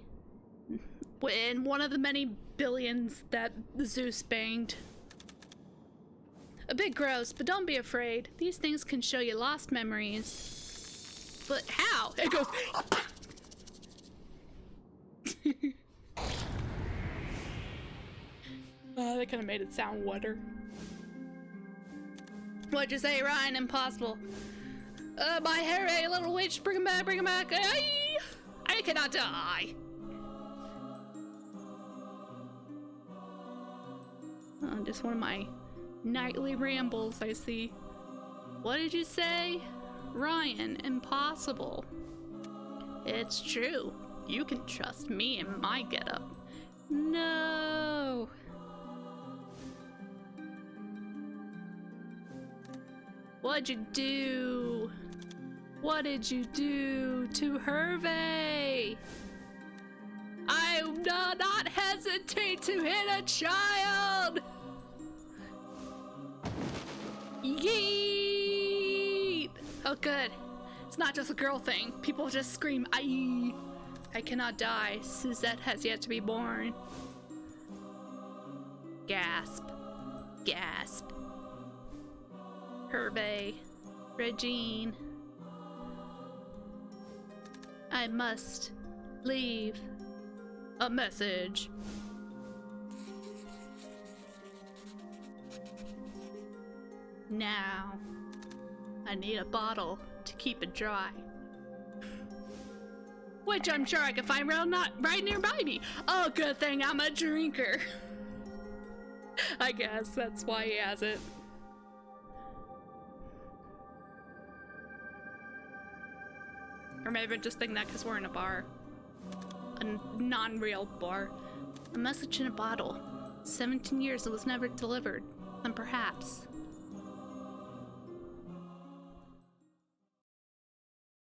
In one of the many billions that Zeus banged. A bit gross, but don't be afraid. These things can show you lost memories. But how? It goes... That kind of made it sound wetter. What'd you say, Ryan? Impossible. My Harry, little witch, bring him back, bring him back. I cannot die. Just one of my nightly rambles, I see. What did you say? Ryan, impossible. It's true. You can trust me and my getup. No. What'd you do? What did you do to Hervé? I will not hesitate to hit a child! Yeet! Oh good. It's not just a girl thing. People just scream, aye! I cannot die. Suzette has yet to be born. Gasp. Gasp. Hervé. Regine. I must leave a message. Now, I need a bottle to keep it dry. Which I'm sure I can find right nearby me. Oh, good thing I'm a drinker. I guess that's why he has it. Or maybe I just think that because we're in a bar. A non-real bar. A message in a bottle. 17 years it was never delivered. Then perhaps.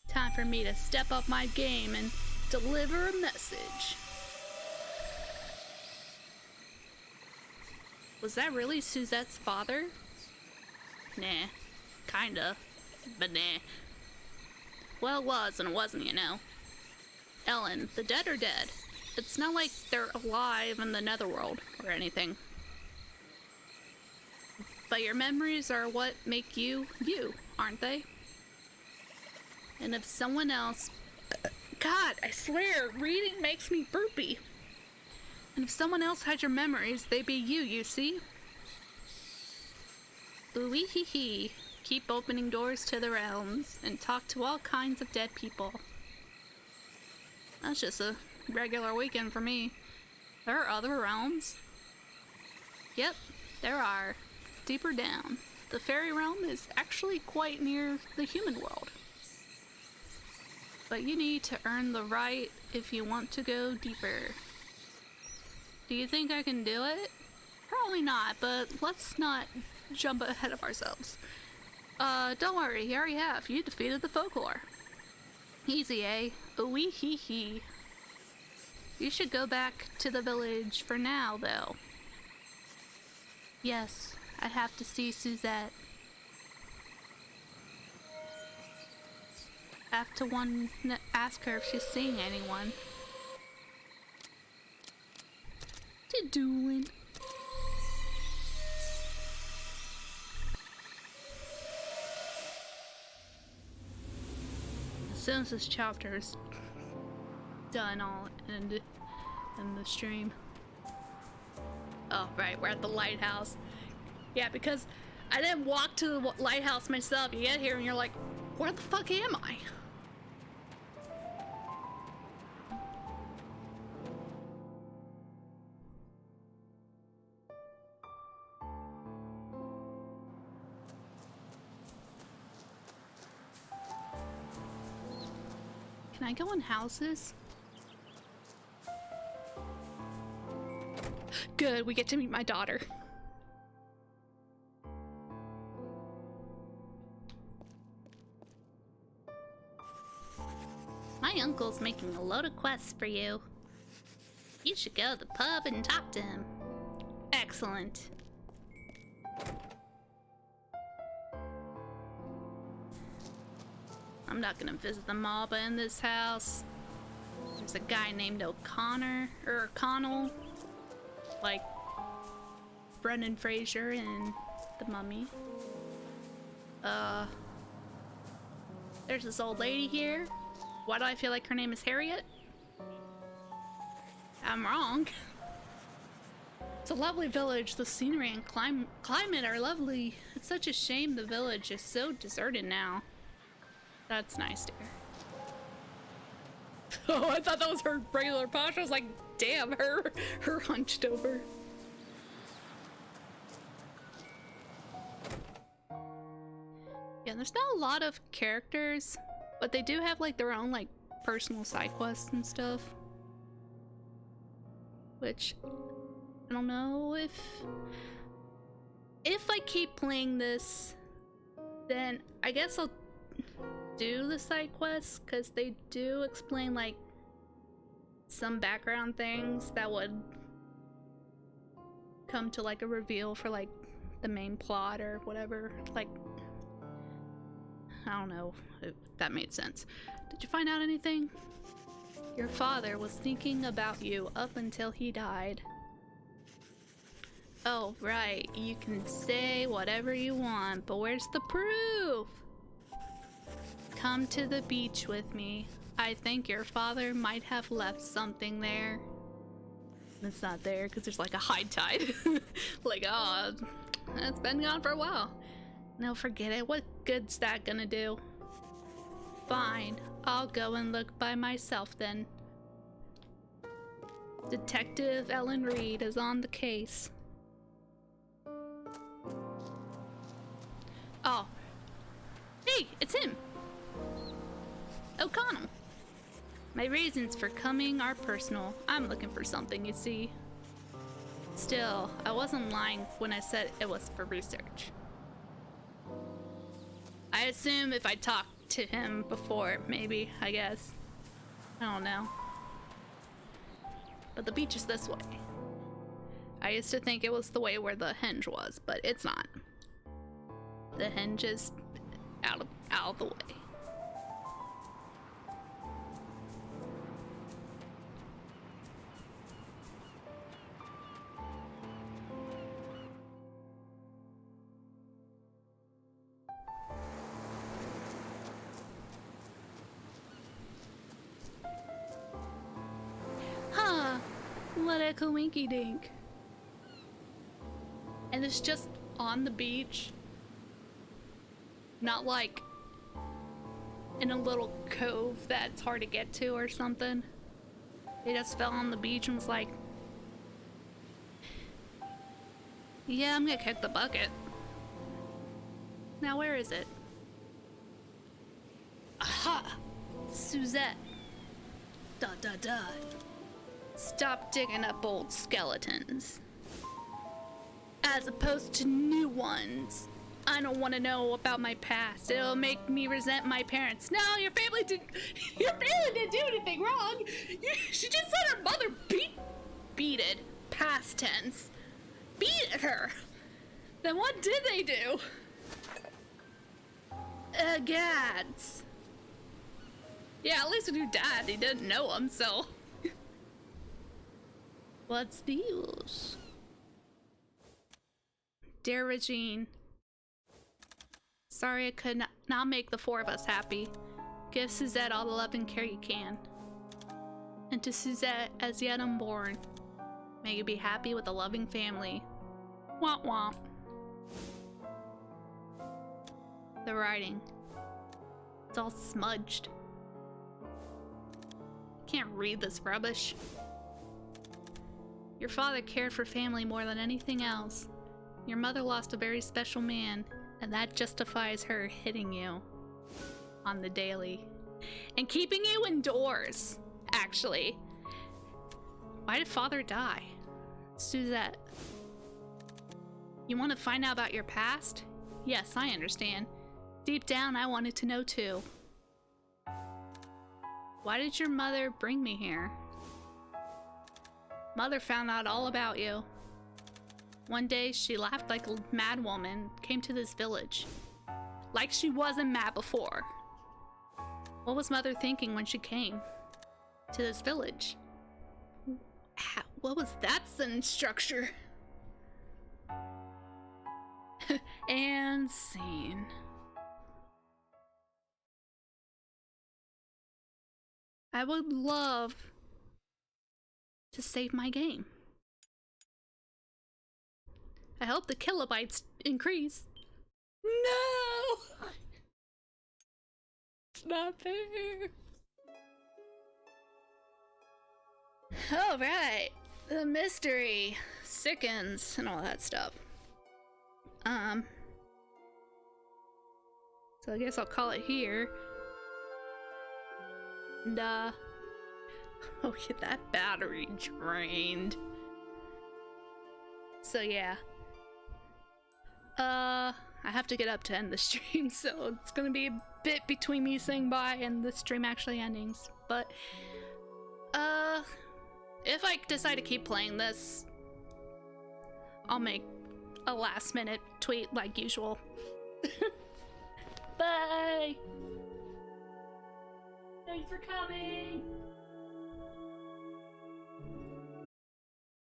Time for me to step up my game and deliver a message. Was that really Suzette's father? Nah. Kinda. But nah. Well, it was and it wasn't, you know. Ellen, the dead are dead. It's not like they're alive in the netherworld or anything. But your memories are what make you, you, aren't they? And if someone else... God, I swear, reading makes me burpy. And if someone else had your memories, they'd be you see? Ooh-wee hee hee. Keep opening doors to the realms and talk to all kinds of dead people. That's just a regular weekend for me. There are other realms. Yep, there are. Deeper down. The fairy realm is actually quite near the human world. But you need to earn the right if you want to go deeper. Do you think I can do it? Probably not, but let's not jump ahead of ourselves. Don't worry, you already have. You defeated the Folklore. Easy, eh? Wee hee hee. You should go back to the village for now, though. Yes, I have to see Suzette. I have to ask her if she's seeing anyone. What you doing? As soon as this chapter is done, I'll end it in the stream. Oh, right, we're at the lighthouse. Yeah, because I didn't walk to the lighthouse myself. You get here and you're like, where the fuck am I? Can I go in houses? Good, we get to meet my daughter. My uncle's making a load of quests for you. You should go to the pub and talk to him. Excellent. I'm not gonna visit the mob in this house. There's a guy named O'Connell. Like Brendan Fraser in The Mummy. There's this old lady here. Why do I feel like her name is Harriet? I'm wrong. It's a lovely village. The scenery and climate are lovely. It's such a shame the village is so deserted now. That's nice to hear. Oh, I thought that was her regular posture. I was like, damn, her hunched over. Yeah, there's not a lot of characters, but they do have like their own like personal side quests and stuff. Which I don't know if I keep playing this, then I guess I'll do the side quests, because they do explain like some background things that would come to like a reveal for like the main plot or whatever. Like, I don't know if that made sense. Did you find out anything? Your father was thinking about you up until he died. Oh, right. You can say whatever you want, but where's the proof? Come to the beach with me. I think your father might have left something there. It's not there because there's like a high tide. Like, oh, it's been gone for a while. No, forget it. What good's that gonna do? Fine. I'll go and look by myself then. Detective Ellen Reed is on the case. Oh. Hey, it's him. O'Connell. My reasons for coming are personal. I'm looking for something, you see. Still, I wasn't lying when I said it was for research. I assume if I talked to him before, maybe, I guess. I don't know. But the beach is this way. I used to think it was the way where the henge was, but it's not. The henge is out of the way. What a coinky dink. And it's just on the beach. Not like in a little cove that's hard to get to or something. They just fell on the beach and was like, yeah, I'm gonna kick the bucket. Now where is it? Aha! Suzette. Dot dot dot. Stop digging up old skeletons. As opposed to new ones. I don't want to know about my past. It'll make me resent my parents. No, your family didn't do anything wrong. She just said her mother beated. Past tense. Beat her. Then what did they do? Gads. Yeah, at least with your dad, he didn't know him, so. What's the use? Dear Regine, sorry I could not make the four of us happy. Give Suzette all the love and care you can. And to Suzette, as yet unborn, may you be happy with a loving family. Womp womp. The writing. It's all smudged. Can't read this rubbish. Your father cared for family more than anything else. Your mother lost a very special man, and that justifies her hitting you on the daily. And keeping you indoors, actually. Why did father die? Suzette. You want to find out about your past? Yes, I understand. Deep down, I wanted to know too. Why did your mother bring me here? Mother found out all about you. One day, she laughed like a mad woman, came to this village. Like she wasn't mad before. What was Mother thinking when she came to this village? What was that sentence structure? And scene. I would love to save my game. I hope the kilobytes increase. No! It's not fair. Alright. The mystery sickens and all that stuff. So I guess I'll call it here. And, oh yeah, that battery drained. So yeah. I have to get up to end the stream, so it's gonna be a bit between me saying bye and the stream actually ending. But, if I decide to keep playing this, I'll make a last minute tweet like usual. Bye! Thanks for coming!